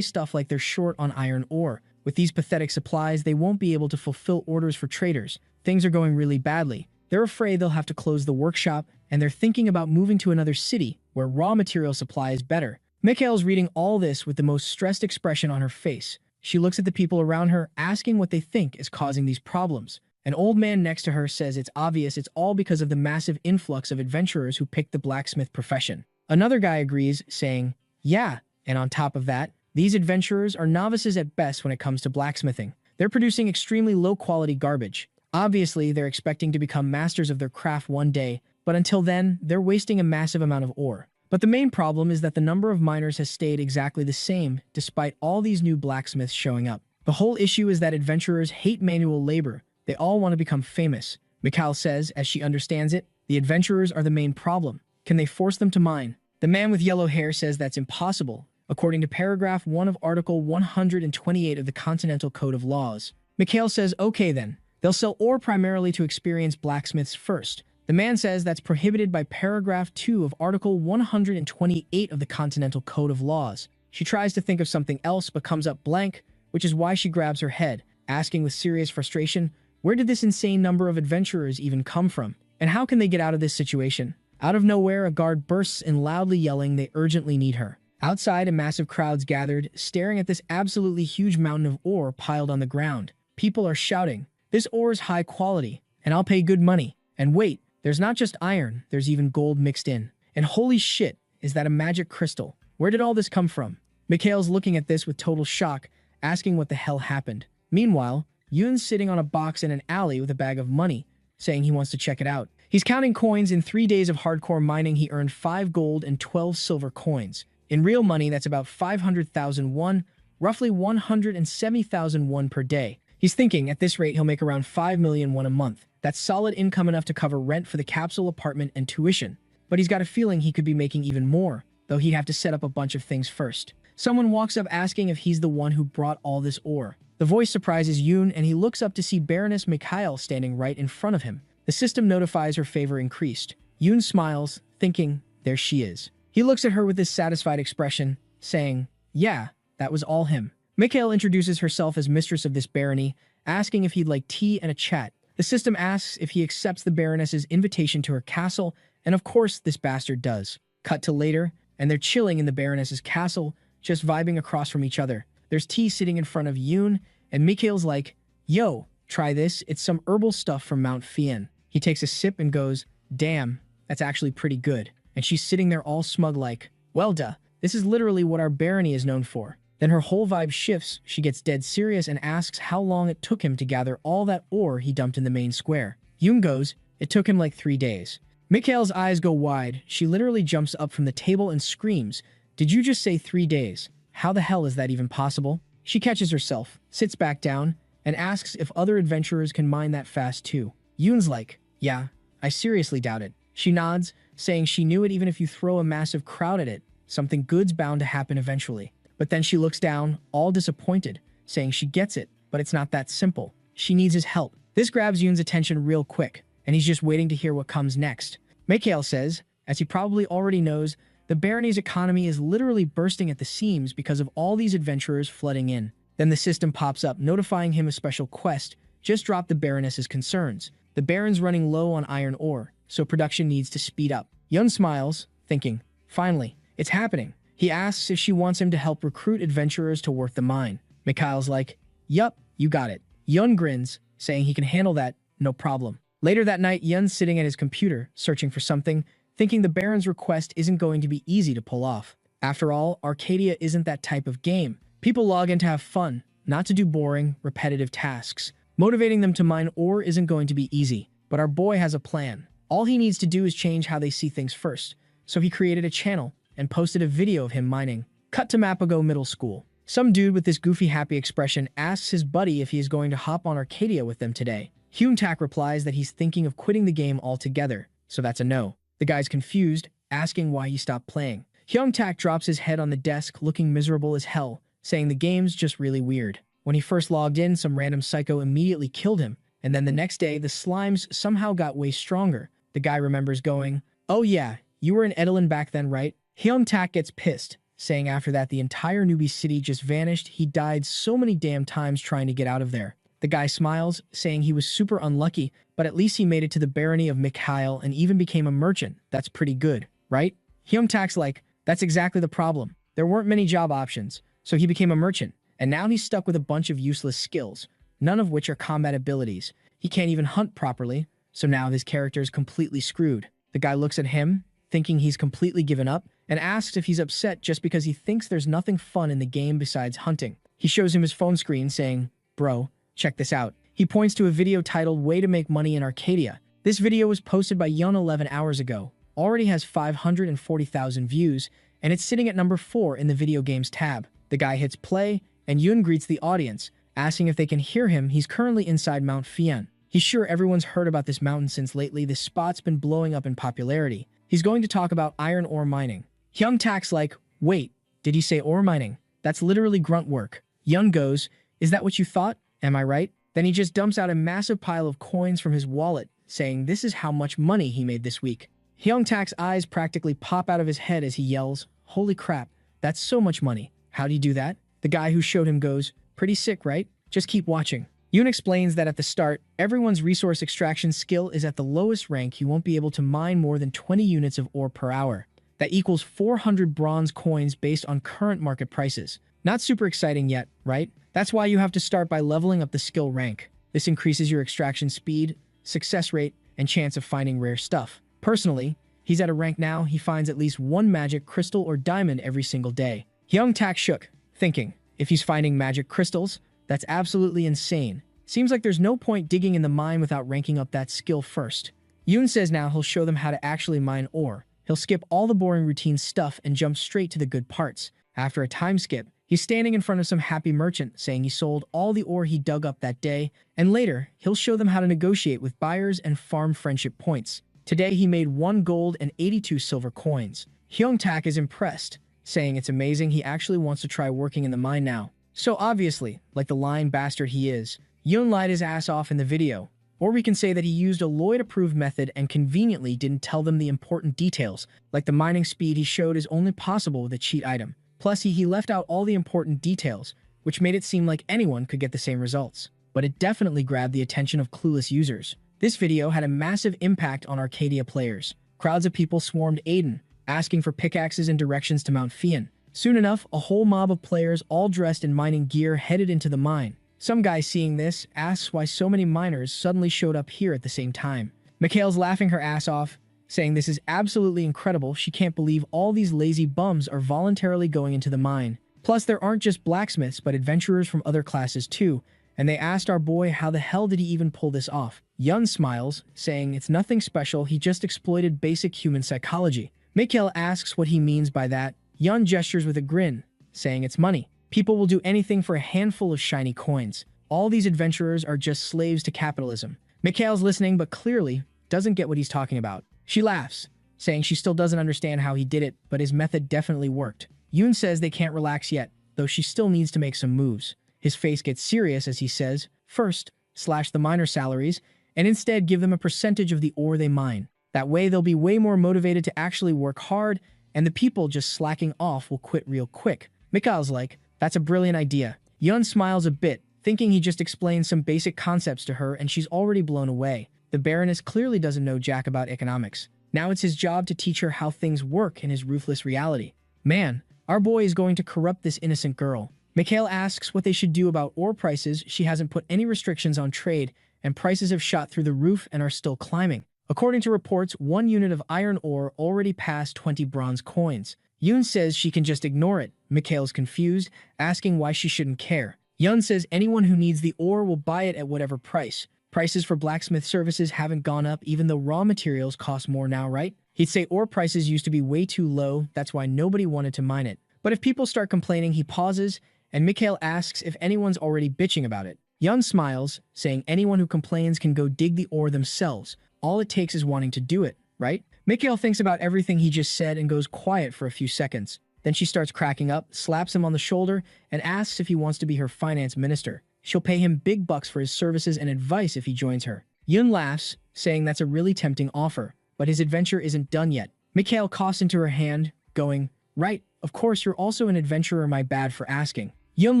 Speaker 1: stuff like they're short on iron ore. With these pathetic supplies, they won't be able to fulfill orders for traders. Things are going really badly. They're afraid they'll have to close the workshop, and they're thinking about moving to another city where raw material supply is better. Mikhail's reading all this with the most stressed expression on her face. She looks at the people around her, asking what they think is causing these problems. An old man next to her says it's obvious it's all because of the massive influx of adventurers who picked the blacksmith profession. Another guy agrees, saying, yeah, and on top of that, these adventurers are novices at best when it comes to blacksmithing. They're producing extremely low-quality garbage. Obviously, they're expecting to become masters of their craft one day, but until then, they're wasting a massive amount of ore. But the main problem is that the number of miners has stayed exactly the same, despite all these new blacksmiths showing up. The whole issue is that adventurers hate manual labor. They all want to become famous. Mikhail says, as she understands it, the adventurers are the main problem. Can they force them to mine? The man with yellow hair says that's impossible, according to paragraph 1 of Article 128 of the Continental Code of Laws. Mikhail says, okay then, they'll sell ore primarily to experienced blacksmiths first. The man says that's prohibited by paragraph 2 of Article 128 of the Continental Code of Laws. She tries to think of something else but comes up blank, which is why she grabs her head, asking with serious frustration, where did this insane number of adventurers even come from? And how can they get out of this situation? Out of nowhere, a guard bursts in loudly yelling they urgently need her. Outside, a massive crowd's gathered, staring at this absolutely huge mountain of ore piled on the ground. People are shouting, this ore is high quality, and I'll pay good money. And wait, there's not just iron, there's even gold mixed in. And holy shit, is that a magic crystal? Where did all this come from? Mikhail's looking at this with total shock, asking what the hell happened. Meanwhile, Yun's sitting on a box in an alley with a bag of money, saying he wants to check it out. He's counting coins. In 3 days of hardcore mining, he earned 5 gold and 12 silver coins. In real money, that's about 500,000 won, roughly 170,000 won per day. He's thinking, at this rate, he'll make around 5 million won a month. That's solid income enough to cover rent for the capsule apartment and tuition. But he's got a feeling he could be making even more, though he'd have to set up a bunch of things first. Someone walks up asking if he's the one who brought all this ore. The voice surprises Yun, and he looks up to see Baroness Mikhail standing right in front of him. The system notifies her favor increased. Yun smiles, thinking, there she is. He looks at her with this satisfied expression, saying, yeah, that was all him. Mikhail introduces herself as mistress of this barony, asking if he'd like tea and a chat. The system asks if he accepts the Baroness's invitation to her castle, and of course this bastard does. Cut to later, and they're chilling in the Baroness's castle, just vibing across from each other. There's tea sitting in front of Yun, and Mikhail's like, yo, try this, it's some herbal stuff from Mount Fien. He takes a sip and goes, damn, that's actually pretty good. And she's sitting there all smug like, well duh, this is literally what our barony is known for. Then her whole vibe shifts, she gets dead serious and asks how long it took him to gather all that ore he dumped in the main square. Yun goes, it took him like 3 days. Mikhail's eyes go wide, she literally jumps up from the table and screams, did you just say 3 days? How the hell is that even possible? She catches herself, sits back down, and asks if other adventurers can mine that fast too. Yun's like, yeah, I seriously doubt it. She nods, saying she knew it even if you throw a massive crowd at it, something good's bound to happen eventually. But then she looks down, all disappointed, saying she gets it, but it's not that simple. She needs his help. This grabs Yun's attention real quick, and he's just waiting to hear what comes next. Mikhail says, As he probably already knows, the barony's economy is literally bursting at the seams because of all these adventurers flooding in. Then the system pops up, notifying him a special quest just dropped the Baroness's concerns. The Baron's running low on iron ore, so production needs to speed up. Yun smiles, thinking, finally, it's happening. He asks if she wants him to help recruit adventurers to work the mine. Mikhail's like, yup, you got it. Yun grins, saying he can handle that, no problem. Later that night, Yun's sitting at his computer, searching for something, thinking the Baron's request isn't going to be easy to pull off. After all, Arcadia isn't that type of game. People log in to have fun, not to do boring, repetitive tasks. Motivating them to mine ore isn't going to be easy, but our boy has a plan. All he needs to do is change how they see things first. So he created a channel and posted a video of him mining. Cut to Mapago Middle School. Some dude with this goofy happy expression asks his buddy if he is going to hop on Arcadia with them today. Hyun-tak replies that he's thinking of quitting the game altogether, so that's a no. The guy's confused, asking why he stopped playing. Hyun-tak drops his head on the desk, looking miserable as hell, saying the game's just really weird. When he first logged in, some random psycho immediately killed him, and then the next day, the slimes somehow got way stronger. The guy remembers going, oh yeah, you were in Edelin back then, right? Hyun-tak gets pissed, saying after that the entire newbie city just vanished. He died so many damn times trying to get out of there. The guy smiles, saying he was super unlucky, but at least he made it to the barony of Mikhail and even became a merchant. That's pretty good, right? Hyun-tak's like, that's exactly the problem. There weren't many job options, so he became a merchant, and now he's stuck with a bunch of useless skills, none of which are combat abilities. He can't even hunt properly, so now his character is completely screwed. The guy looks at him, thinking he's completely given up, and asks if he's upset just because he thinks there's nothing fun in the game besides hunting. He shows him his phone screen, saying, bro, check this out. He points to a video titled Way to Make Money in Arcadia. This video was posted by Yun 11 hours ago, already has 540,000 views, and it's sitting at number 4 in the video games tab. The guy hits play, and Yun greets the audience, asking if they can hear him. He's currently inside Mount Fian. He's sure everyone's heard about this mountain since lately this spot's been blowing up in popularity. He's going to talk about iron ore mining. Hyun-tak's like, wait, did he say ore mining? That's literally grunt work. Yun goes, is that what you thought? Am I right? Then he just dumps out a massive pile of coins from his wallet, saying this is how much money he made this week. Hyun-tak's eyes practically pop out of his head as he yells, holy crap, that's so much money. How do you do that? The guy who showed him goes, pretty sick, right? Just keep watching. Yun explains that at the start, everyone's resource extraction skill is at the lowest rank. You won't be able to mine more than 20 units of ore per hour. That equals 400 bronze coins based on current market prices. Not super exciting yet, right? That's why you have to start by leveling up the skill rank. This increases your extraction speed, success rate, and chance of finding rare stuff. Personally, he's at a rank now he finds at least one magic crystal or diamond every single day. Hyun-tak shook, thinking, if he's finding magic crystals, that's absolutely insane. Seems like there's no point digging in the mine without ranking up that skill first. Yun says now he'll show them how to actually mine ore. He'll skip all the boring routine stuff and jump straight to the good parts. After a time skip, he's standing in front of some happy merchant saying he sold all the ore he dug up that day, and later, he'll show them how to negotiate with buyers and farm friendship points. Today, he made 1 gold and 82 silver coins. Hyun-tak is impressed, saying it's amazing he actually wants to try working in the mine now. So obviously, like the lying bastard he is, Yun lied his ass off in the video. Or we can say that he used a Lloyd-approved method and conveniently didn't tell them the important details, like the mining speed he showed is only possible with a cheat item. Plus, he left out all the important details, which made it seem like anyone could get the same results. But it definitely grabbed the attention of clueless users. This video had a massive impact on Arcadia players. Crowds of people swarmed Aiden, asking for pickaxes and directions to Mount Fian. Soon enough, a whole mob of players all dressed in mining gear headed into the mine. Some guy seeing this asks why so many miners suddenly showed up here at the same time. Mikhail's laughing her ass off, saying this is absolutely incredible. She can't believe all these lazy bums are voluntarily going into the mine. Plus, there aren't just blacksmiths, but adventurers from other classes too, and they asked our boy how the hell did he even pull this off. Yun smiles, saying it's nothing special, he just exploited basic human psychology. Mikhail asks what he means by that. Yun gestures with a grin, saying it's money. People will do anything for a handful of shiny coins. All these adventurers are just slaves to capitalism. Mikhail's listening, but clearly doesn't get what he's talking about. She laughs, saying she still doesn't understand how he did it, but his method definitely worked. Yun says they can't relax yet, though she still needs to make some moves. His face gets serious as he says, first, slash the miner salaries, and instead give them a percentage of the ore they mine. That way they'll be way more motivated to actually work hard, and the people just slacking off will quit real quick. Mikhail's like, that's a brilliant idea. Yun smiles a bit, thinking he just explained some basic concepts to her and she's already blown away. The Baroness clearly doesn't know jack about economics. Now it's his job to teach her how things work in his ruthless reality. Man, our boy is going to corrupt this innocent girl. Mikhail asks what they should do about ore prices. She hasn't put any restrictions on trade, and prices have shot through the roof and are still climbing. According to reports, 1 unit of iron ore already passed 20 bronze coins. Yun says she can just ignore it. Mikhail's confused, asking why she shouldn't care. Yun says anyone who needs the ore will buy it at whatever price. Prices for blacksmith services haven't gone up even though raw materials cost more now, right? He'd say ore prices used to be way too low, that's why nobody wanted to mine it. But if people start complaining, he pauses, and Mikhail asks if anyone's already bitching about it. Yun smiles, saying anyone who complains can go dig the ore themselves. All it takes is wanting to do it, right? Mikhail thinks about everything he just said and goes quiet for a few seconds. Then she starts cracking up, slaps him on the shoulder, and asks if he wants to be her finance minister. She'll pay him big bucks for his services and advice if he joins her. Yun laughs, saying that's a really tempting offer, but his adventure isn't done yet. Mikhail coughs into her hand, going, right, of course you're also an adventurer, my bad for asking. Yun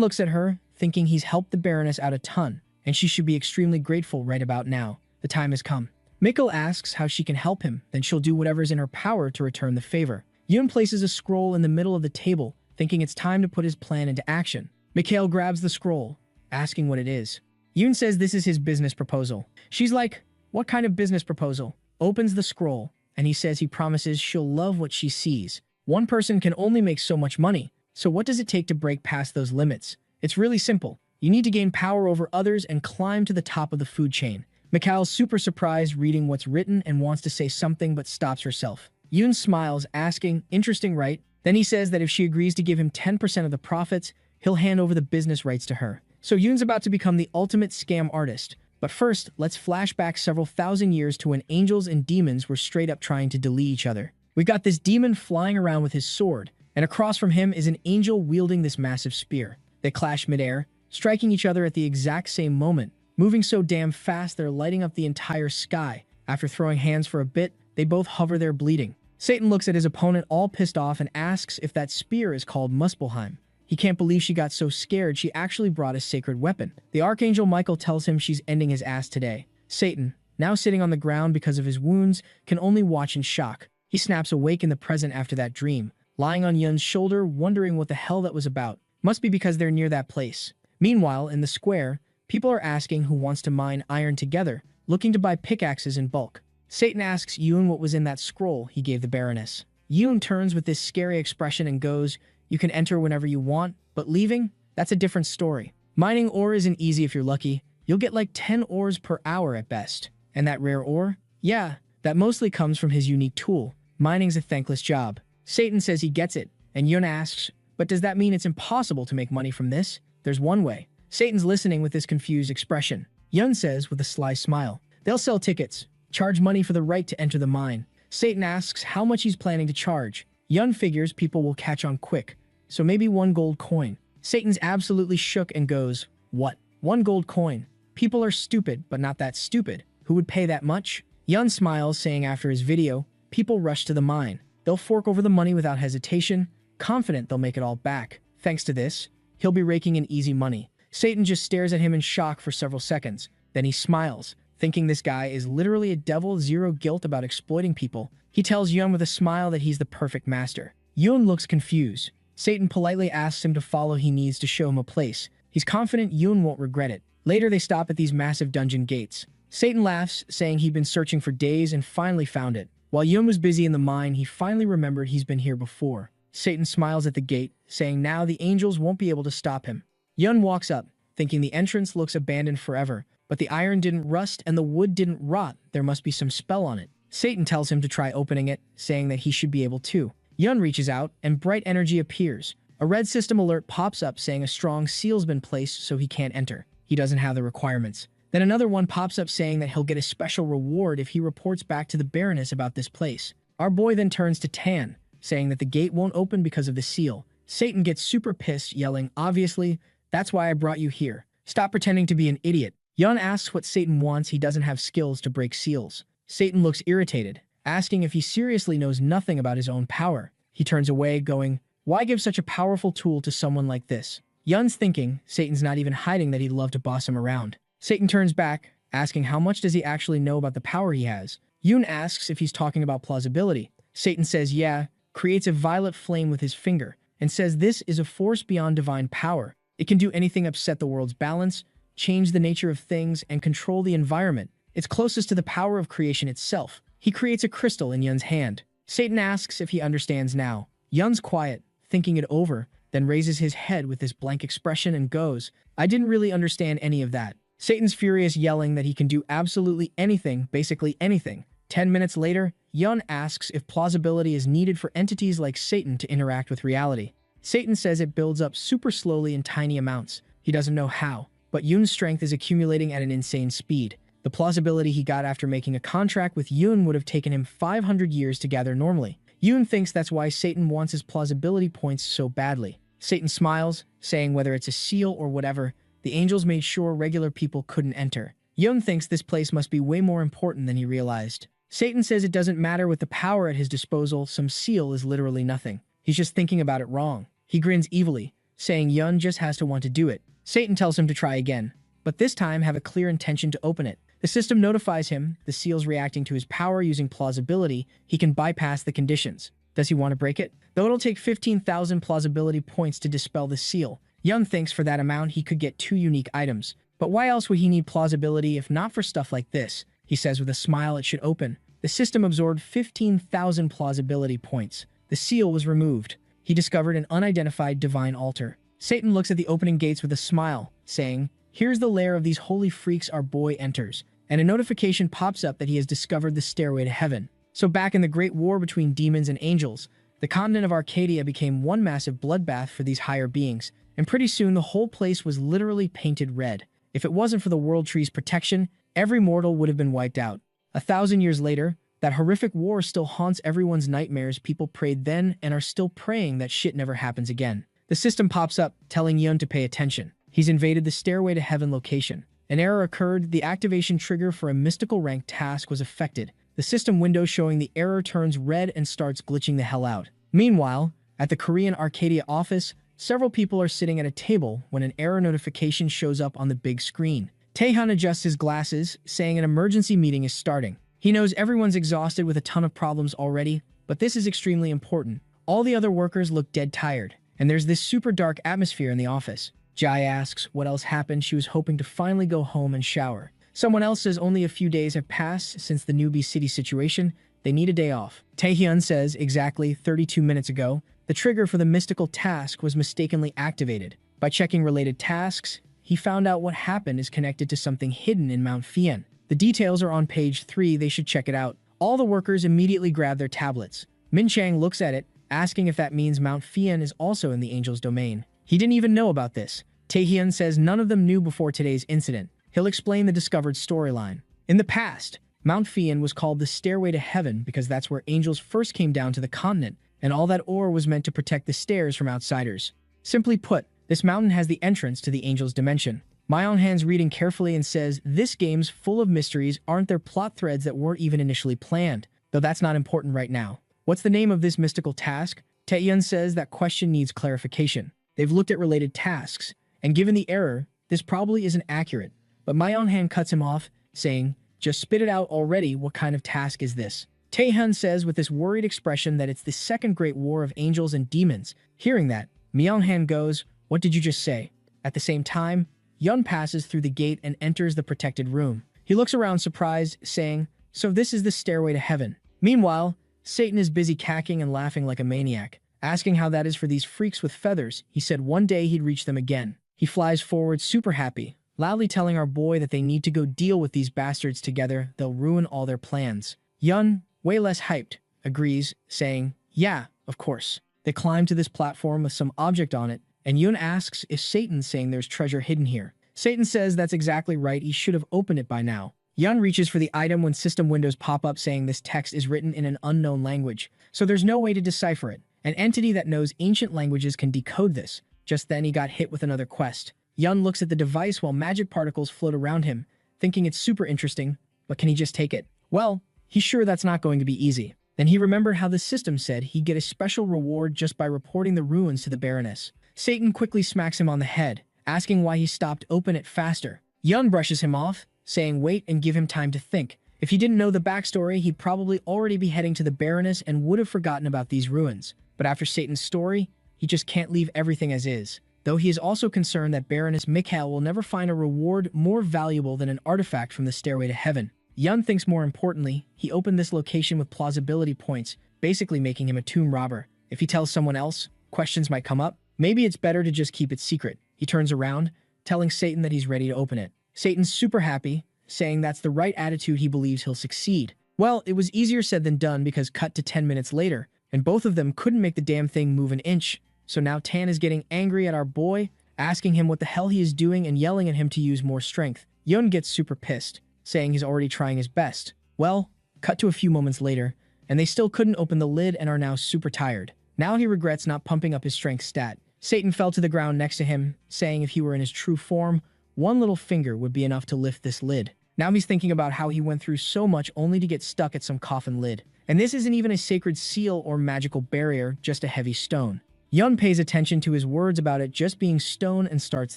Speaker 1: looks at her, thinking he's helped the Baroness out a ton, and she should be extremely grateful right about now. The time has come. Mikhail asks how she can help him, then she'll do whatever's in her power to return the favor. Yun places a scroll in the middle of the table, thinking it's time to put his plan into action. Mikhail grabs the scroll, asking what it is. Yun says this is his business proposal. She's like, what kind of business proposal? Opens the scroll, and he says he promises she'll love what she sees. One person can only make so much money, so what does it take to break past those limits? It's really simple. You need to gain power over others and climb to the top of the food chain. Mikhail's super surprised reading what's written and wants to say something but stops herself. Yun smiles, asking, interesting, right? Then he says that if she agrees to give him 10% of the profits, he'll hand over the business rights to her. So Yun's about to become the ultimate scam artist. But first, let's flash back several thousand years to when angels and demons were straight up trying to delete each other. We've got this demon flying around with his sword, and across from him is an angel wielding this massive spear. They clash midair, striking each other at the exact same moment, moving so damn fast they're lighting up the entire sky. After throwing hands for a bit, they both hover there bleeding. Satan looks at his opponent all pissed off and asks if that spear is called Muspelheim. He can't believe she got so scared she actually brought a sacred weapon. The Archangel Michael tells him she's ending his ass today. Satan, now sitting on the ground because of his wounds, can only watch in shock. He snaps awake in the present after that dream, lying on Yun's shoulder, wondering what the hell that was about. Must be because they're near that place. Meanwhile, in the square, people are asking who wants to mine iron together, looking to buy pickaxes in bulk. Satan asks Yun what was in that scroll he gave the Baroness. Yun turns with this scary expression and goes, you can enter whenever you want, but leaving? That's a different story. Mining ore isn't easy if you're lucky. You'll get like 10 ores per hour at best. And that rare ore? Yeah, that mostly comes from his unique tool. Mining's a thankless job. Satan says he gets it, and Yun asks, but does that mean it's impossible to make money from this? There's one way. Satan's listening with this confused expression. Yun says with a sly smile, they'll sell tickets, charge money for the right to enter the mine. Satan asks how much he's planning to charge. Yun figures people will catch on quick, so maybe 1 gold coin. Satan's absolutely shook and goes, what? 1 gold coin? People are stupid, but not that stupid. Who would pay that much? Yun smiles, saying after his video, people rush to the mine. They'll fork over the money without hesitation, confident they'll make it all back. Thanks to this, he'll be raking in easy money. Satan just stares at him in shock for several seconds. Then he smiles, thinking this guy is literally a devil, zero guilt about exploiting people. He tells Yun with a smile that he's the perfect master. Yun looks confused. Satan politely asks him to follow. He needs to show him a place. He's confident Yun won't regret it. Later, they stop at these massive dungeon gates. Satan laughs, saying he'd been searching for days and finally found it. While Yun was busy in the mine, he finally remembered he's been here before. Satan smiles at the gate, saying now the angels won't be able to stop him. Yun walks up, thinking the entrance looks abandoned forever, but the iron didn't rust and the wood didn't rot. There must be some spell on it. Satan tells him to try opening it, saying that he should be able to. Yun reaches out, and bright energy appears. A red system alert pops up saying a strong seal's been placed so he can't enter. He doesn't have the requirements. Then another one pops up saying that he'll get a special reward if he reports back to the Baroness about this place. Our boy then turns to Tan, saying that the gate won't open because of the seal. Satan gets super pissed, yelling, obviously, that's why I brought you here. Stop pretending to be an idiot. Yun asks what Satan wants. He doesn't have skills to break seals. Satan looks irritated, asking if he seriously knows nothing about his own power. He turns away, going, "Why give such a powerful tool to someone like this?" Yun's thinking Satan's not even hiding that he'd love to boss him around. Satan turns back, asking how much does he actually know about the power he has. Yun asks if he's talking about plausibility. Satan says yeah, creates a violet flame with his finger, and says this is a force beyond divine power. It can do anything: upset the world's balance, change the nature of things, and control the environment. It's closest to the power of creation itself. He creates a crystal in Yun's hand. Satan asks if he understands now. Yun's quiet, thinking it over, then raises his head with this blank expression and goes, "I didn't really understand any of that." Satan's furious, yelling that he can do absolutely anything, basically anything. 10 minutes later, Yun asks if plausibility is needed for entities like Satan to interact with reality. Satan says it builds up super slowly in tiny amounts. He doesn't know how, but Yun's strength is accumulating at an insane speed. The plausibility he got after making a contract with Yun would have taken him 500 years to gather normally. Yun thinks that's why Satan wants his plausibility points so badly. Satan smiles, saying whether it's a seal or whatever, the angels made sure regular people couldn't enter. Yun thinks this place must be way more important than he realized. Satan says it doesn't matter with the power at his disposal, some seal is literally nothing. He's just thinking about it wrong. He grins evilly, saying Yun just has to want to do it. Satan tells him to try again, but this time have a clear intention to open it. The system notifies him, the seal's reacting to his power using plausibility, he can bypass the conditions. Does he want to break it? Though it'll take 15,000 plausibility points to dispel the seal. Yun thinks for that amount he could get 2 unique items. But why else would he need plausibility if not for stuff like this? He says with a smile it should open. The system absorbed 15,000 plausibility points. The seal was removed. He discovered an unidentified divine altar. Satan looks at the opening gates with a smile, saying, "Here's the lair of these holy freaks our boy enters." And a notification pops up that he has discovered the stairway to heaven. So back in the great war between demons and angels, the continent of Arcadia became one massive bloodbath for these higher beings, and pretty soon the whole place was literally painted red. If it wasn't for the World Tree's protection, every mortal would have been wiped out. 1,000 years later, that horrific war still haunts everyone's nightmares. People prayed then and are still praying that shit never happens again. The system pops up, telling Yun to pay attention. He's invaded the Stairway to Heaven location. An error occurred. The activation trigger for a mystical rank task was affected. The system window showing the error turns red and starts glitching the hell out. Meanwhile, at the Korean Arcadia office, several people are sitting at a table when an error notification shows up on the big screen. Taehyun adjusts his glasses, saying an emergency meeting is starting. He knows everyone's exhausted with a ton of problems already, but this is extremely important. All the other workers look dead tired, and there's this super dark atmosphere in the office. Jai asks what else happened. She was hoping to finally go home and shower. Someone else says only a few days have passed since the newbie city situation. They need a day off. Taehyun says exactly 32 minutes ago, the trigger for the mystical task was mistakenly activated. By checking related tasks, he found out what happened is connected to something hidden in Mount Fien. The details are on page 3, they should check it out. All the workers immediately grab their tablets. Min Chang looks at it, asking if that means Mount Fien is also in the Angel's domain. He didn't even know about this. Taehyun says none of them knew before today's incident. He'll explain the discovered storyline. In the past, Mount Fien was called the Stairway to Heaven because that's where angels first came down to the continent, and all that ore was meant to protect the stairs from outsiders. Simply put, this mountain has the entrance to the angel's dimension. Myonhan's reading carefully and says, this game's full of mysteries. Aren't there plot threads that weren't even initially planned? Though that's not important right now. What's the name of this mystical task? Taehyun says that question needs clarification. They've looked at related tasks, and given the error, this probably isn't accurate. But Myonhan cuts him off, saying, just spit it out already, what kind of task is this? Taehyun says with this worried expression that it's the second great war of angels and demons. Hearing that, Myonhan goes, what did you just say? At the same time, Yun passes through the gate and enters the protected room. He looks around surprised, saying, so this is the stairway to heaven. Meanwhile, Satan is busy cackling and laughing like a maniac. Asking how that is for these freaks with feathers, he said one day he'd reach them again. He flies forward super happy, loudly telling our boy that they need to go deal with these bastards together. They'll ruin all their plans. Yun, way less hyped, agrees, saying, yeah, of course. They climb to this platform with some object on it, and Yun asks if Satan's saying there's treasure hidden here. Satan says that's exactly right, he should have opened it by now. Yun reaches for the item when system windows pop up saying this text is written in an unknown language, so there's no way to decipher it. An entity that knows ancient languages can decode this. Just then he got hit with another quest. Yun looks at the device while magic particles float around him, thinking it's super interesting, but can he just take it? Well, He's sure that's not going to be easy. Then he remembered how the system said he'd get a special reward just by reporting the ruins to the Baroness. Satan quickly smacks him on the head, asking why he stopped open it faster. Yun brushes him off, saying wait and give him time to think. If he didn't know the backstory, he'd probably already be heading to the Baroness and would have forgotten about these ruins. But after Satan's story, he just can't leave everything as is. Though he is also concerned that Baroness Mikhail will never find a reward more valuable than an artifact from the Stairway to Heaven. Yun thinks more importantly, he opened this location with plausibility points, basically making him a tomb robber. If he tells someone else, questions might come up. Maybe it's better to just keep it secret. He turns around, telling Satan that he's ready to open it. Satan's super happy, saying that's the right attitude, he believes he'll succeed. Well, it was easier said than done because cut to 10 minutes later, and both of them couldn't make the damn thing move an inch. So now Tan is getting angry at our boy, asking him what the hell he is doing and yelling at him to use more strength. Yun gets super pissed, saying he's already trying his best. Well, cut to a few moments later, and they still couldn't open the lid and are now super tired. Now he regrets not pumping up his strength stat. Satan fell to the ground next to him, saying if he were in his true form, one little finger would be enough to lift this lid. Now he's thinking about how he went through so much only to get stuck at some coffin lid. And this isn't even a sacred seal or magical barrier, just a heavy stone. Yun pays attention to his words about it just being stone and starts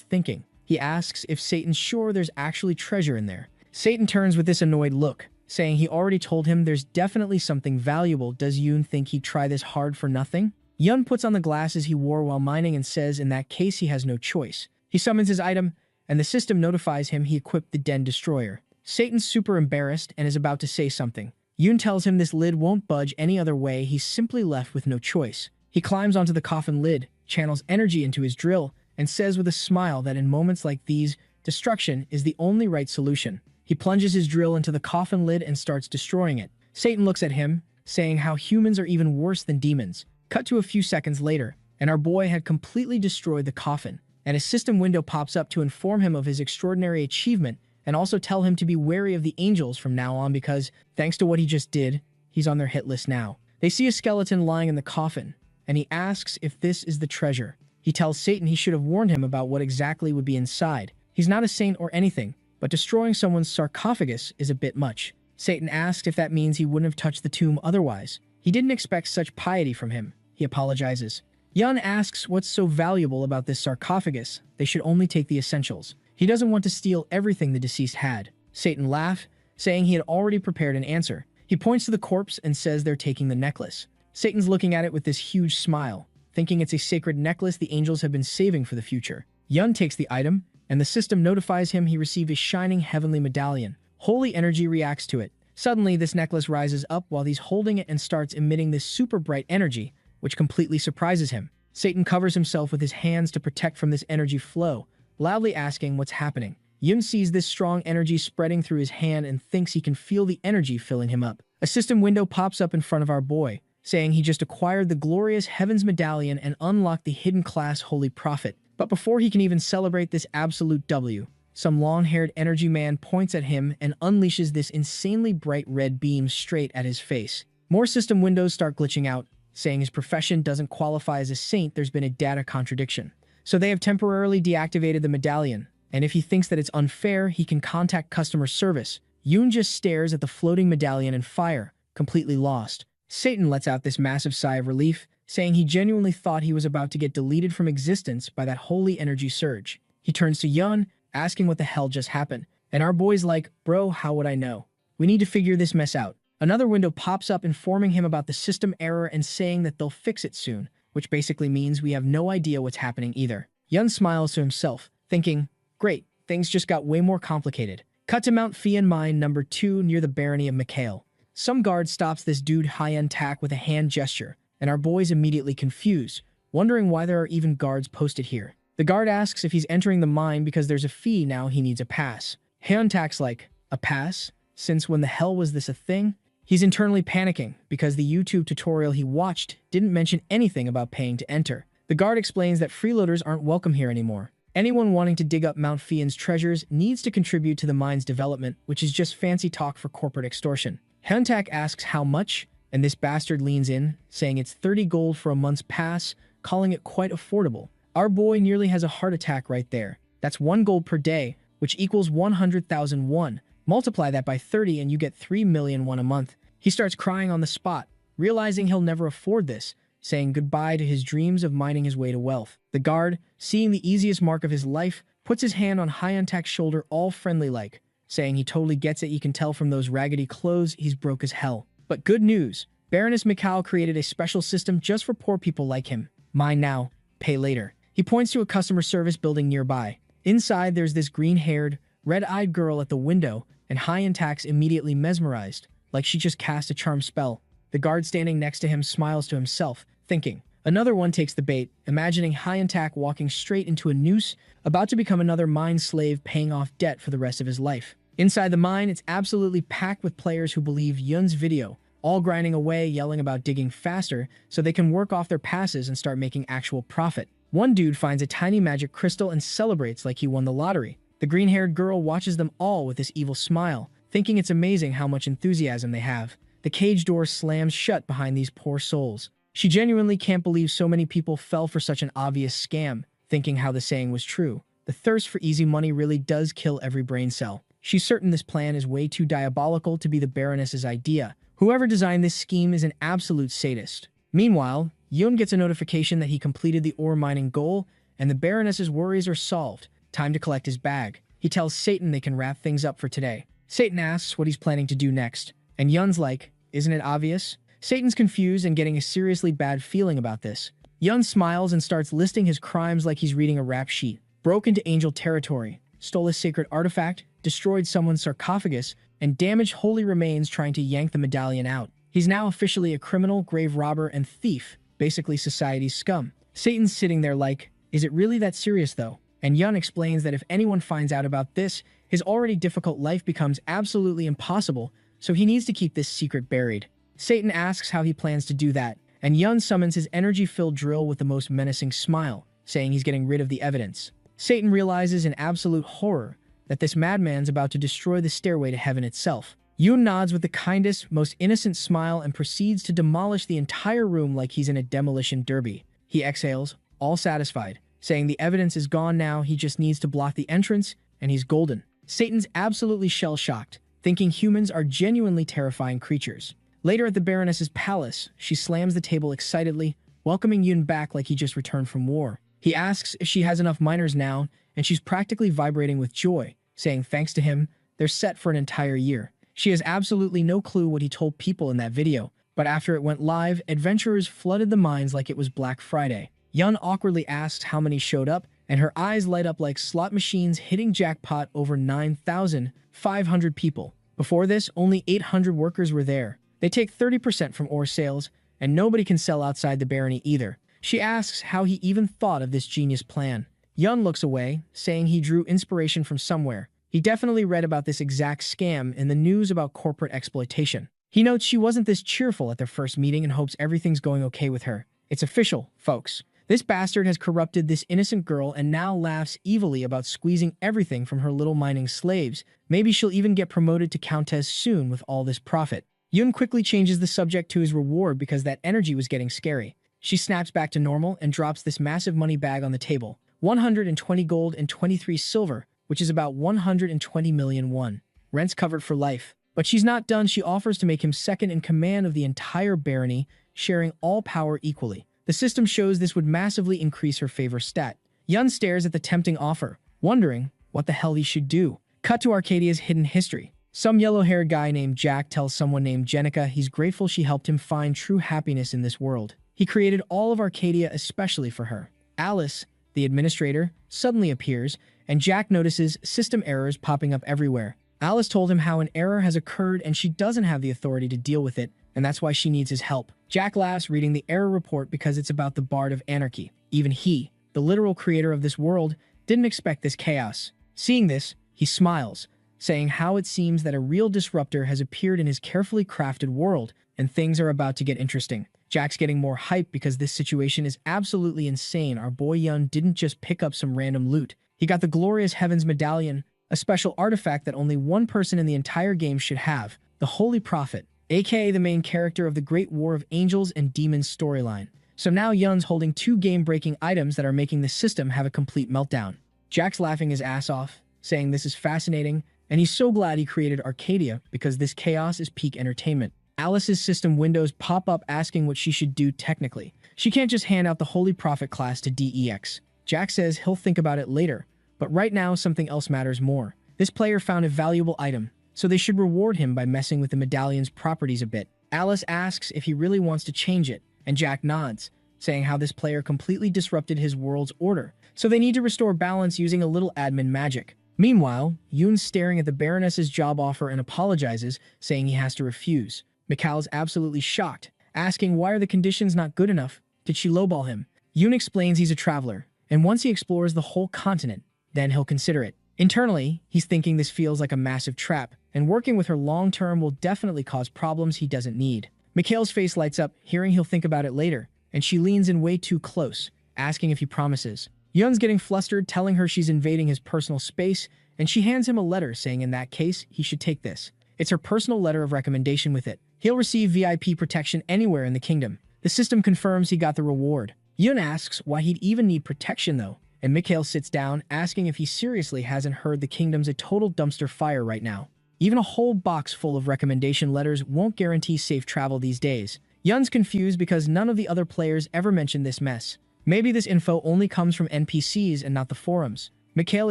Speaker 1: thinking. He asks if Satan's sure there's actually treasure in there. Satan turns with this annoyed look, saying he already told him there's definitely something valuable. Does Yun think he'd try this hard for nothing? Yun puts on the glasses he wore while mining and says in that case he has no choice. He summons his item, and the system notifies him he equipped the Den Destroyer. Satan's super embarrassed and is about to say something. Yun tells him this lid won't budge any other way, he's simply left with no choice. He climbs onto the coffin lid, channels energy into his drill, and says with a smile that in moments like these, destruction is the only right solution. He plunges his drill into the coffin lid and starts destroying it. Satan looks at him, saying how humans are even worse than demons. Cut to a few seconds later, and our boy had completely destroyed the coffin, and a system window pops up to inform him of his extraordinary achievement and also tell him to be wary of the angels from now on because, thanks to what he just did, he's on their hit list now. They see a skeleton lying in the coffin, and he asks if this is the treasure. He tells Satan he should have warned him about what exactly would be inside. He's not a saint or anything, but destroying someone's sarcophagus is a bit much. Satan asks if that means he wouldn't have touched the tomb otherwise. He didn't expect such piety from him. He apologizes. Yun asks what's so valuable about this sarcophagus. They should only take the essentials. He doesn't want to steal everything the deceased had. Satan laughs, saying he had already prepared an answer. He points to the corpse and says they're taking the necklace. Satan's looking at it with this huge smile, thinking it's a sacred necklace the angels have been saving for the future. Yun takes the item, and the system notifies him he received a shining heavenly medallion. Holy energy reacts to it. Suddenly, this necklace rises up while he's holding it and starts emitting this super bright energy, which completely surprises him. Satan covers himself with his hands to protect from this energy flow, loudly asking what's happening. Yun sees this strong energy spreading through his hand and thinks he can feel the energy filling him up. A system window pops up in front of our boy, saying he just acquired the glorious Heaven's Medallion and unlocked the hidden class Holy Prophet. But before he can even celebrate this absolute W, some long-haired energy man points at him and unleashes this insanely bright red beam straight at his face. More system windows start glitching out, saying his profession doesn't qualify as a saint. There's been a data contradiction. So they have temporarily deactivated the medallion, and if he thinks that it's unfair, he can contact customer service. Yun just stares at the floating medallion in fire, completely lost. Satan lets out this massive sigh of relief, saying he genuinely thought he was about to get deleted from existence by that holy energy surge. He turns to Yun, asking what the hell just happened, and our boy's like, bro, how would I know? We need to figure this mess out. Another window pops up informing him about the system error and saying that they'll fix it soon, which basically means we have no idea what's happening either. Yun smiles to himself, thinking, great, things just got way more complicated. Cut to Mount Fian Mine number 2 near the barony of Mikhail. Some guard stops this dude high-end tack with a hand gesture, and our boy's immediately confused, wondering why there are even guards posted here. The guard asks if he's entering the mine because there's a fee now he needs a pass. Hyun-tak's like, a pass? Since when the hell was this a thing? He's internally panicking because the YouTube tutorial he watched didn't mention anything about paying to enter. The guard explains that freeloaders aren't welcome here anymore. Anyone wanting to dig up Mount Fian's treasures needs to contribute to the mine's development, which is just fancy talk for corporate extortion. Hyun-tak asks how much, and this bastard leans in, saying it's 30 gold for a month's pass, calling it quite affordable. Our boy nearly has a heart attack right there. That's 1 gold per day, which equals 100,000 won. Multiply that by 30 and you get 3 million won a month. He starts crying on the spot, realizing he'll never afford this, saying goodbye to his dreams of mining his way to wealth. The guard, seeing the easiest mark of his life, puts his hand on Hyuntak's shoulder all friendly-like, saying he totally gets it. You can tell from those raggedy clothes he's broke as hell. But good news, Baroness Mikau created a special system just for poor people like him. Mine now, pay later. He points to a customer service building nearby. Inside, there's this green-haired, red-eyed girl at the window, and Hyuntak's immediately mesmerized, like she just cast a charm spell. The guard standing next to him smiles to himself, thinking. Another one takes the bait, imagining Hyuntak walking straight into a noose, about to become another mine slave paying off debt for the rest of his life. Inside the mine, it's absolutely packed with players who believe Yun's video, all grinding away, yelling about digging faster so they can work off their passes and start making actual profit. One dude finds a tiny magic crystal and celebrates like he won the lottery. The green-haired girl watches them all with this evil smile, thinking it's amazing how much enthusiasm they have. The cage door slams shut behind these poor souls. She genuinely can't believe so many people fell for such an obvious scam, thinking how the saying was true. The thirst for easy money really does kill every brain cell. She's certain this plan is way too diabolical to be the Baroness's idea. Whoever designed this scheme is an absolute sadist. Meanwhile, Yun gets a notification that he completed the ore mining goal, and the Baroness's worries are solved. Time to collect his bag. He tells Satan they can wrap things up for today. Satan asks what he's planning to do next, and Yun's like, isn't it obvious? Satan's confused and getting a seriously bad feeling about this. Yun smiles and starts listing his crimes like he's reading a rap sheet. Broke into angel territory, stole a sacred artifact, destroyed someone's sarcophagus, and damaged holy remains trying to yank the medallion out. He's now officially a criminal, grave robber, and thief, basically society's scum. Satan's sitting there like, is it really that serious though? And Yun explains that if anyone finds out about this, his already difficult life becomes absolutely impossible, so he needs to keep this secret buried. Satan asks how he plans to do that, and Yun summons his energy-filled drill with the most menacing smile, saying he's getting rid of the evidence. Satan realizes in absolute horror that this madman's about to destroy the stairway to heaven itself. Yun nods with the kindest, most innocent smile and proceeds to demolish the entire room like he's in a demolition derby. He exhales, all satisfied, saying the evidence is gone now, he just needs to block the entrance, and he's golden. Satan's absolutely shell-shocked, thinking humans are genuinely terrifying creatures. Later at the Baroness's palace, she slams the table excitedly, welcoming Yun back like he just returned from war. He asks if she has enough miners now, and she's practically vibrating with joy, saying thanks to him, they're set for an entire year. She has absolutely no clue what he told people in that video, but after it went live, adventurers flooded the mines like it was Black Friday. Yun awkwardly asks how many showed up, and her eyes light up like slot machines hitting jackpot. Over 9,500 people. Before this, only 800 workers were there. They take 30% from ore sales, and nobody can sell outside the barony either. She asks how he even thought of this genius plan. Yun looks away, saying he drew inspiration from somewhere. He definitely read about this exact scam in the news about corporate exploitation. He notes she wasn't this cheerful at their first meeting and hopes everything's going okay with her. It's official, folks. This bastard has corrupted this innocent girl and now laughs evilly about squeezing everything from her little mining slaves. Maybe she'll even get promoted to countess soon with all this profit. Yun quickly changes the subject to his reward because that energy was getting scary. She snaps back to normal and drops this massive money bag on the table. 120 gold and 23 silver, which is about 120 million won. Rent's covered for life. But she's not done. She offers to make him second in command of the entire barony, sharing all power equally. The system shows this would massively increase her favor stat. Yun stares at the tempting offer, wondering what the hell he should do. Cut to Arcadia's hidden history. Some yellow-haired guy named Jack tells someone named Jenica he's grateful she helped him find true happiness in this world. He created all of Arcadia especially for her. Alice, the administrator, suddenly appears, and Jack notices system errors popping up everywhere. Alice told him how an error has occurred and she doesn't have the authority to deal with it, and that's why she needs his help. Jack laughs reading the error report because it's about the Bard of Anarchy. Even he, the literal creator of this world, didn't expect this chaos. Seeing this, he smiles, saying how it seems that a real disruptor has appeared in his carefully crafted world, and things are about to get interesting. Jack's getting more hype because this situation is absolutely insane. Our boy Yun didn't just pick up some random loot. He got the glorious Heavens Medallion, a special artifact that only one person in the entire game should have, the Holy Prophet, aka the main character of the Great War of Angels and Demons storyline. So now Yun's holding two game-breaking items that are making the system have a complete meltdown. Jack's laughing his ass off, saying this is fascinating, and he's so glad he created Arcadia because this chaos is peak entertainment. Alice's system windows pop up asking what she should do technically. She can't just hand out the Holy Prophet class to DEX. Jack says he'll think about it later, but right now something else matters more. This player found a valuable item, so they should reward him by messing with the medallion's properties a bit. Alice asks if he really wants to change it, and Jack nods, saying how this player completely disrupted his world's order, so they need to restore balance using a little admin magic. Meanwhile, Yoon's staring at the Baroness's job offer and apologizes, saying he has to refuse. Mikhail's absolutely shocked, asking why are the conditions not good enough? Did she lowball him? Yoon explains he's a traveler, and once he explores the whole continent, then he'll consider it. Internally, he's thinking this feels like a massive trap, and working with her long-term will definitely cause problems he doesn't need. Mikhail's face lights up, hearing he'll think about it later, and she leans in way too close, asking if he promises. Yoon's getting flustered, telling her she's invading his personal space, and she hands him a letter saying in that case, he should take this. It's her personal letter of recommendation with it. He'll receive VIP protection anywhere in the kingdom. The system confirms he got the reward. Yoon asks why he'd even need protection though, and Mikhail sits down, asking if he seriously hasn't heard the kingdom's a total dumpster fire right now. Even a whole box full of recommendation letters won't guarantee safe travel these days. Yoon's confused because none of the other players ever mentioned this mess. Maybe this info only comes from NPCs and not the forums. Mikhail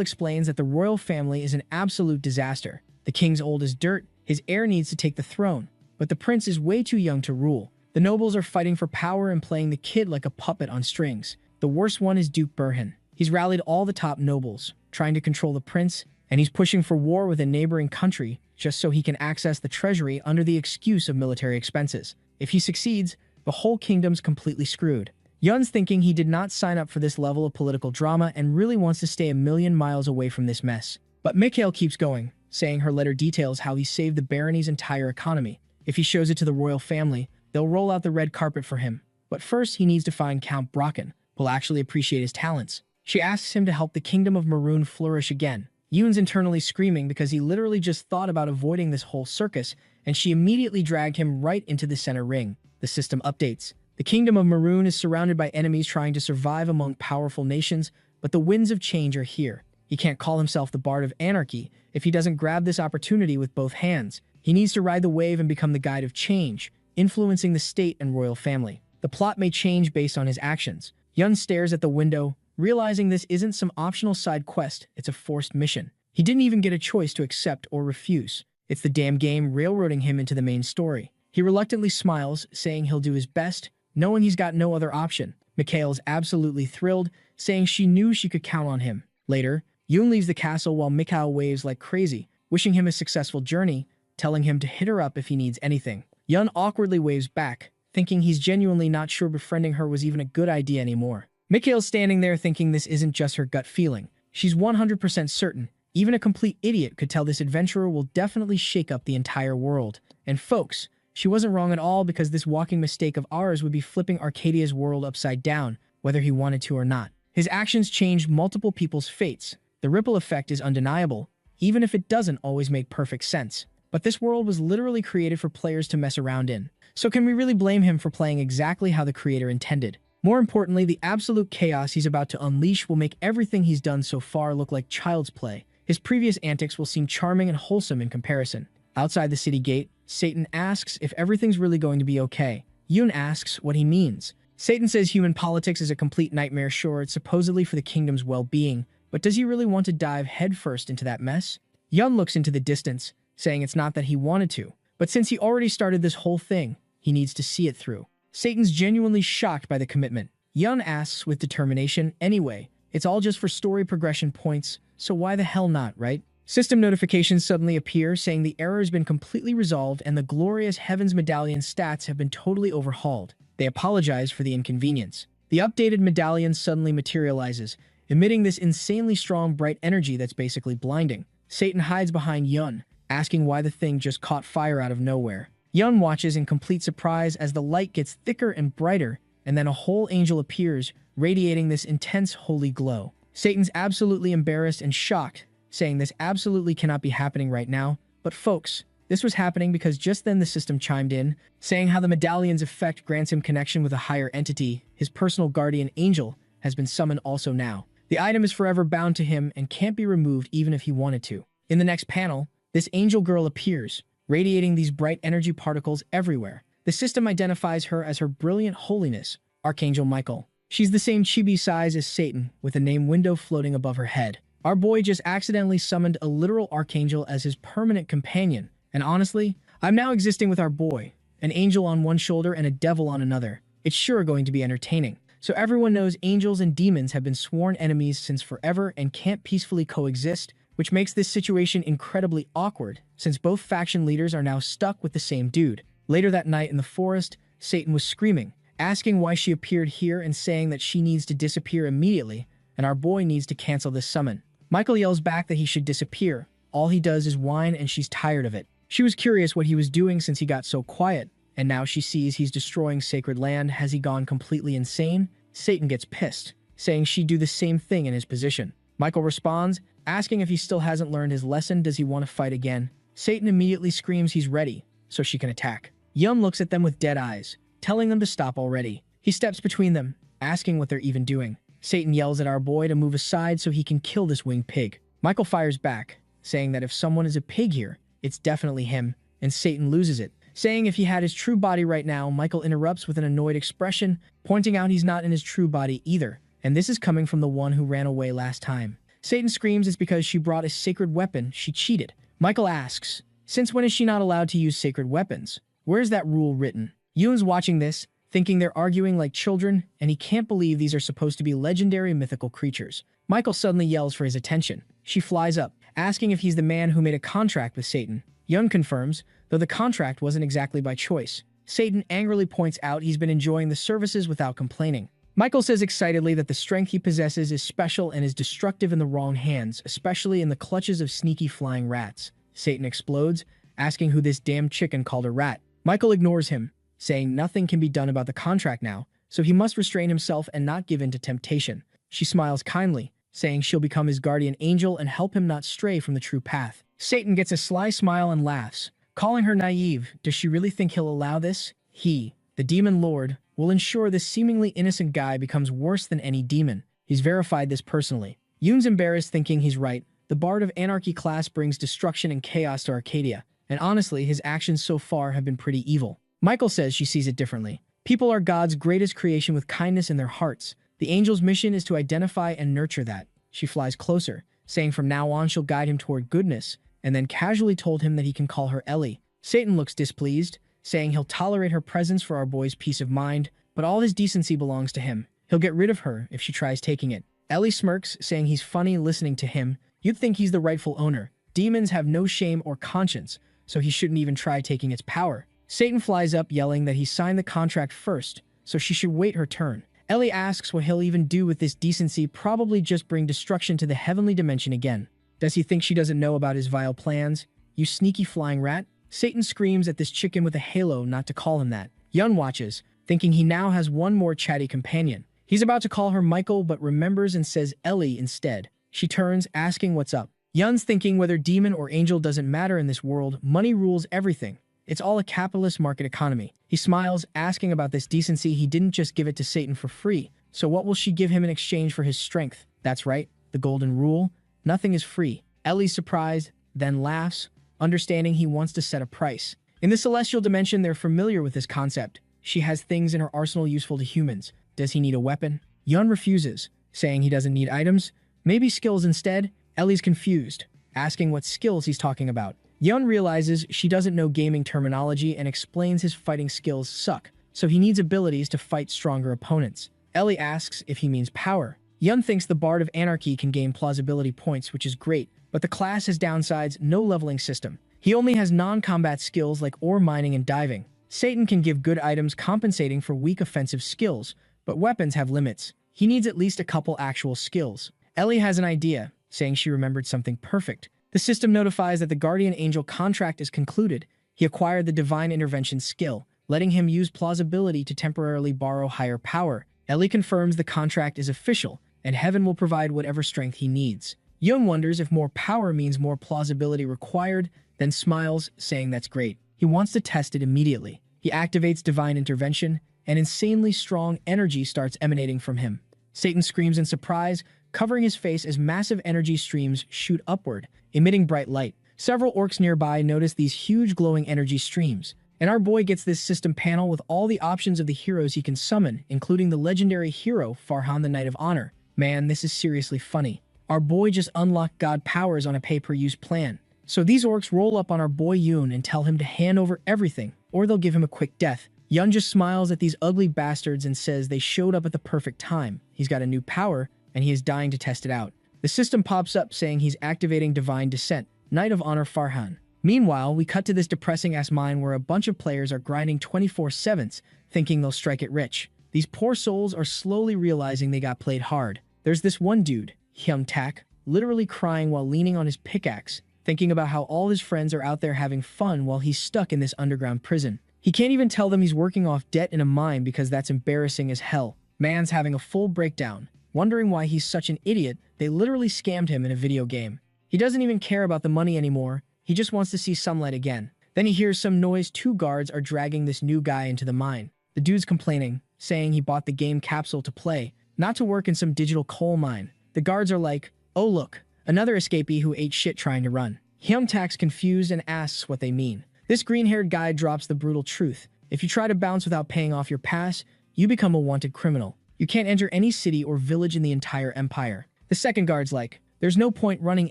Speaker 1: explains that the royal family is an absolute disaster. The king's old as dirt, his heir needs to take the throne, but the prince is way too young to rule. The nobles are fighting for power and playing the kid like a puppet on strings. The worst one is Duke Burhan. He's rallied all the top nobles, trying to control the prince, and he's pushing for war with a neighboring country just so he can access the treasury under the excuse of military expenses. If he succeeds, the whole kingdom's completely screwed. Yoon's thinking he did not sign up for this level of political drama and really wants to stay a million miles away from this mess. But Mikhail keeps going, saying her letter details how he saved the barony's entire economy. If he shows it to the royal family, they'll roll out the red carpet for him. But first, he needs to find Count Bracken, who'll actually appreciate his talents. She asks him to help the Kingdom of Maroon flourish again. Yoon's internally screaming because he literally just thought about avoiding this whole circus, and she immediately dragged him right into the center ring. The system updates. The Kingdom of Maroon is surrounded by enemies trying to survive among powerful nations, but the winds of change are here. He can't call himself the Bard of Anarchy if he doesn't grab this opportunity with both hands. He needs to ride the wave and become the guide of change, influencing the state and royal family. The plot may change based on his actions. Yoon stares at the window, realizing this isn't some optional side quest, it's a forced mission. He didn't even get a choice to accept or refuse. It's the damn game railroading him into the main story. He reluctantly smiles, saying he'll do his best, knowing he's got no other option. Mikhail is absolutely thrilled, saying she knew she could count on him. Later, Yoon leaves the castle while Mikhail waves like crazy, wishing him a successful journey, telling him to hit her up if he needs anything. Yoon awkwardly waves back, thinking he's genuinely not sure befriending her was even a good idea anymore. Mikhail's standing there thinking this isn't just her gut feeling. She's 100% certain. Even a complete idiot could tell this adventurer will definitely shake up the entire world. And folks, she wasn't wrong at all because this walking mistake of ours would be flipping Arcadia's world upside down, whether he wanted to or not. His actions changed multiple people's fates. The ripple effect is undeniable, even if it doesn't always make perfect sense. But this world was literally created for players to mess around in. So can we really blame him for playing exactly how the creator intended? More importantly, the absolute chaos he's about to unleash will make everything he's done so far look like child's play. His previous antics will seem charming and wholesome in comparison. Outside the city gate, Satan asks if everything's really going to be okay. Yoon asks what he means. Satan says human politics is a complete nightmare. Sure, it's supposedly for the kingdom's well-being, but does he really want to dive headfirst into that mess? Yoon looks into the distance, saying it's not that he wanted to, but since he already started this whole thing, he needs to see it through. Satan's genuinely shocked by the commitment. Yoon asks with determination, anyway, it's all just for story progression points, so why the hell not, right? System notifications suddenly appear saying the error has been completely resolved and the glorious Heaven's Medallion stats have been totally overhauled. They apologize for the inconvenience. The updated medallion suddenly materializes, emitting this insanely strong bright energy that's basically blinding. Satan hides behind Yoon, asking why the thing just caught fire out of nowhere. Yoon watches in complete surprise as the light gets thicker and brighter, and then a whole angel appears, radiating this intense holy glow. Satan's absolutely embarrassed and shocked, saying this absolutely cannot be happening right now. But folks, this was happening because just then the system chimed in, saying how the medallion's effect grants him connection with a higher entity. His personal guardian angel has been summoned also now. The item is forever bound to him and can't be removed even if he wanted to. In the next panel, this angel girl appears, radiating these bright energy particles everywhere. The system identifies her as Her Brilliant Holiness, Archangel Michael. She's the same chibi size as Satan, with a name window floating above her head. Our boy just accidentally summoned a literal archangel as his permanent companion, and honestly, I'm now existing with our boy, an angel on one shoulder and a devil on another. It's sure going to be entertaining. So everyone knows angels and demons have been sworn enemies since forever and can't peacefully coexist, which makes this situation incredibly awkward, since both faction leaders are now stuck with the same dude. Later that night in the forest, Satan was screaming, asking why she appeared here and saying that she needs to disappear immediately, and our boy needs to cancel this summon. Michael yells back that he should disappear. All he does is whine, and she's tired of it. She was curious what he was doing since he got so quiet, and now she sees he's destroying sacred land. Has he gone completely insane? Satan gets pissed, saying she'd do the same thing in his position. Michael responds, asking if he still hasn't learned his lesson. Does he want to fight again? Satan immediately screams he's ready, so she can attack. Yun looks at them with dead eyes, telling them to stop already. He steps between them, asking what they're even doing. Satan yells at our boy to move aside so he can kill this winged pig. Michael fires back, saying that if someone is a pig here, it's definitely him, and Satan loses it. Saying if he had his true body right now, Michael interrupts with an annoyed expression, pointing out he's not in his true body either, and this is coming from the one who ran away last time. Satan screams it's because she brought a sacred weapon. She cheated. Michael asks, since when is she not allowed to use sacred weapons? Where's that rule written? Yoon's watching this, thinking they're arguing like children, and he can't believe these are supposed to be legendary mythical creatures. Michael suddenly yells for his attention. She flies up, asking if he's the man who made a contract with Satan. Yoon confirms, though the contract wasn't exactly by choice. Satan angrily points out he's been enjoying the services without complaining. Michael says excitedly that the strength he possesses is special and is destructive in the wrong hands, especially in the clutches of sneaky flying rats. Satan explodes, asking who this damn chicken called a rat. Michael ignores him, saying nothing can be done about the contract now, so he must restrain himself and not give in to temptation. She smiles kindly, saying she'll become his guardian angel and help him not stray from the true path. Satan gets a sly smile and laughs, calling her naive. Does she really think he'll allow this? He, the demon lord, will ensure this seemingly innocent guy becomes worse than any demon. He's verified this personally. Yoon's embarrassed, thinking he's right. The Bard of Anarchy class brings destruction and chaos to Arcadia, and honestly, his actions so far have been pretty evil. Michael says she sees it differently. People are God's greatest creation with kindness in their hearts. The angel's mission is to identify and nurture that. She flies closer, saying from now on she'll guide him toward goodness, and then casually told him that he can call her Ellie. Satan looks displeased, saying he'll tolerate her presence for our boy's peace of mind, but all his decency belongs to him. He'll get rid of her if she tries taking it. Ellie smirks, saying he's funny listening to him. You'd think he's the rightful owner. Demons have no shame or conscience, so he shouldn't even try taking its power. Satan flies up, yelling that he signed the contract first, so she should wait her turn. Ellie asks what he'll even do with this decency. Probably just bring destruction to the heavenly dimension again. Does he think she doesn't know about his vile plans? You sneaky flying rat? Satan screams at this chicken with a halo not to call him that. Yun watches, thinking he now has one more chatty companion. He's about to call her Michael, but remembers and says Ellie instead. She turns, asking what's up. Yun's thinking whether demon or angel doesn't matter in this world. Money rules everything. It's all a capitalist market economy. He smiles, asking about this decency. He didn't just give it to Satan for free. So what will she give him in exchange for his strength? That's right, the golden rule. Nothing is free. Ellie's surprised, then laughs, understanding he wants to set a price. In the celestial dimension, they're familiar with this concept. She has things in her arsenal useful to humans. Does he need a weapon? Yun refuses, saying he doesn't need items. Maybe skills instead? Ellie's confused, asking what skills he's talking about. Yun realizes she doesn't know gaming terminology and explains his fighting skills suck, so he needs abilities to fight stronger opponents. Ellie asks if he means power. Yun thinks the Bard of Anarchy can gain plausibility points, which is great, but the class has downsides, no leveling system. He only has non-combat skills like ore mining and diving. Satan can give good items compensating for weak offensive skills, but weapons have limits. He needs at least a couple actual skills. Ellie has an idea, saying she remembered something perfect. The system notifies that the Guardian Angel contract is concluded. He acquired the Divine Intervention skill, letting him use plausibility to temporarily borrow higher power. Ellie confirms the contract is official, and Heaven will provide whatever strength he needs. Young wonders if more power means more plausibility required, then smiles, saying that's great. He wants to test it immediately. He activates Divine Intervention, and insanely strong energy starts emanating from him. Satan screams in surprise, covering his face as massive energy streams shoot upward, emitting bright light. Several orcs nearby notice these huge glowing energy streams, and our boy gets this system panel with all the options of the heroes he can summon, including the legendary hero Farhan the Knight of Honor. Man, this is seriously funny. Our boy just unlocked god powers on a pay-per-use plan. So these orcs roll up on our boy Yoon and tell him to hand over everything, or they'll give him a quick death. Yun just smiles at these ugly bastards and says they showed up at the perfect time. He's got a new power, and he is dying to test it out. The system pops up saying he's activating Divine Descent, Knight of Honor Farhan. Meanwhile, we cut to this depressing-ass mine where a bunch of players are grinding 24/7, thinking they'll strike it rich. These poor souls are slowly realizing they got played hard. There's this one dude, Hyung Tak, literally crying while leaning on his pickaxe, thinking about how all his friends are out there having fun while he's stuck in this underground prison. He can't even tell them he's working off debt in a mine because that's embarrassing as hell. Man's having a full breakdown, wondering why he's such an idiot. They literally scammed him in a video game. He doesn't even care about the money anymore. He just wants to see sunlight again. Then he hears some noise. Two guards are dragging this new guy into the mine. The dude's complaining, saying he bought the game capsule to play, not to work in some digital coal mine. The guards are like, oh look, another escapee who ate shit trying to run. Hyung Tak's confused and asks what they mean. This green-haired guy drops the brutal truth. If you try to bounce without paying off your pass, you become a wanted criminal. You can't enter any city or village in the entire empire. The second guard's like, there's no point running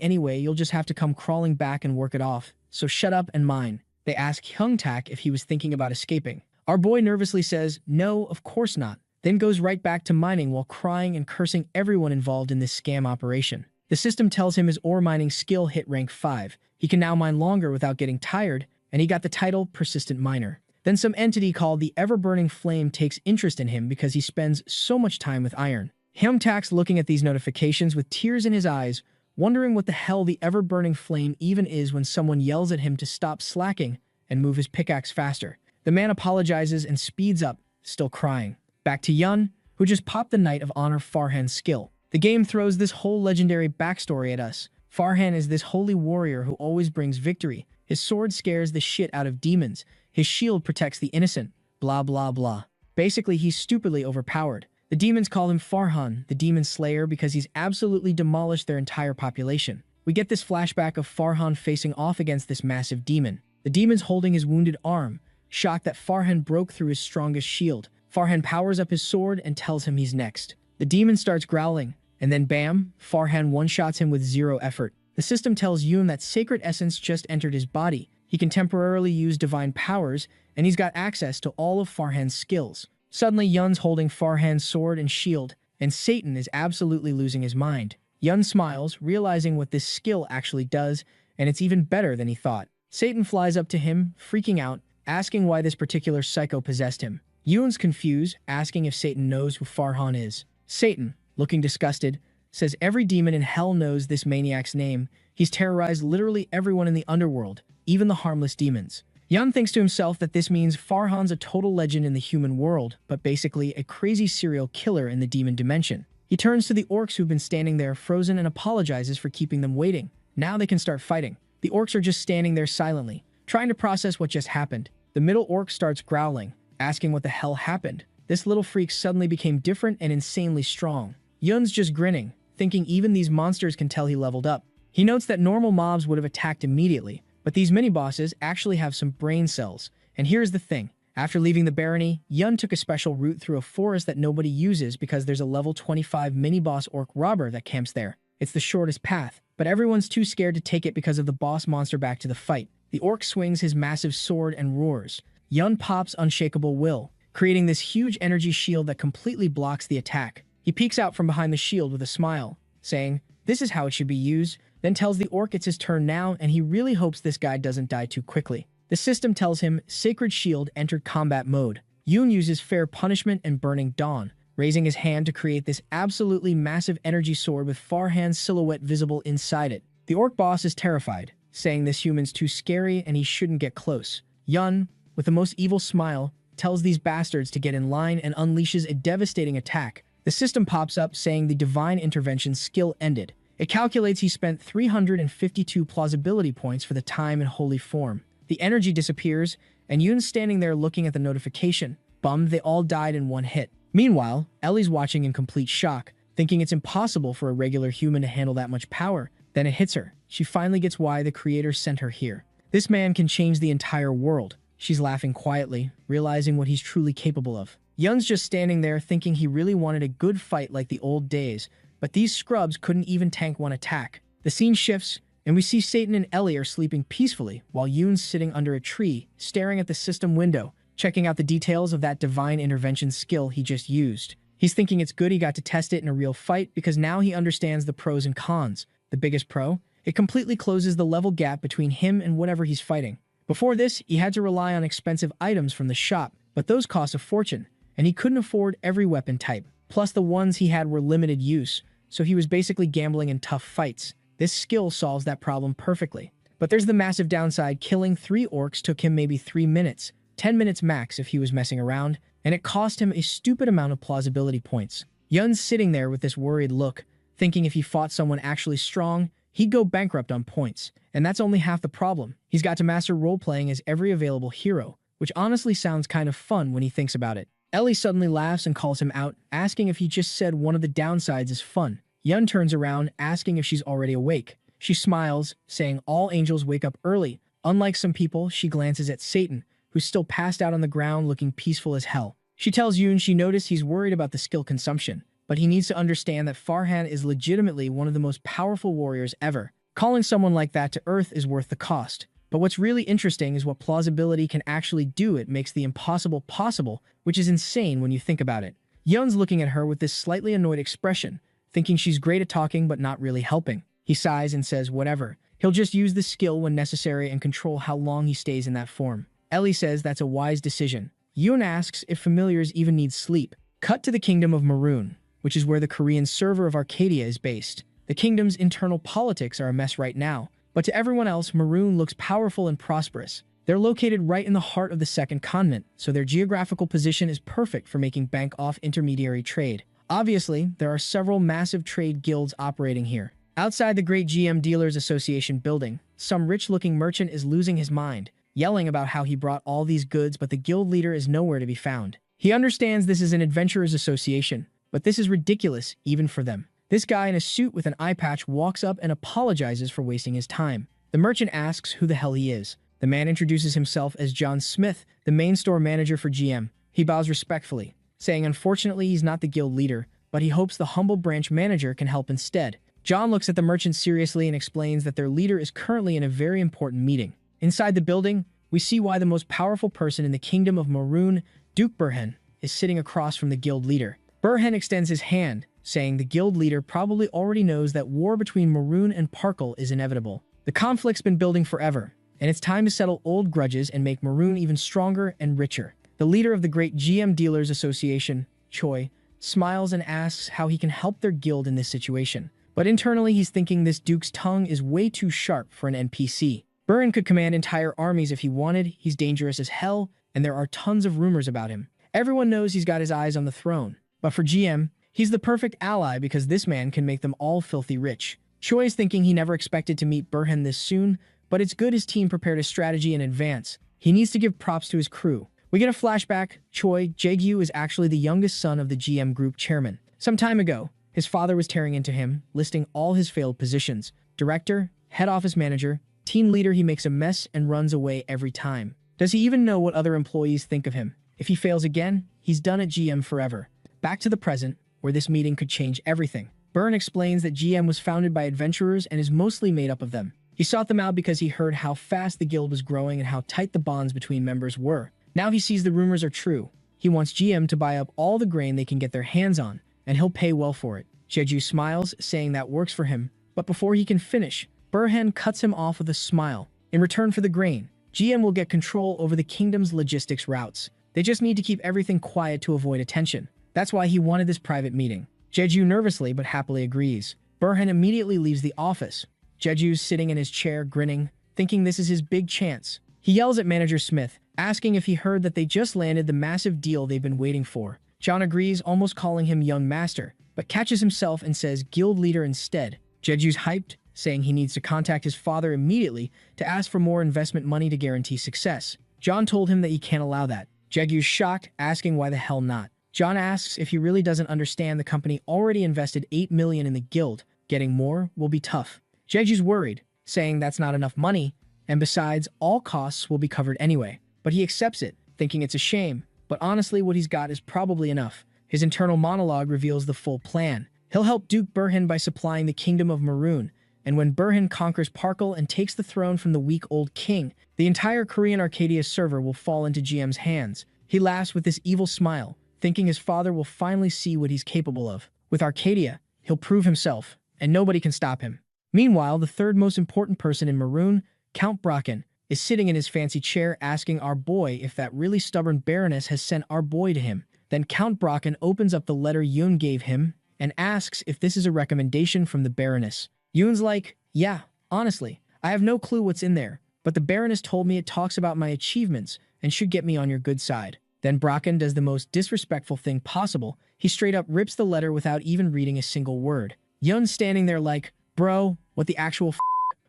Speaker 1: anyway, you'll just have to come crawling back and work it off. So shut up and mine. They ask Hyung Tak if he was thinking about escaping. Our boy nervously says, no, of course not. Then goes right back to mining while crying and cursing everyone involved in this scam operation. The system tells him his ore mining skill hit rank 5. He can now mine longer without getting tired, and he got the title Persistent Miner. Then some entity called the Ever-Burning Flame takes interest in him because he spends so much time with iron. Hyung Tak's looking at these notifications with tears in his eyes, wondering what the hell the Ever-Burning Flame even is when someone yells at him to stop slacking and move his pickaxe faster. The man apologizes and speeds up, still crying. Back to Yun, who just popped the Knight of Honor Farhan's skill. The game throws this whole legendary backstory at us. Farhan is this holy warrior who always brings victory. His sword scares the shit out of demons. His shield protects the innocent. Blah blah blah. Basically, he's stupidly overpowered. The demons call him Farhan, the demon slayer, because he's absolutely demolished their entire population. We get this flashback of Farhan facing off against this massive demon. The demon's holding his wounded arm, shocked that Farhan broke through his strongest shield. Farhan powers up his sword and tells him he's next. The demon starts growling, and then bam, Farhan one-shots him with zero effort. The system tells Yoon that sacred essence just entered his body. He can temporarily use divine powers, and he's got access to all of Farhan's skills. Suddenly, Yun's holding Farhan's sword and shield, and Satan is absolutely losing his mind. Yun smiles, realizing what this skill actually does, and it's even better than he thought. Satan flies up to him, freaking out, asking why this particular psycho possessed him. Yoon's confused, asking if Satan knows who Farhan is. Satan, looking disgusted, says every demon in hell knows this maniac's name. He's terrorized literally everyone in the underworld, even the harmless demons. Yun thinks to himself that this means Farhan's a total legend in the human world, but basically a crazy serial killer in the demon dimension. He turns to the orcs who've been standing there frozen and apologizes for keeping them waiting. Now they can start fighting. The orcs are just standing there silently, trying to process what just happened. The middle orc starts growling, asking what the hell happened. This little freak suddenly became different and insanely strong. Yun's just grinning, thinking even these monsters can tell he leveled up. He notes that normal mobs would have attacked immediately, but these mini-bosses actually have some brain cells. And here's the thing. After leaving the barony, Yun took a special route through a forest that nobody uses because there's a level 25 mini-boss orc robber that camps there. It's the shortest path, but everyone's too scared to take it because of the boss monster back to the fight. The orc swings his massive sword and roars. Yun pops Unshakable Will, creating this huge energy shield that completely blocks the attack. He peeks out from behind the shield with a smile, saying, "This is how it should be used," then tells the orc it's his turn now and he really hopes this guy doesn't die too quickly. The system tells him Sacred Shield entered combat mode. Yoon uses Fair Punishment and Burning Dawn, raising his hand to create this absolutely massive energy sword with Farhan's silhouette visible inside it. The orc boss is terrified, saying this human's too scary and he shouldn't get close. Yun, with the most evil smile, tells these bastards to get in line and unleashes a devastating attack. The system pops up saying the Divine Intervention skill ended. It calculates he spent 352 plausibility points for the time in holy form. The energy disappears, and Yoon's standing there looking at the notification, bummed they all died in one hit. Meanwhile, Ellie's watching in complete shock, thinking it's impossible for a regular human to handle that much power. Then it hits her. She finally gets why the creator sent her here. This man can change the entire world. She's laughing quietly, realizing what he's truly capable of. Yun's just standing there thinking he really wanted a good fight like the old days, but these scrubs couldn't even tank one attack. The scene shifts, and we see Satan and Ellie are sleeping peacefully while Yoon's sitting under a tree, staring at the system window, checking out the details of that divine intervention skill he just used. He's thinking it's good he got to test it in a real fight because now he understands the pros and cons. The biggest pro? It completely closes the level gap between him and whatever he's fighting. Before this, he had to rely on expensive items from the shop, but those cost a fortune, and he couldn't afford every weapon type. Plus, the ones he had were limited use, so he was basically gambling in tough fights. This skill solves that problem perfectly. But there's the massive downside. Killing 3 orcs took him maybe 3 minutes, 10 minutes max if he was messing around, and it cost him a stupid amount of plausibility points. Yun's sitting there with this worried look, thinking if he fought someone actually strong, he'd go bankrupt on points. And that's only half the problem. He's got to master role-playing as every available hero, which honestly sounds kind of fun when he thinks about it. Ellie suddenly laughs and calls him out, asking if he just said one of the downsides is fun. Yun turns around, asking if she's already awake. She smiles, saying all angels wake up early. Unlike some people, she glances at Satan, who's still passed out on the ground looking peaceful as hell. She tells Yoon she noticed he's worried about the skill consumption, but he needs to understand that Farhan is legitimately one of the most powerful warriors ever. Calling someone like that to Earth is worth the cost. But what's really interesting is what plausibility can actually do. It makes the impossible possible, which is insane when you think about it. Yun's looking at her with this slightly annoyed expression, thinking she's great at talking but not really helping. He sighs and says whatever. He'll just use the skill when necessary and control how long he stays in that form. Ellie says that's a wise decision. Yoon asks if familiars even need sleep. Cut to the kingdom of Maroon, which is where the Korean server of Arcadia is based. The kingdom's internal politics are a mess right now, but to everyone else, Maroon looks powerful and prosperous. They're located right in the heart of the second continent, so their geographical position is perfect for making bank off intermediary trade. Obviously, there are several massive trade guilds operating here. Outside the Great GM Dealers Association building, some rich-looking merchant is losing his mind, yelling about how he brought all these goods but the guild leader is nowhere to be found. He understands this is an adventurers association, but this is ridiculous even for them. This guy in a suit with an eye patch walks up and apologizes for wasting his time. The merchant asks who the hell he is. The man introduces himself as John Smith, the main store manager for GM. He bows respectfully, saying unfortunately he's not the guild leader, but he hopes the humble branch manager can help instead. John looks at the merchant seriously and explains that their leader is currently in a very important meeting. Inside the building, we see why the most powerful person in the kingdom of Maroon, Duke Burhan, is sitting across from the guild leader. Burhan extends his hand, saying the guild leader probably already knows that war between Maroon and Parkle is inevitable. The conflict's been building forever, and it's time to settle old grudges and make Maroon even stronger and richer. The leader of the Great GM Dealers Association, Choi, smiles and asks how he can help their guild in this situation. But internally he's thinking this Duke's tongue is way too sharp for an NPC. Burhan could command entire armies if he wanted, he's dangerous as hell, and there are tons of rumors about him. Everyone knows he's got his eyes on the throne, but for GM, he's the perfect ally because this man can make them all filthy rich. Choi is thinking he never expected to meet Burhan this soon, but it's good his team prepared a strategy in advance. He needs to give props to his crew. We get a flashback. Choi, Jae-gyu, is actually the youngest son of the GM group chairman. Some time ago, his father was tearing into him, listing all his failed positions. Director, head office manager, team leader. He makes a mess and runs away every time. Does he even know what other employees think of him? If he fails again, he's done at GM forever. Back to the present, where this meeting could change everything. Burn explains that GM was founded by adventurers and is mostly made up of them. He sought them out because he heard how fast the guild was growing and how tight the bonds between members were. Now he sees the rumors are true. He wants GM to buy up all the grain they can get their hands on, and he'll pay well for it. Jeju smiles, saying that works for him, but before he can finish, Burhan cuts him off with a smile. In return for the grain, GM will get control over the kingdom's logistics routes. They just need to keep everything quiet to avoid attention. That's why he wanted this private meeting. Jeju nervously but happily agrees. Burhan immediately leaves the office. Jeju's sitting in his chair, grinning, thinking this is his big chance. He yells at Manager Smith, asking if he heard that they just landed the massive deal they've been waiting for. John agrees, almost calling him young master, but catches himself and says guild leader instead. Jeju's hyped, saying he needs to contact his father immediately to ask for more investment money to guarantee success. John told him that he can't allow that. Jeju's shocked, asking why the hell not. John asks if he really doesn't understand the company already invested $8 million in the guild. Getting more will be tough. Jeju's worried, saying that's not enough money, and besides, all costs will be covered anyway. But he accepts it, thinking it's a shame, but honestly what he's got is probably enough. His internal monologue reveals the full plan. He'll help Duke Burhan by supplying the kingdom of Maroon, and when Burhan conquers Parkle and takes the throne from the weak old king, the entire Korean Arcadia server will fall into GM's hands. He laughs with this evil smile, thinking his father will finally see what he's capable of. With Arcadia, he'll prove himself, and nobody can stop him. Meanwhile, the third most important person in Maroon, Count Bracken, is sitting in his fancy chair asking our boy if that really stubborn Baroness has sent our boy to him. Then Count Bracken opens up the letter Yoon gave him and asks if this is a recommendation from the Baroness. Yoon's like, yeah, honestly, I have no clue what's in there, but the Baroness told me it talks about my achievements and should get me on your good side. Then Bracken does the most disrespectful thing possible. He straight up rips the letter without even reading a single word. Yoon's standing there like, bro, what the actual f***?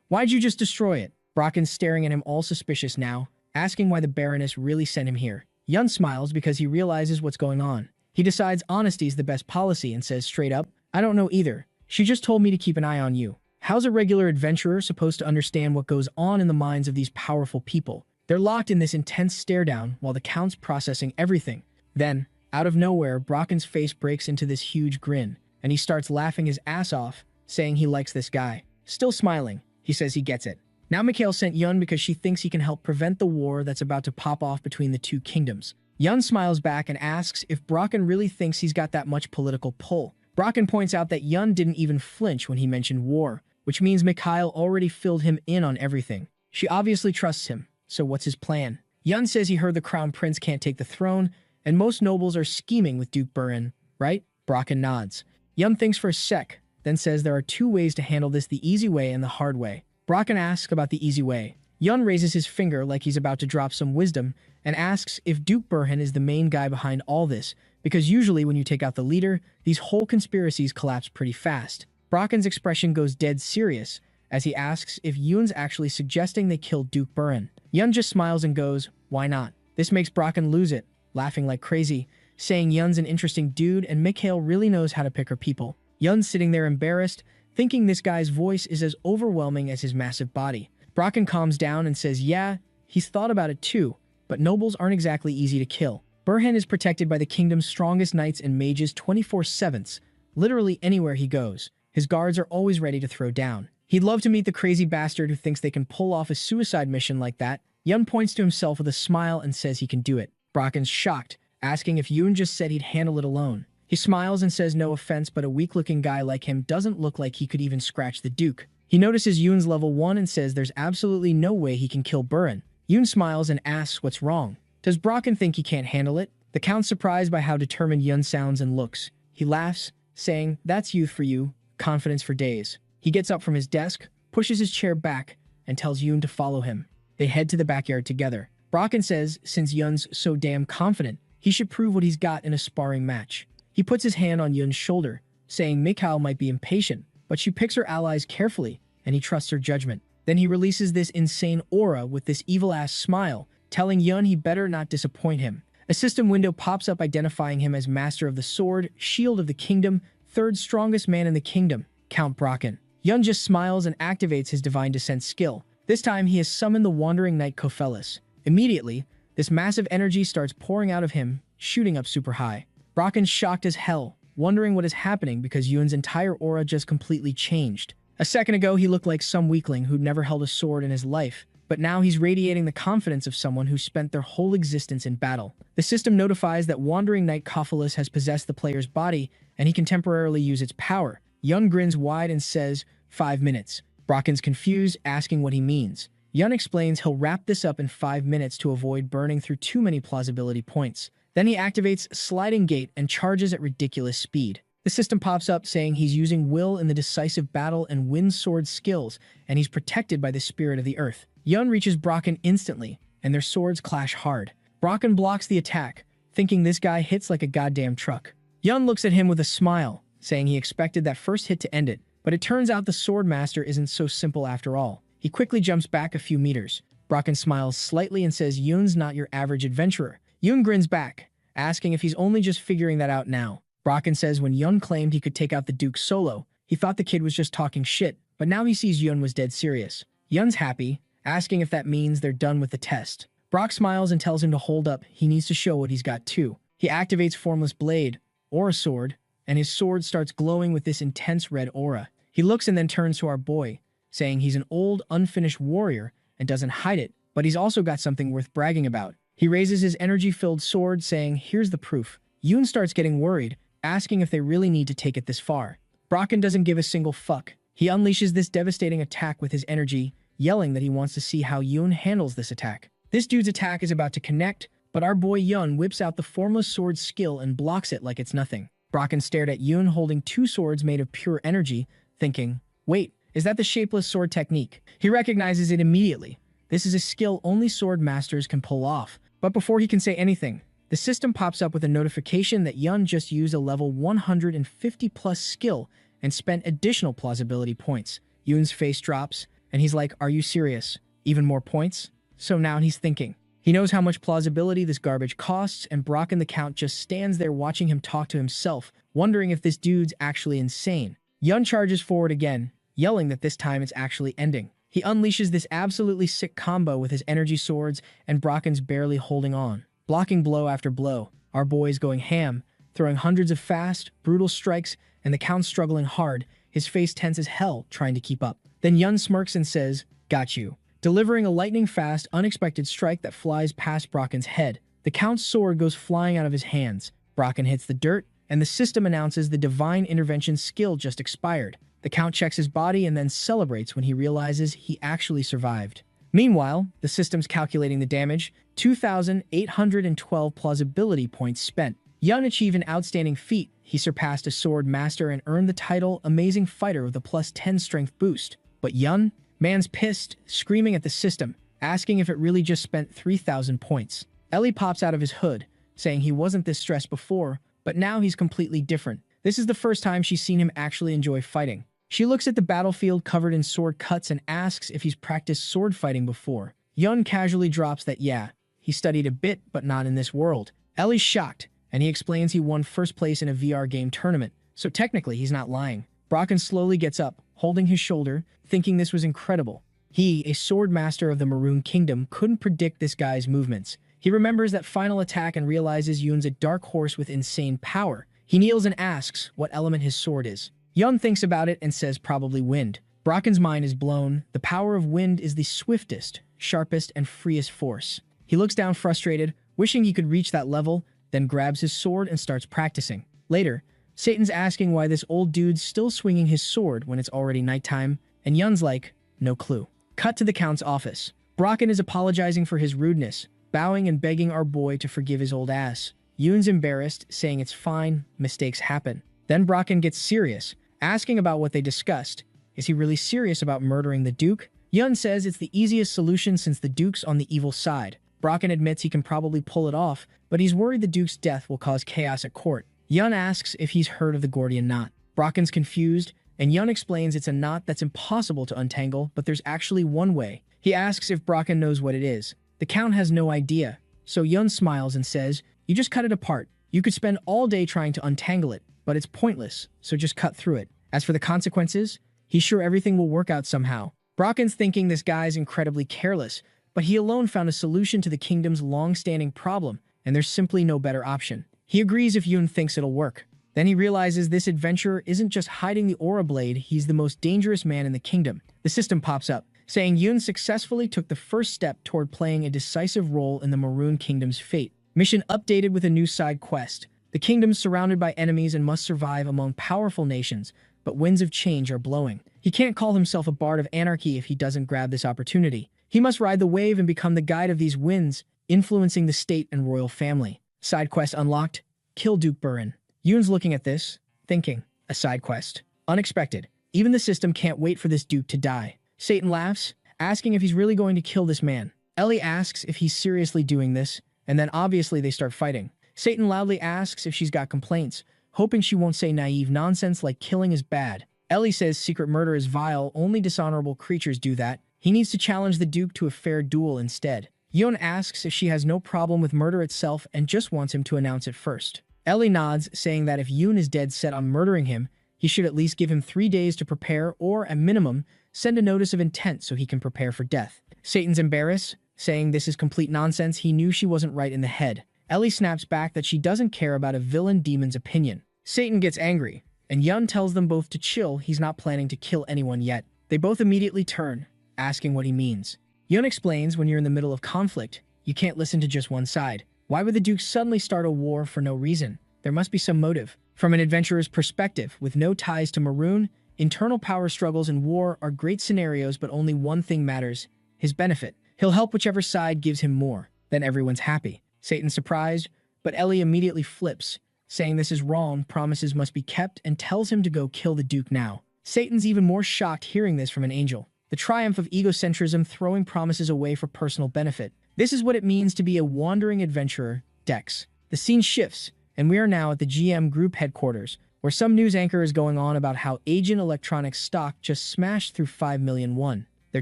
Speaker 1: Why'd you just destroy it? Bracken's staring at him all suspicious now, asking why the Baroness really sent him here. Yun smiles because he realizes what's going on. He decides honesty is the best policy and says straight up, I don't know either. She just told me to keep an eye on you. How's a regular adventurer supposed to understand what goes on in the minds of these powerful people? They're locked in this intense stare-down while the Count's processing everything. Then, out of nowhere, Bracken's face breaks into this huge grin, and he starts laughing his ass off, saying he likes this guy. Still smiling, he says he gets it. Now Mikhail sent Yun because she thinks he can help prevent the war that's about to pop off between the two kingdoms. Yun smiles back and asks if Bracken really thinks he's got that much political pull. Bracken points out that Yun didn't even flinch when he mentioned war, which means Mikhail already filled him in on everything. She obviously trusts him, so what's his plan? Yun says he heard the crown prince can't take the throne, and most nobles are scheming with Duke Burhan, right? Bracken nods. Yun thinks for a sec, then says there are two ways to handle this: the easy way and the hard way. Bracken asks about the easy way. Yun raises his finger like he's about to drop some wisdom and asks if Duke Burhan is the main guy behind all this, because usually when you take out the leader, these whole conspiracies collapse pretty fast. Bracken's expression goes dead serious as he asks if Yun's actually suggesting they kill Duke Burhan. Yun just smiles and goes, why not? This makes Bracken lose it, laughing like crazy, saying Yun's an interesting dude and Mikhail really knows how to pick her people. Yun's sitting there embarrassed, thinking this guy's voice is as overwhelming as his massive body. Bracken calms down and says, yeah, he's thought about it too, but nobles aren't exactly easy to kill. Burhan is protected by the kingdom's strongest knights and mages 24/7, literally anywhere he goes. His guards are always ready to throw down. He'd love to meet the crazy bastard who thinks they can pull off a suicide mission like that. Yun points to himself with a smile and says he can do it. Bracken's shocked, asking if Yun just said he'd handle it alone. He smiles and says no offense, but a weak-looking guy like him doesn't look like he could even scratch the Duke. He notices Yun's level 1 and says there's absolutely no way he can kill Burhan. Yun smiles and asks what's wrong. Does Bracken think he can't handle it? The Count's surprised by how determined Yun sounds and looks. He laughs, saying, that's youth for you, confidence for days. He gets up from his desk, pushes his chair back, and tells Yun to follow him. They head to the backyard together. Bracken says since Yun's so damn confident, he should prove what he's got in a sparring match. He puts his hand on Yun's shoulder, saying Mikhail might be impatient, but she picks her allies carefully, and he trusts her judgment. Then he releases this insane aura with this evil-ass smile, telling Yun he better not disappoint him. A system window pops up identifying him as Master of the Sword, Shield of the Kingdom, third strongest man in the kingdom, Count Bracken. Yun just smiles and activates his Divine Descent skill. This time he has summoned the Wandering Knight Kophelis. Immediately, this massive energy starts pouring out of him, shooting up super high. Bracken's shocked as hell, wondering what is happening because Yun's entire aura just completely changed. A second ago, he looked like some weakling who'd never held a sword in his life, but now he's radiating the confidence of someone who spent their whole existence in battle. The system notifies that Wandering Knight Kophelis has possessed the player's body, and he can temporarily use its power. Yun grins wide and says, 5 minutes. Bracken's confused, asking what he means. Yun explains he'll wrap this up in 5 minutes to avoid burning through too many plausibility points. Then he activates Sliding Gate and charges at ridiculous speed. The system pops up saying he's using will in the decisive battle and wind sword skills, and he's protected by the spirit of the earth. Yun reaches Bracken instantly, and their swords clash hard. Bracken blocks the attack, thinking this guy hits like a goddamn truck. Yun looks at him with a smile, saying he expected that first hit to end it, but it turns out the Swordmaster isn't so simple after all. He quickly jumps back a few meters. Bracken smiles slightly and says Yun's not your average adventurer. Yun grins back, asking if he's only just figuring that out now. Bracken says when Yun claimed he could take out the Duke solo, he thought the kid was just talking shit, but now he sees Yun was dead serious. Yun's happy, asking if that means they're done with the test. Brock smiles and tells him to hold up, he needs to show what he's got too. He activates Formless Blade, or a sword, and his sword starts glowing with this intense red aura. He looks and then turns to our boy, saying he's an old, unfinished warrior and doesn't hide it, but he's also got something worth bragging about. He raises his energy-filled sword, saying, here's the proof. Yun starts getting worried, asking if they really need to take it this far. Brocken doesn't give a single fuck. He unleashes this devastating attack with his energy, yelling that he wants to see how Yun handles this attack. This dude's attack is about to connect, but our boy Yun whips out the Formless Sword skill and blocks it like it's nothing. Brocken stared at Yun holding two swords made of pure energy, thinking, wait, is that the shapeless sword technique? He recognizes it immediately. This is a skill only sword masters can pull off. But before he can say anything, the system pops up with a notification that Yun just used a level 150 plus skill and spent additional plausibility points. Yun's face drops, and he's like, are you serious? Even more points? So now he's thinking. He knows how much plausibility this garbage costs, and Brocken the Count just stands there watching him talk to himself, wondering if this dude's actually insane. Yun charges forward again, yelling that this time it's actually ending. He unleashes this absolutely sick combo with his energy swords, and Brocken's barely holding on. Blocking blow after blow, our boy's going ham, throwing hundreds of fast, brutal strikes, and the Count's struggling hard, his face tense as hell, trying to keep up. Then Yun smirks and says, got you. Delivering a lightning-fast, unexpected strike that flies past Brocken's head. The Count's sword goes flying out of his hands. Brocken hits the dirt, and the system announces the Divine Intervention skill just expired. The Count checks his body and then celebrates when he realizes he actually survived. Meanwhile, the system's calculating the damage, 2,812 plausibility points spent. Yun achieved an outstanding feat. He surpassed a sword master and earned the title Amazing Fighter with a plus 10 strength boost. But Yun? Man's pissed, screaming at the system, asking if it really just spent 3,000 points. Ellie pops out of his hood, saying he wasn't this stressed before, but now he's completely different. This is the first time she's seen him actually enjoy fighting. She looks at the battlefield covered in sword cuts and asks if he's practiced sword fighting before. Yun casually drops that yeah, he studied a bit, but not in this world. Ellie's shocked, and he explains he won first place in a VR game tournament, so technically he's not lying. Brocken slowly gets up, holding his shoulder, thinking this was incredible. He, a sword master of the Maroon Kingdom, couldn't predict this guy's movements. He remembers that final attack and realizes Yun's a dark horse with insane power. He kneels and asks what element his sword is. Yun thinks about it and says probably wind. Brocken's mind is blown. The power of wind is the swiftest, sharpest, and freest force. He looks down frustrated, wishing he could reach that level, then grabs his sword and starts practicing. Later, Satan's asking why this old dude's still swinging his sword when it's already nighttime, and Yun's like, no clue. Cut to the Count's office. Brocken is apologizing for his rudeness, bowing and begging our boy to forgive his old ass. Yun's embarrassed, saying it's fine, mistakes happen. Then Brocken gets serious, asking about what they discussed. Is he really serious about murdering the Duke? Yun says it's the easiest solution since the Duke's on the evil side. Brocken admits he can probably pull it off, but he's worried the Duke's death will cause chaos at court. Yun asks if he's heard of the Gordian knot. Brocken's confused, and Yun explains it's a knot that's impossible to untangle, but there's actually one way. He asks if Brocken knows what it is. The Count has no idea, so Yun smiles and says, you just cut it apart. You could spend all day trying to untangle it, but it's pointless, so just cut through it. As for the consequences, he's sure everything will work out somehow. Brocken's thinking this guy's incredibly careless, but he alone found a solution to the kingdom's long-standing problem, and there's simply no better option. He agrees if Yun thinks it'll work. Then he realizes this adventurer isn't just hiding the aura blade, he's the most dangerous man in the kingdom. The system pops up, saying Yun successfully took the first step toward playing a decisive role in the Maroon Kingdom's fate. Mission updated with a new side quest. The kingdom's surrounded by enemies and must survive among powerful nations, but winds of change are blowing. He can't call himself a bard of anarchy if he doesn't grab this opportunity. He must ride the wave and become the guide of these winds, influencing the state and royal family. Side quest unlocked. Kill Duke Burin. Yun's looking at this, thinking, a side quest. Unexpected. Even the system can't wait for this Duke to die. Satan laughs, asking if he's really going to kill this man. Ellie asks if he's seriously doing this, and then obviously they start fighting. Satan loudly asks if she's got complaints, hoping she won't say naive nonsense like killing is bad. Ellie says secret murder is vile, only dishonorable creatures do that. He needs to challenge the Duke to a fair duel instead. Yun asks if she has no problem with murder itself and just wants him to announce it first. Ellie nods, saying that if Yun is dead set on murdering him, he should at least give him 3 days to prepare or, at minimum, send a notice of intent so he can prepare for death. Satan's embarrassed, saying this is complete nonsense. He knew she wasn't right in the head. Ellie snaps back that she doesn't care about a villain demon's opinion. Satan gets angry, and Yun tells them both to chill. He's not planning to kill anyone yet. They both immediately turn, asking what he means. Yun explains when you're in the middle of conflict, you can't listen to just one side. Why would the Duke suddenly start a war for no reason? There must be some motive. From an adventurer's perspective, with no ties to Maroon, internal power struggles and war are great scenarios, but only one thing matters: his benefit. He'll help whichever side gives him more. Then everyone's happy. Satan's surprised, but Ellie immediately flips, saying this is wrong, promises must be kept, and tells him to go kill the Duke now. Satan's even more shocked hearing this from an angel. The triumph of egocentrism, throwing promises away for personal benefit. This is what it means to be a wandering adventurer, Dex. The scene shifts, and we are now at the GM Group headquarters, where some news anchor is going on about how Agent Electronics stock just smashed through 5 million won. Their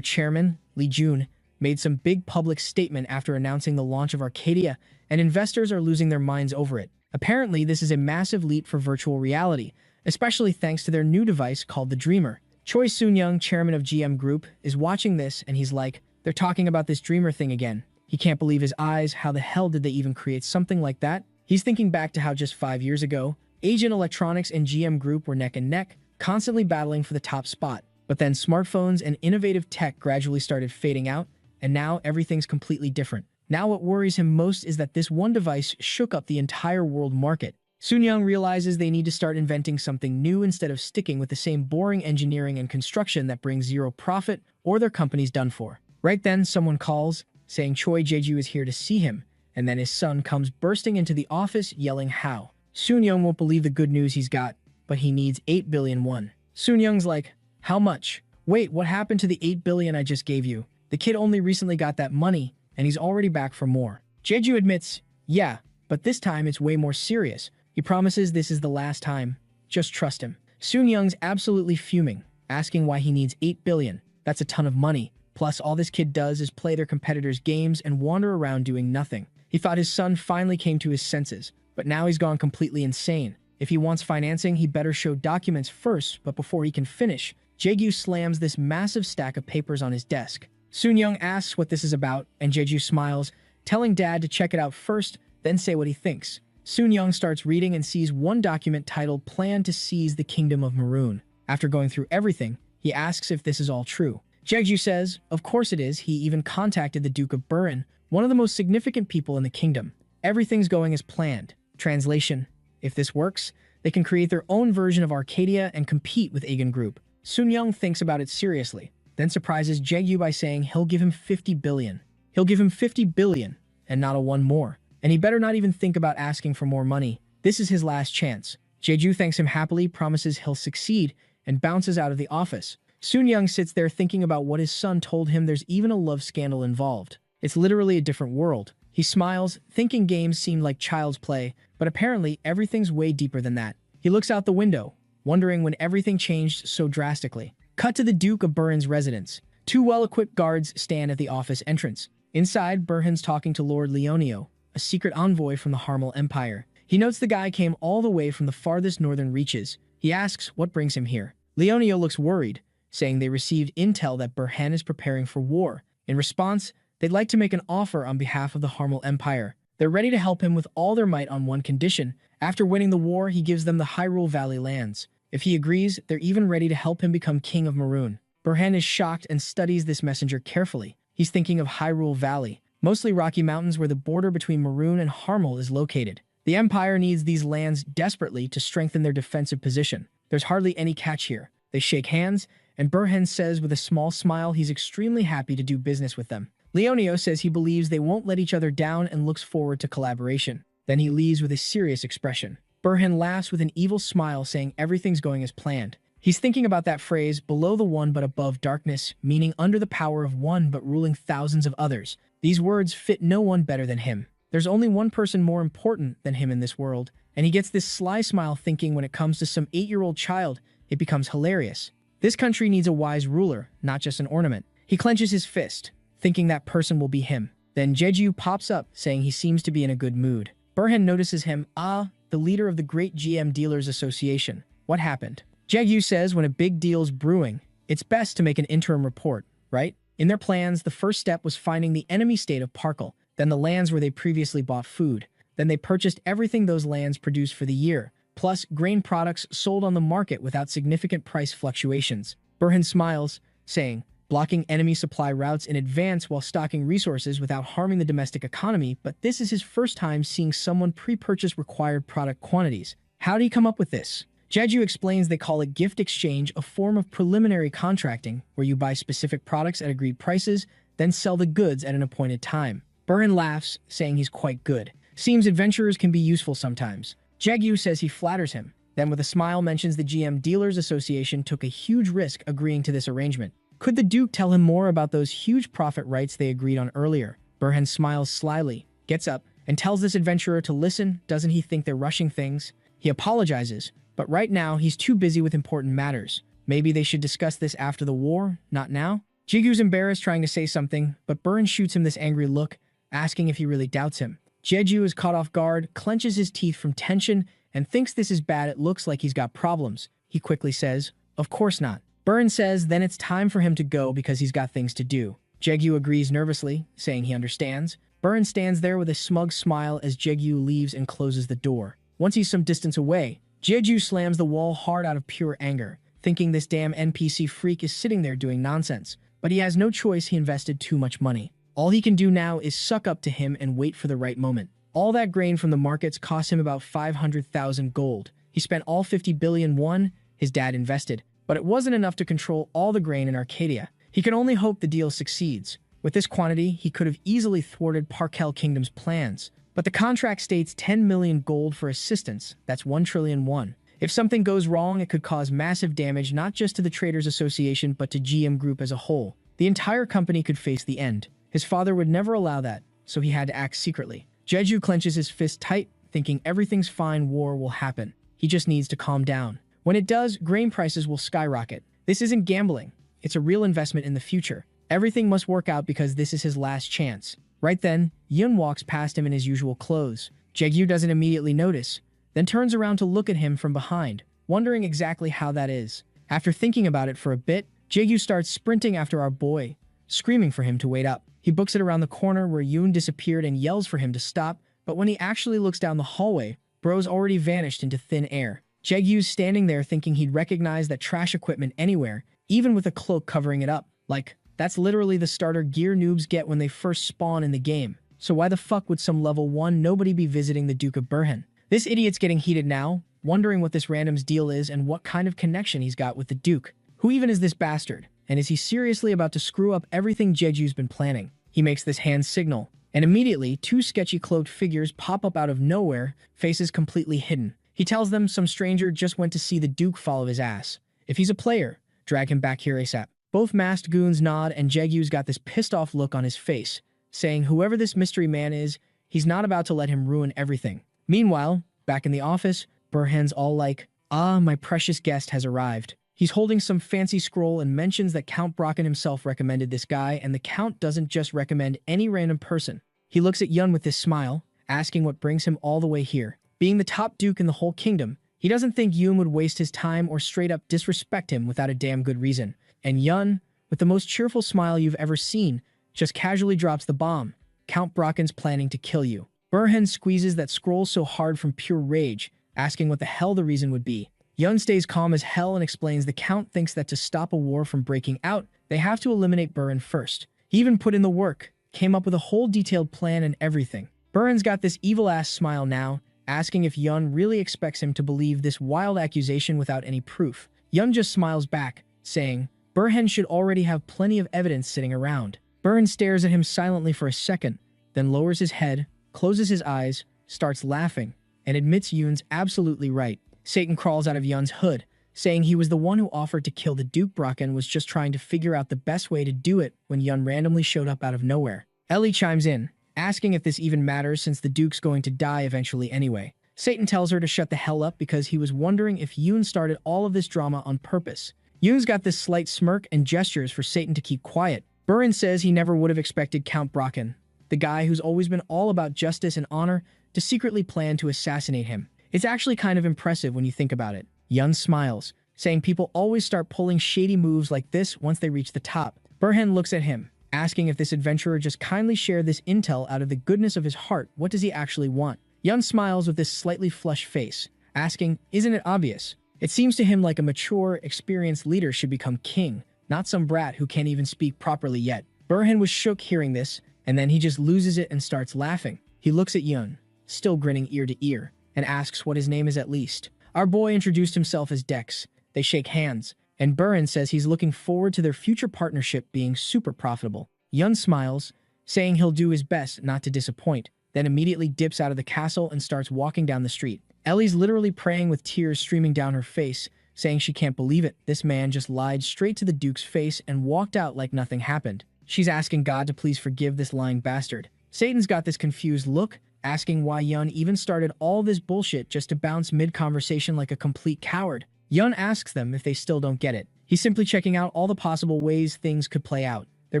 Speaker 1: chairman, Lee Jun, made some big public statement after announcing the launch of Arcadia, and investors are losing their minds over it. Apparently, this is a massive leap for virtual reality, especially thanks to their new device called the Dreamer. Choi Soon-young, chairman of GM Group, is watching this, and he's like, they're talking about this Dreamer thing again. He can't believe his eyes. How the hell did they even create something like that? He's thinking back to how just 5 years ago, Agent Electronics and GM Group were neck and neck, constantly battling for the top spot. But then smartphones and innovative tech gradually started fading out, and now everything's completely different. Now what worries him most is that this one device shook up the entire world market. Soon-young realizes they need to start inventing something new instead of sticking with the same boring engineering and construction that brings zero profit, or their company's done for. Right then, someone calls, saying Choi Jeju is here to see him, and then his son comes bursting into the office yelling how. Soon-young won't believe the good news he's got, but he needs 8 billion won. Soon-young's like, how much? Wait, what happened to the 8 billion I just gave you? The kid only recently got that money, and he's already back for more. Jeju admits, yeah, but this time it's way more serious. He promises this is the last time. Just trust him. Soon-young's absolutely fuming, asking why he needs 8 billion. That's a ton of money. Plus, all this kid does is play their competitors' games and wander around doing nothing. He thought his son finally came to his senses, but now he's gone completely insane. If he wants financing, he better show documents first, but before he can finish, Jeju slams this massive stack of papers on his desk. Soon-young asks what this is about, and Jeju smiles, telling Dad to check it out first, then say what he thinks. Soon-young starts reading and sees one document titled Plan to Seize the Kingdom of Maroon. After going through everything, he asks if this is all true. Jeju says, of course it is. He even contacted the Duke of Burin, one of the most significant people in the kingdom. Everything's going as planned. Translation: if this works, they can create their own version of Arcadia and compete with Aegon Group. Soon-young thinks about it seriously, then surprises Jeju by saying he'll give him 50 billion. He'll give him 50 billion, and not a one more. And he better not even think about asking for more money. This is his last chance. Jeju thanks him happily, promises he'll succeed, and bounces out of the office. Soon-young sits there thinking about what his son told him. There's even a love scandal involved. It's literally a different world. He smiles, thinking games seem like child's play, but apparently everything's way deeper than that. He looks out the window, wondering when everything changed so drastically. Cut to the Duke of Burin's residence. 2 well-equipped guards stand at the office entrance. Inside, Burhan's talking to Lord Leonio, a secret envoy from the Harmal Empire. He notes the guy came all the way from the farthest northern reaches. He asks what brings him here. Leonio looks worried, saying they received intel that Burhan is preparing for war. In response, they'd like to make an offer on behalf of the Harmal Empire. They're ready to help him with all their might on one condition. After winning the war, he gives them the Hyrule Valley lands. If he agrees, they're even ready to help him become King of Maroon. Burhan is shocked and studies this messenger carefully. He's thinking of Hyrule Valley, mostly rocky mountains where the border between Maroon and Harmal is located. The Empire needs these lands desperately to strengthen their defensive position. There's hardly any catch here. They shake hands, and Burhan says with a small smile he's extremely happy to do business with them. Leonio says he believes they won't let each other down and looks forward to collaboration. Then he leaves with a serious expression. Burhan laughs with an evil smile, saying everything's going as planned. He's thinking about that phrase, below the one but above darkness, meaning under the power of one but ruling thousands of others. These words fit no one better than him. There's only one person more important than him in this world, and he gets this sly smile thinking when it comes to some 8-year-old child, it becomes hilarious. This country needs a wise ruler, not just an ornament. He clenches his fist, thinking that person will be him. Then Jeju pops up, saying he seems to be in a good mood. Burhan notices him. The leader of the Great GM Dealers Association. What happened? Jae-gyu says when a big deal's brewing, it's best to make an interim report, right? In their plans, the first step was finding the enemy state of Parkle, then the lands where they previously bought food. Then they purchased everything those lands produced for the year, plus grain products sold on the market without significant price fluctuations. Burhan smiles, saying, blocking enemy supply routes in advance while stocking resources without harming the domestic economy, but this is his first time seeing someone pre-purchase required product quantities. How did he come up with this? Jeju explains they call it gift exchange, a form of preliminary contracting where you buy specific products at agreed prices, then sell the goods at an appointed time. Burhan laughs, saying he's quite good. Seems adventurers can be useful sometimes. Jae-gyu says he flatters him, then with a smile mentions the GM Dealers Association took a huge risk agreeing to this arrangement. Could the Duke tell him more about those huge profit rights they agreed on earlier? Burhan smiles slyly, gets up, and tells this adventurer to listen. Doesn't he think they're rushing things? He apologizes, but right now he's too busy with important matters. Maybe they should discuss this after the war, not now? Jigu's embarrassed trying to say something, but Burhan shoots him this angry look, asking if he really doubts him. Jeju is caught off guard, clenches his teeth from tension, and thinks this is bad. It looks like he's got problems. He quickly says, of course not. Burhan says then it's time for him to go because he's got things to do. Jeju agrees nervously, saying he understands. Burhan stands there with a smug smile as Jeju leaves and closes the door. Once he's some distance away, Jeju slams the wall hard out of pure anger, thinking this damn NPC freak is sitting there doing nonsense. But he has no choice. He invested too much money. All he can do now is suck up to him and wait for the right moment. All that grain from the markets cost him about 500,000 gold. He spent all 50 billion won his dad invested, but it wasn't enough to control all the grain in Arcadia. He can only hope the deal succeeds. With this quantity, he could have easily thwarted Parkel Kingdom's plans. But the contract states 10 million gold for assistance. That's 1 trillion won. If something goes wrong, it could cause massive damage not just to the Traders Association but to GM Group as a whole. The entire company could face the end. His father would never allow that, so he had to act secretly. Jeju clenches his fist tight, thinking everything's fine, war will happen. He just needs to calm down. When it does, grain prices will skyrocket. This isn't gambling. It's a real investment in the future. Everything must work out because this is his last chance. Right then, Yun walks past him in his usual clothes. Jeju doesn't immediately notice, then turns around to look at him from behind, wondering exactly how that is. After thinking about it for a bit, Jeju starts sprinting after our boy, screaming for him to wait up. He books it around the corner where Yoon disappeared and yells for him to stop, but when he actually looks down the hallway, bro's already vanished into thin air. Jaegyu's standing there thinking he'd recognize that trash equipment anywhere, even with a cloak covering it up. Like, that's literally the starter gear noobs get when they first spawn in the game. So why the fuck would some level 1 nobody be visiting the Duke of Burhan? This idiot's getting heated now, wondering what this random's deal is and what kind of connection he's got with the Duke. Who even is this bastard? And is he seriously about to screw up everything Jeju's been planning? He makes this hand signal, and immediately 2 sketchy cloaked figures pop up out of nowhere, faces completely hidden. He tells them some stranger just went to see the Duke follow his ass. If he's a player, drag him back here ASAP. Both masked goons nod and Jegu's got this pissed off look on his face, saying whoever this mystery man is, he's not about to let him ruin everything. Meanwhile, back in the office, Burhan's all like, ah, my precious guest has arrived. He's holding some fancy scroll and mentions that Count Brocken himself recommended this guy, and the Count doesn't just recommend any random person. He looks at Yun with this smile, asking what brings him all the way here. Being the top duke in the whole kingdom, he doesn't think Yun would waste his time or straight up disrespect him without a damn good reason. And Yun, with the most cheerful smile you've ever seen, just casually drops the bomb. Count Brocken's planning to kill you. Burhan squeezes that scroll so hard from pure rage, asking what the hell the reason would be. Yun stays calm as hell and explains the Count thinks that to stop a war from breaking out, they have to eliminate Burhan first. He even put in the work, came up with a whole detailed plan and everything. Burhan's got this evil-ass smile now, asking if Yun really expects him to believe this wild accusation without any proof. Yun just smiles back, saying, Burhan should already have plenty of evidence sitting around. Burhan stares at him silently for a second, then lowers his head, closes his eyes, starts laughing, and admits Yun's absolutely right. Satan crawls out of Yun's hood, saying he was the one who offered to kill the Duke. Brocken was just trying to figure out the best way to do it when Yun randomly showed up out of nowhere. Ellie chimes in, asking if this even matters since the Duke's going to die eventually anyway. Satan tells her to shut the hell up because he was wondering if Yun started all of this drama on purpose. Yun's got this slight smirk and gestures for Satan to keep quiet. Burhan says he never would have expected Count Brocken, the guy who's always been all about justice and honor, to secretly plan to assassinate him. It's actually kind of impressive when you think about it. Yun smiles, saying people always start pulling shady moves like this once they reach the top. Burhan looks at him, asking if this adventurer just kindly shared this intel out of the goodness of his heart. What does he actually want? Yun smiles with this slightly flushed face, asking, isn't it obvious? It seems to him like a mature, experienced leader should become king, not some brat who can't even speak properly yet. Burhan was shook hearing this, and then he just loses it and starts laughing. He looks at Yun, still grinning ear to ear, and asks what his name is at least. Our boy introduced himself as Dex. They shake hands, and Burhan says he's looking forward to their future partnership being super profitable. Yun smiles, saying he'll do his best not to disappoint, then immediately dips out of the castle and starts walking down the street. Ellie's literally praying with tears streaming down her face, saying she can't believe it. This man just lied straight to the Duke's face and walked out like nothing happened. She's asking God to please forgive this lying bastard. Satan's got this confused look, asking why Yun even started all this bullshit just to bounce mid-conversation like a complete coward. Yun asks them if they still don't get it. He's simply checking out all the possible ways things could play out. They're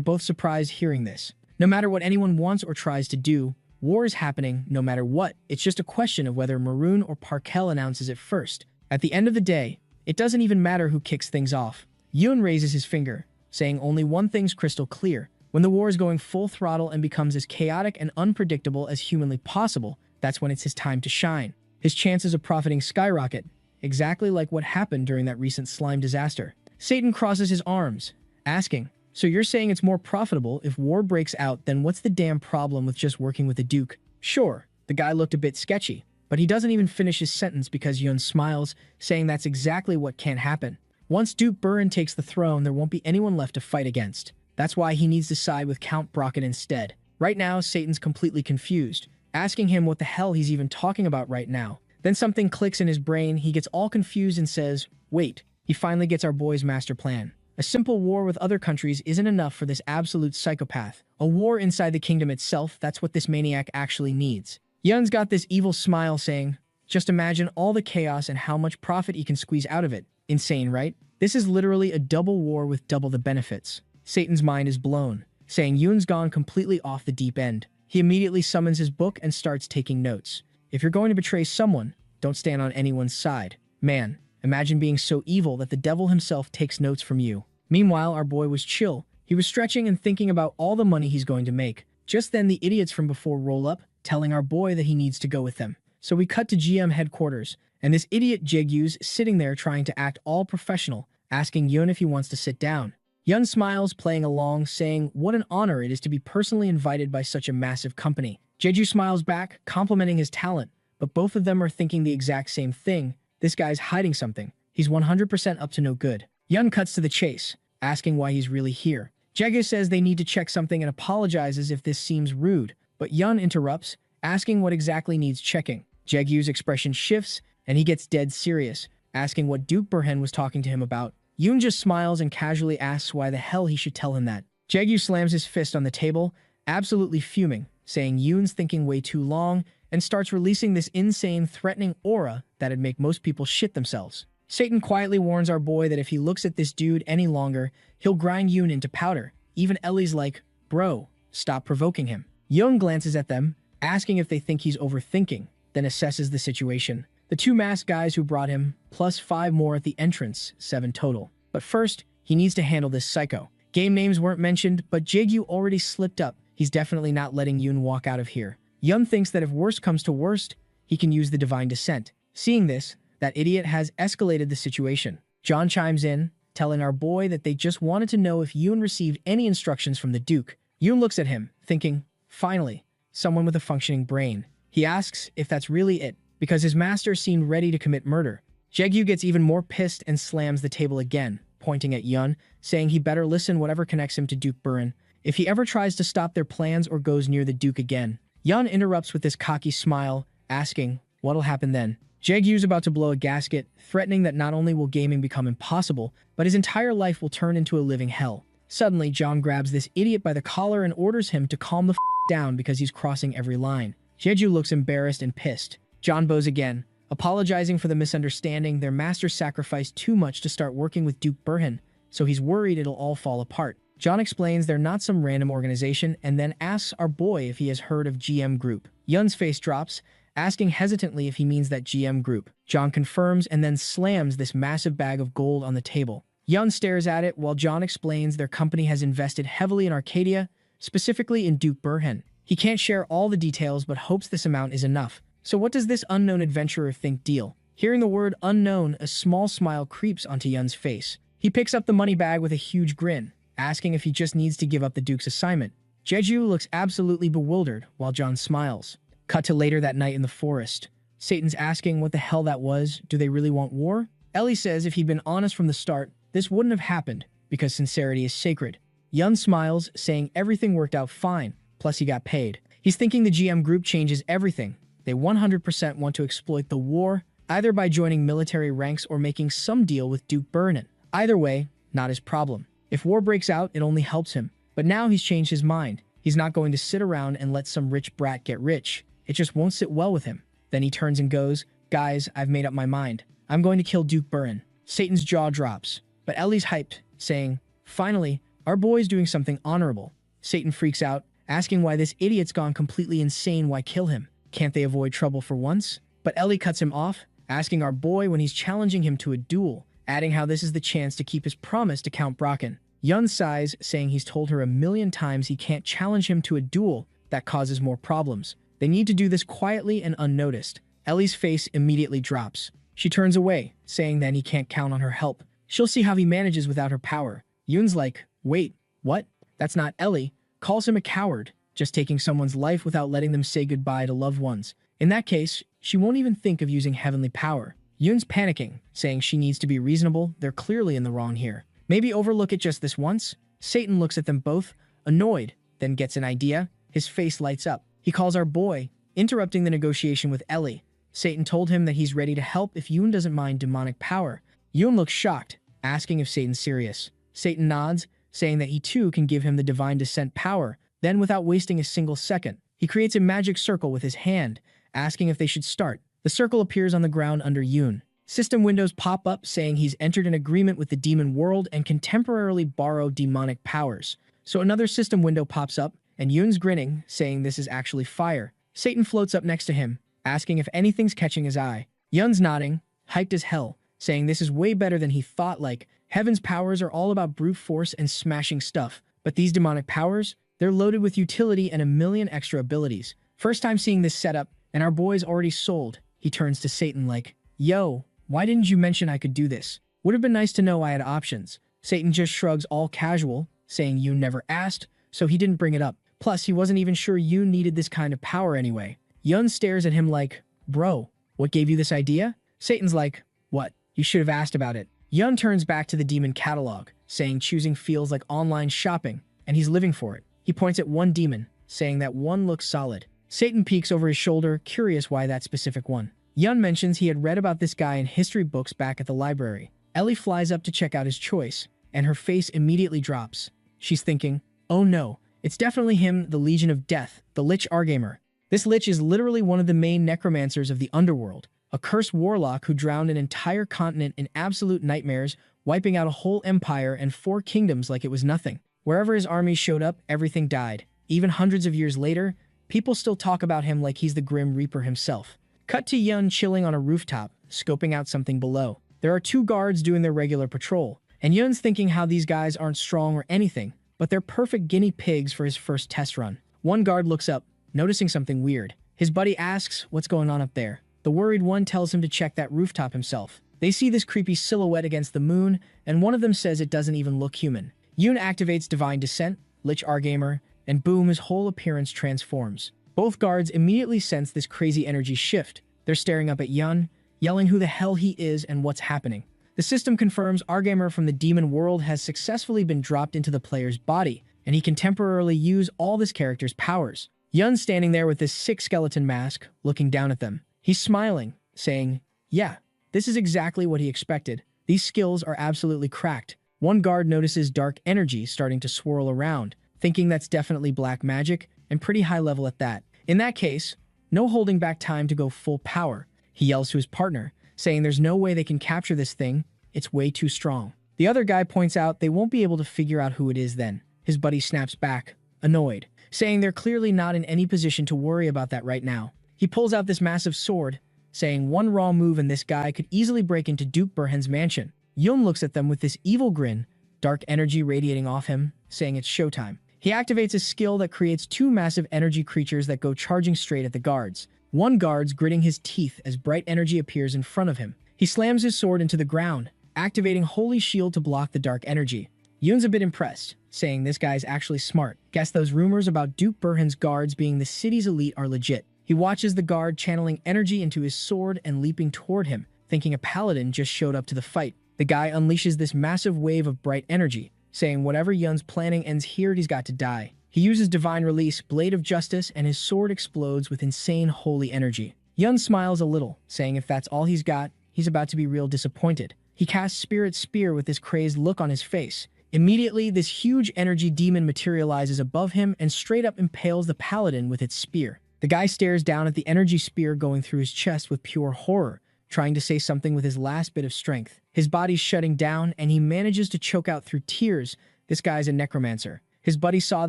Speaker 1: both surprised hearing this. No matter what anyone wants or tries to do, war is happening no matter what. It's just a question of whether Maroon or Parkel announces it first. At the end of the day, it doesn't even matter who kicks things off. Yun raises his finger, saying only one thing's crystal clear. When the war is going full throttle and becomes as chaotic and unpredictable as humanly possible, that's when it's his time to shine. His chances of profiting skyrocket, exactly like what happened during that recent slime disaster. Satan crosses his arms, asking, so you're saying it's more profitable if war breaks out, then what's the damn problem with just working with the Duke? Sure, the guy looked a bit sketchy, but he doesn't even finish his sentence because Yun smiles, saying that's exactly what can't happen. Once Duke Burhan takes the throne, there won't be anyone left to fight against. That's why he needs to side with Count Brockett instead. Right now, Satan's completely confused, asking him what the hell he's even talking about right now. Then something clicks in his brain, he gets all confused and says, wait, he finally gets our boy's master plan. A simple war with other countries isn't enough for this absolute psychopath. A war inside the kingdom itself, that's what this maniac actually needs. Yun's got this evil smile saying, just imagine all the chaos and how much profit he can squeeze out of it. Insane, right? This is literally a double war with double the benefits. Satan's mind is blown, saying Yun's gone completely off the deep end. He immediately summons his book and starts taking notes. If you're going to betray someone, don't stand on anyone's side. Man, imagine being so evil that the devil himself takes notes from you. Meanwhile, our boy was chill. He was stretching and thinking about all the money he's going to make. Just then, the idiots from before roll up, telling our boy that he needs to go with them. So we cut to GM headquarters, and this idiot Jegyu's sitting there trying to act all professional, asking Yun if he wants to sit down. Yun smiles, playing along, saying what an honor it is to be personally invited by such a massive company. Jeju smiles back, complimenting his talent, but both of them are thinking the exact same thing. This guy's hiding something. He's 100% up to no good. Yun cuts to the chase, asking why he's really here. Jeju says they need to check something and apologizes if this seems rude, but Yun interrupts, asking what exactly needs checking. Jegyu's expression shifts, and he gets dead serious, asking what Duke Burhan was talking to him about. Yun just smiles and casually asks why the hell he should tell him that. Jegyu slams his fist on the table, absolutely fuming, saying Yun's thinking way too long, and starts releasing this insane, threatening aura that'd make most people shit themselves. Satan quietly warns our boy that if he looks at this dude any longer, he'll grind Yun into powder. Even Ellie's like, bro, stop provoking him. Yun glances at them, asking if they think he's overthinking, then assesses the situation. The two masked guys who brought him, plus 5 more at the entrance, 7 total. But first, he needs to handle this psycho. Game names weren't mentioned, but Jegyu already slipped up. He's definitely not letting Yun walk out of here. Yun thinks that if worst comes to worst, he can use the divine descent. Seeing this, that idiot has escalated the situation. John chimes in, telling our boy that they just wanted to know if Yun received any instructions from the Duke. Yun looks at him, thinking, finally, someone with a functioning brain. He asks if that's really it, because his master seemed ready to commit murder. Jegyu gets even more pissed and slams the table again, pointing at Yun, saying he better listen whatever connects him to Duke Burhan. If he ever tries to stop their plans or goes near the Duke again. Yun interrupts with this cocky smile, asking, what'll happen then? Jegyu's about to blow a gasket, threatening that not only will gaming become impossible, but his entire life will turn into a living hell. Suddenly, John grabs this idiot by the collar and orders him to calm the down because he's crossing every line. Jegyu looks embarrassed and pissed. John bows again, apologizing for the misunderstanding. Their master sacrificed too much to start working with Duke Burhan, so he's worried it'll all fall apart. John explains they're not some random organization and then asks our boy if he has heard of GM Group. Yun's face drops, asking hesitantly if he means that GM group. John confirms and then slams this massive bag of gold on the table. Yun stares at it while John explains their company has invested heavily in Arcadia, specifically in Duke Burhen. He can't share all the details but hopes this amount is enough. So what does this unknown adventurer think deal? Hearing the word unknown, a small smile creeps onto Yun's face. He picks up the money bag with a huge grin, asking if he just needs to give up the Duke's assignment. Jeju looks absolutely bewildered while John smiles. Cut to later that night in the forest. Satan's asking what the hell that was. Do they really want war? Ellie says if he'd been honest from the start, this wouldn't have happened because sincerity is sacred. Yun smiles, saying everything worked out fine, plus he got paid. He's thinking the GM group changes everything. They 100% want to exploit the war, either by joining military ranks or making some deal with Duke Burhen. Either way, not his problem. If war breaks out, it only helps him. But now he's changed his mind. He's not going to sit around and let some rich brat get rich. It just won't sit well with him. Then he turns and goes, "Guys, I've made up my mind. I'm going to kill Duke Burhen." Satan's jaw drops, but Ellie's hyped, saying, "Finally, our boy's doing something honorable." Satan freaks out, asking why this idiot's gone completely insane. Why kill him? Can't they avoid trouble for once? But Ellie cuts him off, asking our boy when he's challenging him to a duel, adding how this is the chance to keep his promise to Count Brocken. Yun sighs, saying he's told her 1,000,000 times he can't challenge him to a duel. That causes more problems. They need to do this quietly and unnoticed. Ellie's face immediately drops. She turns away, saying then he can't count on her help. She'll see how he manages without her power. Yun's like, "Wait, what? That's not Ellie." Calls him a coward, just taking someone's life without letting them say goodbye to loved ones. In that case, she won't even think of using heavenly power. Yun's panicking, saying she needs to be reasonable. They're clearly in the wrong here. Maybe overlook it just this once? Satan looks at them both, annoyed, then gets an idea. His face lights up. He calls our boy, interrupting the negotiation with Ellie. Satan told him that he's ready to help if Yun doesn't mind demonic power. Yun looks shocked, asking if Satan's serious. Satan nods, saying that he too can give him the divine descent power. Then, without wasting a single second, he creates a magic circle with his hand, asking if they should start. The circle appears on the ground under Yun. System windows pop up, saying he's entered an agreement with the demon world and can temporarily borrow demonic powers. So another system window pops up, and Yun's grinning, saying this is actually fire. Satan floats up next to him, asking if anything's catching his eye. Yun's nodding, hyped as hell, saying this is way better than he thought. Like, heaven's powers are all about brute force and smashing stuff, but these demonic powers, they're loaded with utility and 1,000,000 extra abilities. First time seeing this setup, and our boy's already sold. He turns to Satan like, "Yo, why didn't you mention I could do this? Would have been nice to know I had options." Satan just shrugs all casual, saying you never asked, so he didn't bring it up. Plus, he wasn't even sure you needed this kind of power anyway. Yun stares at him like, "Bro, what gave you this idea?" Satan's like, "What? You should have asked about it." Yun turns back to the demon catalog, saying choosing feels like online shopping, and he's living for it. He points at one demon, saying that one looks solid. Satan peeks over his shoulder, curious why that specific one. Yun mentions he had read about this guy in history books back at the library. Ellie flies up to check out his choice, and her face immediately drops. She's thinking, oh no, it's definitely him, the Legion of Death, the Lich Argamer. This Lich is literally one of the main necromancers of the underworld, a cursed warlock who drowned an entire continent in absolute nightmares, wiping out a whole empire and 4 kingdoms like it was nothing. Wherever his armies showed up, everything died. Even hundreds of years later, people still talk about him like he's the Grim Reaper himself. Cut to Yun chilling on a rooftop, scoping out something below. There are 2 guards doing their regular patrol, and Yun's thinking how these guys aren't strong or anything, but they're perfect guinea pigs for his first test run. One guard looks up, noticing something weird. His buddy asks what's going on up there. The worried one tells him to check that rooftop himself. They see this creepy silhouette against the moon, and one of them says it doesn't even look human. Yun activates Divine Descent, Lich Argamer, and boom, his whole appearance transforms. Both guards immediately sense this crazy energy shift. They're staring up at Yun, yelling who the hell he is and what's happening. The system confirms Argamer from the demon world has successfully been dropped into the player's body, and he can temporarily use all this character's powers. Yun's standing there with this sick skeleton mask, looking down at them. He's smiling, saying, yeah, this is exactly what he expected. These skills are absolutely cracked. One guard notices dark energy starting to swirl around, thinking that's definitely black magic, and pretty high level at that. In that case, no holding back time to go full power. He yells to his partner, saying there's no way they can capture this thing. It's way too strong. The other guy points out they won't be able to figure out who it is then. His buddy snaps back, annoyed, saying they're clearly not in any position to worry about that right now. He pulls out this massive sword, saying one raw move and this guy could easily break into Duke Burhan's mansion. Yun looks at them with this evil grin, dark energy radiating off him, saying it's showtime. He activates a skill that creates two massive energy creatures that go charging straight at the guards. One guard's gritting his teeth as bright energy appears in front of him. He slams his sword into the ground, activating Holy Shield to block the dark energy. Yun's a bit impressed, saying this guy's actually smart. Guess those rumors about Duke Burhan's guards being the city's elite are legit. He watches the guard channeling energy into his sword and leaping toward him, thinking a paladin just showed up to the fight. The guy unleashes this massive wave of bright energy, saying whatever Yun's planning ends here, he's got to die. He uses Divine Release, Blade of Justice, and his sword explodes with insane holy energy. Yun smiles a little, saying if that's all he's got, he's about to be real disappointed. He casts Spirit Spear with this crazed look on his face. Immediately, this huge energy demon materializes above him and straight up impales the paladin with its spear. The guy stares down at the energy spear going through his chest with pure horror, trying to say something with his last bit of strength. His body's shutting down, and he manages to choke out through tears. This guy's a necromancer. His buddy saw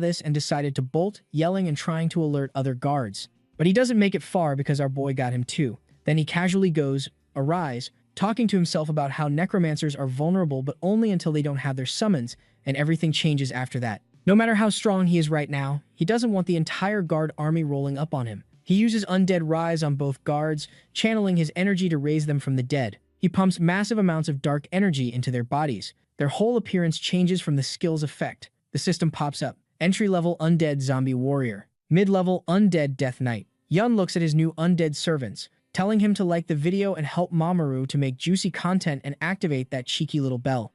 Speaker 1: this and decided to bolt, yelling and trying to alert other guards. But he doesn't make it far because our boy got him too. Then he casually goes, "Arise," talking to himself about how necromancers are vulnerable but only until they don't have their summons, and everything changes after that. No matter how strong he is right now, he doesn't want the entire guard army rolling up on him. He uses Undead Rise on both guards, channeling his energy to raise them from the dead. He pumps massive amounts of dark energy into their bodies. Their whole appearance changes from the skill's effect. The system pops up. Entry-level Undead Zombie Warrior. Mid-level Undead Death Knight. Yun looks at his new undead servants, telling him to like the video and help Mamoru to make juicy content and activate that cheeky little bell.